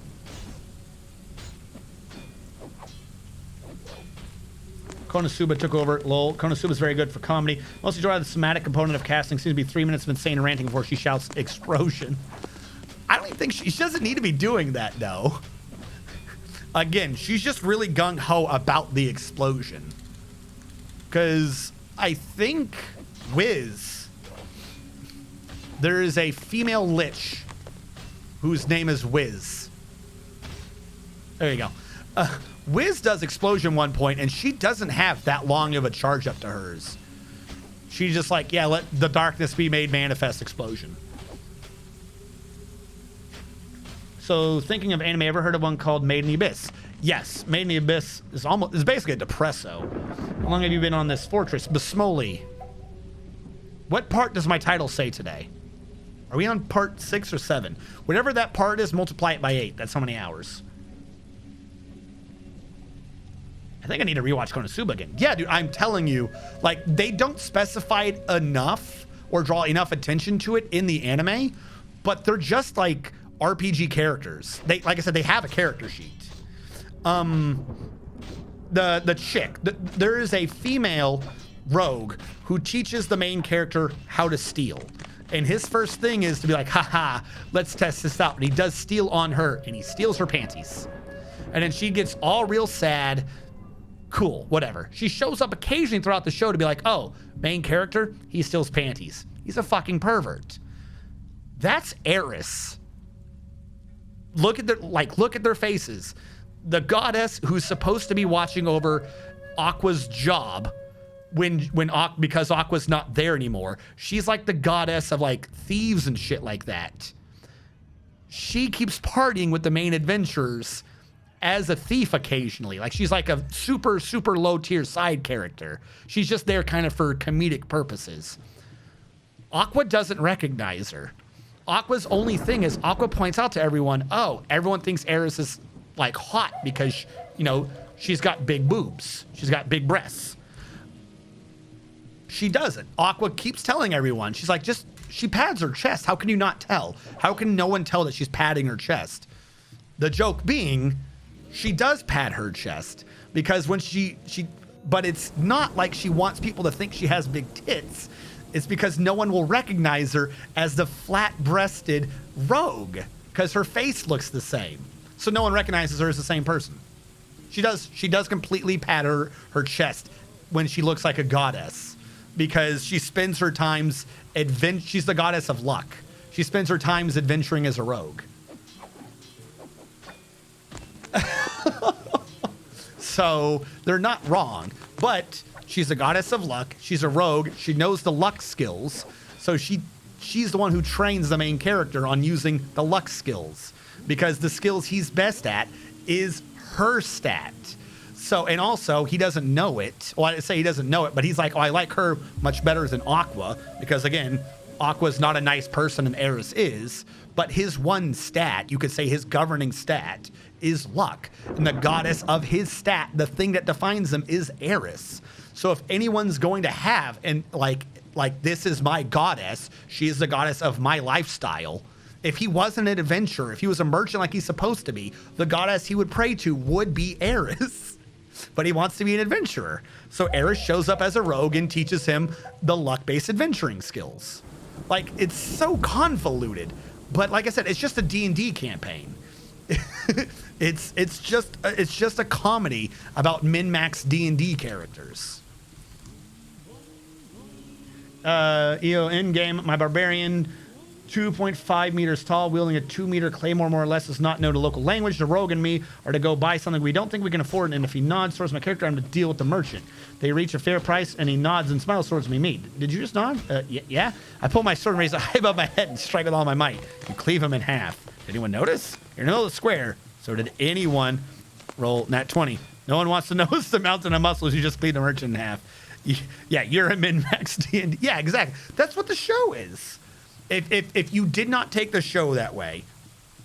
Konosuba took over. Lol. Konosuba's very good for comedy. Mostly draw the somatic component of casting. Seems to be 3 minutes of insane ranting before she shouts explosion. I don't even think she doesn't need to be doing that, though. Again, she's just really gung-ho about the explosion. Because I think there is a female lich whose name is Wiz. There you go. Wiz does explosion one point, and she doesn't have that long of a charge up to hers. She's just like, yeah, let the darkness be made manifest explosion. So, thinking of anime, ever heard of one called Made in the Abyss? Yes, Made in the Abyss is basically a depresso. How long have you been on this fortress? Bismoli. What part does my title say today? Are we on part 6 or 7? Whatever that part is, multiply it by 8. That's how many hours. I think I need to rewatch Konosuba again. Yeah, dude, I'm telling you, like, they don't specify it enough or draw enough attention to it in the anime, but they're just like RPG characters. Like I said, they have a character sheet. The chick, there is a female rogue who teaches the main character how to steal. And his first thing is to be like, haha, let's test this out. And he does steal on her, and he steals her panties. And then she gets all real sad. Cool, whatever. She shows up occasionally throughout the show to be like, oh, main character, he steals panties. He's a fucking pervert. That's Eris. Look at their faces. The goddess who's supposed to be watching over Aqua's job because Aqua's not there anymore. She's like the goddess of like thieves and shit like that. She keeps partying with the main adventurers as a thief occasionally. Like she's like a super, super low tier side character. She's just there kind of for comedic purposes. Aqua doesn't recognize her. Aqua's only thing is Aqua points out to everyone, oh, everyone thinks Eris is like hot because, you know, she's got big boobs. She's got big breasts. She doesn't. Aqua keeps telling everyone. She's like, she pads her chest. How can you not tell? How can no one tell that she's padding her chest? The joke being, she does pad her chest because when but it's not like she wants people to think she has big tits. It's because no one will recognize her as the flat-breasted rogue because her face looks the same. So no one recognizes her as the same person. She does completely pad her chest when she looks like a goddess because she spends her times she's the goddess of luck. She spends her times adventuring as a rogue. So they're not wrong, but she's a goddess of luck. She's a rogue. She knows the luck skills. So she's the one who trains the main character on using the luck skills because the skills he's best at is her stat. So, and also he doesn't know it. Well, I say he doesn't know it, but he's like, oh, I like her much better than Aqua because again, Aqua's not a nice person and Eris is, but his one stat, you could say his governing stat is luck. And the goddess of his stat, the thing that defines him is Eris. So if anyone's going to have, and like this is my goddess, she is the goddess of my lifestyle, If he wasn't an adventurer, if he was a merchant like he's supposed to be, the goddess he would pray to would be Eris. But he wants to be an adventurer. So Eris shows up as a rogue and teaches him the luck-based adventuring skills. Like, it's so convoluted. But like I said, it's just a D&D campaign. it's just a comedy about min-max D&D characters. EO in-game, my barbarian, 2.5 meters tall, wielding a 2-meter claymore, more or less, does not know the local language. The rogue and me are to go buy something we don't think we can afford, and if he nods towards my character, I'm to deal with the merchant. They reach a fair price, and he nods and smiles towards me. Did you just nod? Yeah. I pull my sword and raise it high above my head and strike with all my might. You cleave him in half. Did anyone notice? You're in the middle of the square. So did anyone roll nat 20? No one wants to notice the mountain of muscles. You just cleave the merchant in half. Yeah, you're a min-max D&D. Yeah, exactly. That's what the show is. If you did not take the show that way,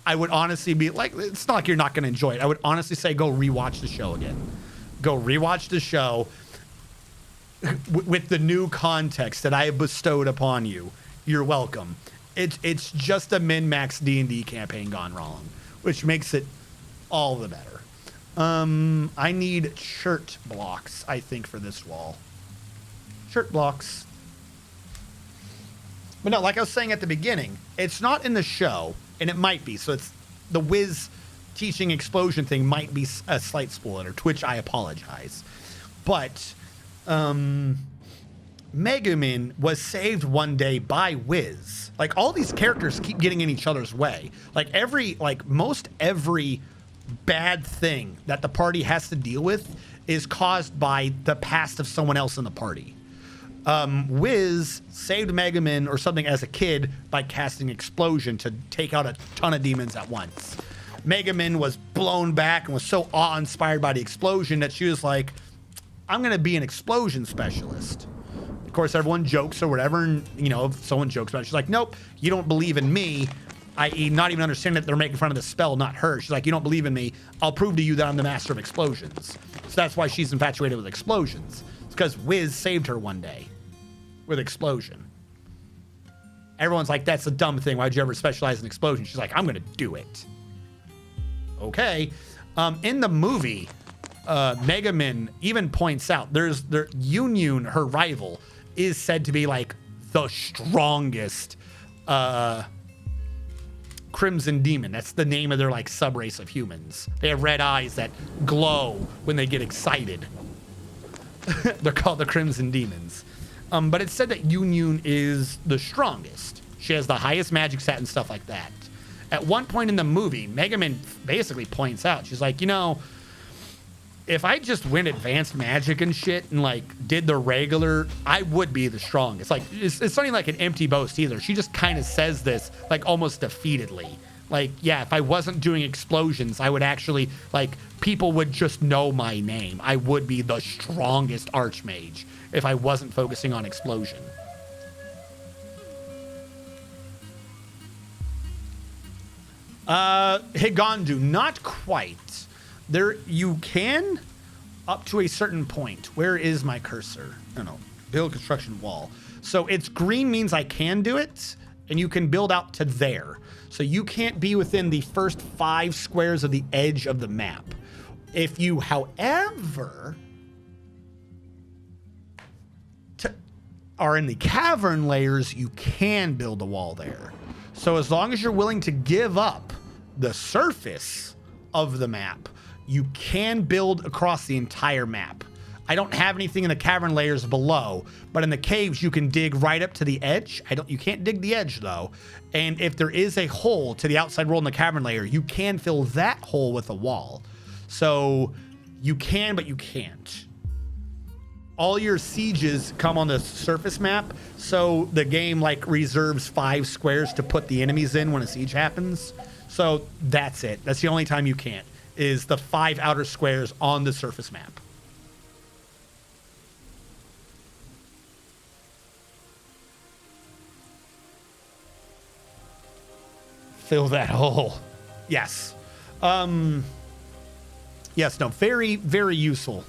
I would honestly be like, it's not like you're not going to enjoy it. I would honestly say go rewatch the show again. Go rewatch the show with the new context that I have bestowed upon you. You're welcome. It's just a min-max D&D campaign gone wrong, which makes it all the better. I need shirt blocks, I think, for this wall. Shirt blocks. But no, like I was saying at the beginning, it's not in the show, and it might be. So it's the Wiz teaching explosion thing might be a slight spoiler, to which I apologize. But Megumin was saved one day by Wiz. Like, all these characters keep getting in each other's way. Most every bad thing that the party has to deal with is caused by the past of someone else in the party. Wiz saved Megumin or something as a kid by casting explosion to take out a ton of demons at once. Megumin was blown back and was so awe-inspired by the explosion that she was like, I'm going to be an explosion specialist. Of course, everyone jokes or whatever, and, if someone jokes about it, she's like, nope, you don't believe in me, i.e. not even understanding that they're making fun of the spell, not her. She's like, you don't believe in me, I'll prove to you that I'm the master of explosions. So that's why she's infatuated with explosions. It's because Wiz saved her one day with explosion. Everyone's like, that's a dumb thing. Why'd you ever specialize in explosion? She's like, I'm going to do it. Okay. In the movie, Megumin even points out Yunyun, her rival, is said to be like the strongest Crimson Demon. That's the name of their like subrace of humans. They have red eyes that glow when they get excited. They're called the Crimson Demons. But it's said that Yunyun is the strongest. She has the highest magic stat and stuff like that. At one point in the movie, Megumin basically points out, she's like, if I just went advanced magic and shit and like did the regular, I would be the strongest. Like, it's not even like an empty boast either. She just kind of says this like almost defeatedly. Like, yeah, if I wasn't doing explosions, I would actually, like, people would just know my name. I would be the strongest archmage if I wasn't focusing on explosion. Higandu, not quite. There, you can, up to a certain point. Where is my cursor? No, build construction wall. So it's green means I can do it, and you can build out to there. So you can't be within the first 5 squares of the edge of the map. If you, however, are in the cavern layers, you can build a wall there. So as long as you're willing to give up the surface of the map, you can build across the entire map. I don't have anything in the cavern layers below, but in the caves you can dig right up to the edge. You can't dig the edge though. And if there is a hole to the outside world in the cavern layer, you can fill that hole with a wall. So you can, but you can't. All your sieges come on the surface map, so the game like reserves 5 squares to put the enemies in when a siege happens. So that's it. That's the only time you can't, is the 5 outer squares on the surface map. Fill that hole. Yes. Yes, no, very, very useful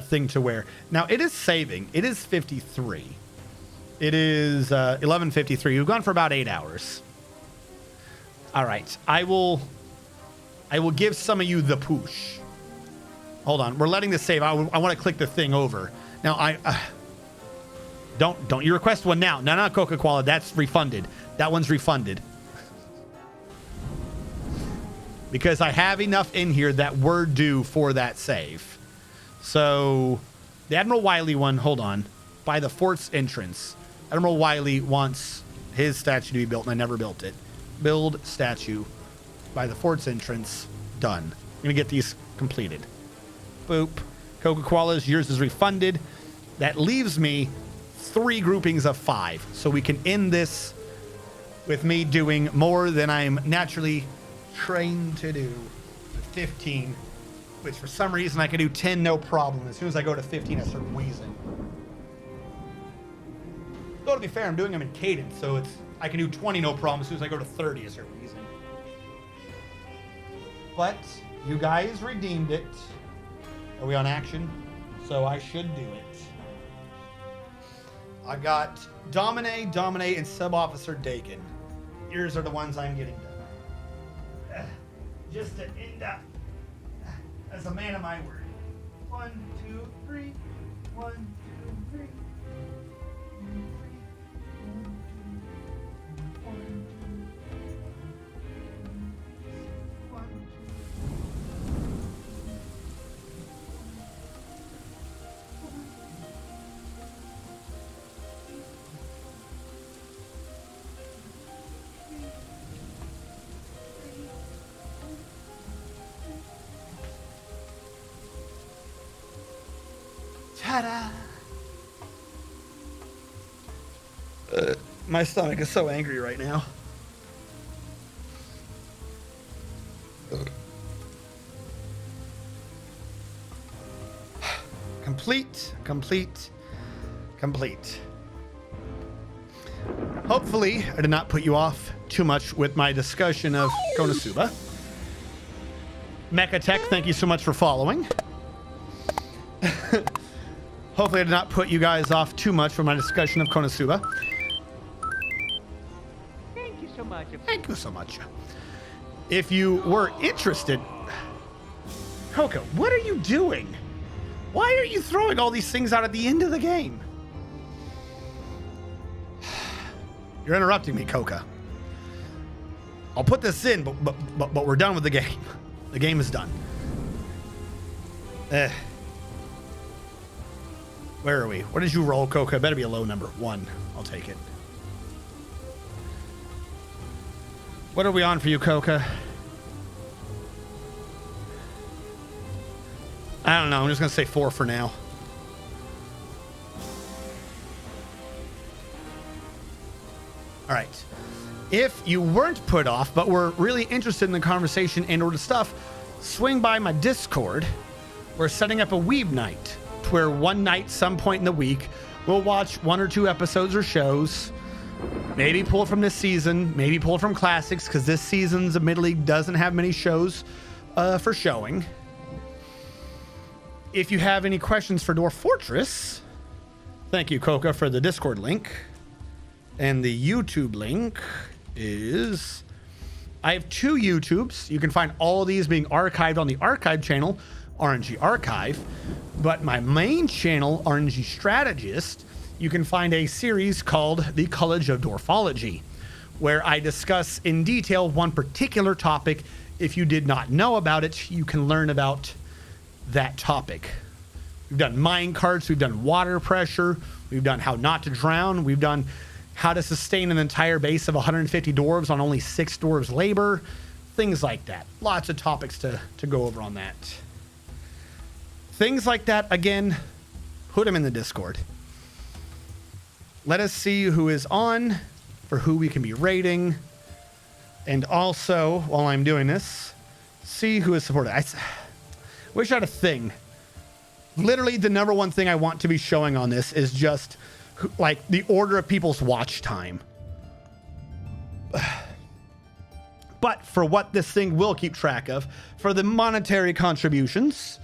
thing to wear. Now, it is saving. It is 53. It is 11:53. We've gone for about 8 hours. All right. I will give some of you the push. Hold on. We're letting this save. I want to click the thing over. Now, don't you request one now. No, not Coca-Cola. That's refunded. That one's refunded. Because I have enough in here that we're due for that save. So, the Admiral Wiley one, hold on. By the fort's entrance. Admiral Wiley wants his statue to be built, and I never built it. Build statue by the fort's entrance. Done. I'm going to get these completed. Boop. Coca-Cola's, yours is refunded. That leaves me 3 groupings of 5. So we can end this with me doing more than I'm naturally trained to do. 15, which for some reason I can do 10 no problem. As soon as I go to 15, I start wheezing. Though to be fair, I'm doing them in cadence, so I can do 20 no problem. As soon as I go to 30, I start wheezing. But you guys redeemed it. Are we on action? So I should do it. I got Domine, and Sub-Officer Dakin. Yours are the ones I'm getting done. Just to end up as a man of my word. 1, 2, 3. 1, 2, 3. 1, 2. Ta-da! My stomach is so angry right now. Complete. Hopefully, I did not put you off too much with my discussion of Konosuba. Mecha Tech, thank you so much for following. Hopefully I did not put you guys off too much from my discussion of Konosuba. Thank you so much. Thank you so much. If you were interested... Coco, what are you doing? Why are you throwing all these things out at the end of the game? You're interrupting me, Coca. I'll put this in, but we're done with the game. The game is done. Where are we? What did you roll, Coca? Better be a low number. 1. I'll take it. What are we on for you, Coca? I don't know. I'm just going to say 4 for now. All right. If you weren't put off, but were really interested in the conversation and or the stuff, swing by my Discord. We're setting up a Weeb night, where one night, some point in the week, we'll watch 1 or 2 episodes or shows. Maybe pull from this season, maybe pull from classics, because this season's admittedly doesn't have many shows for showing. If you have any questions for Dwarf Fortress, thank you, Coca, for the Discord link. And the YouTube link is... I have 2 YouTubes. You can find all these being archived on the archive channel, RNG Archive. But my main channel, RNG Strategist, you can find a series called The College of Dwarfology, where I discuss in detail one particular topic. If you did not know about it, you can learn about that topic. We've done mine carts, we've done water pressure, we've done how not to drown, we've done how to sustain an entire base of 150 dwarves on only 6 dwarves labor, things like that. Lots of topics to go over on that. Things like that, again, put them in the Discord. Let us see who is on, for who we can be rating. And also, while I'm doing this, see who is supported. I wish I had a thing. Literally, the number one thing I want to be showing on this is just, like, the order of people's watch time. But for what this thing will keep track of, for the monetary contributions,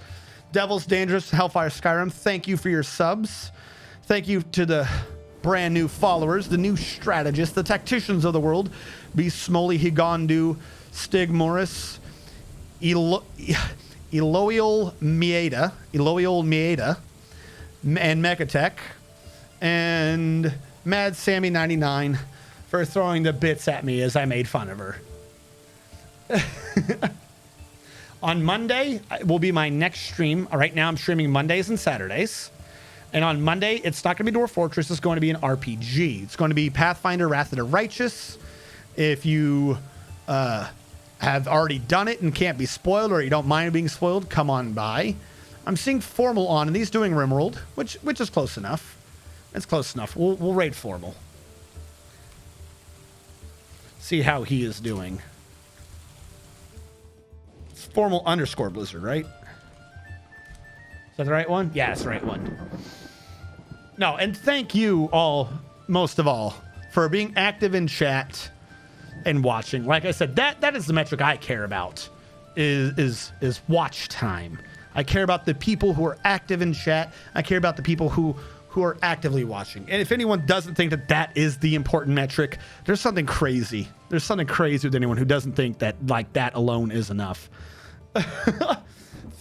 Devil's Dangerous, Hellfire Skyrim, thank you for your subs. Thank you to the brand new followers, the new strategists, the tacticians of the world. Be Smoley, Higandu, Stig Morris, Eloiel Mieda, and Mechatech, and Mad Sammy 99 for throwing the bits at me as I made fun of her. On Monday will be my next stream. Right now I'm streaming Mondays and Saturdays. And on Monday, it's not going to be Dwarf Fortress. It's going to be an RPG. It's going to be Pathfinder Wrath of the Righteous. If you have already done it and can't be spoiled, or you don't mind being spoiled, come on by. I'm seeing Formal on, and he's doing Rimworld, which is close enough. It's close enough. We'll raid Formal. See how he is doing. It's Formal _ Blizzard, right? Is that the right one? Yeah, it's the right one. No, and thank you all, most of all, for being active in chat and watching. Like I said, that is the metric I care about, is watch time. I care about the people who are active in chat. I care about the people who are actively watching. And if anyone doesn't think that is the important metric, there's something crazy. There's something crazy with anyone who doesn't think that like that alone is enough.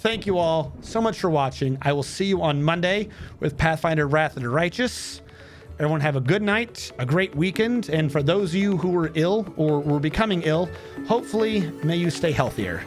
Thank you all so much for watching. I will see you on Monday with Pathfinder Wrath of the Righteous. Everyone have a good night, a great weekend, and for those of you who were ill or were becoming ill, hopefully may you stay healthier.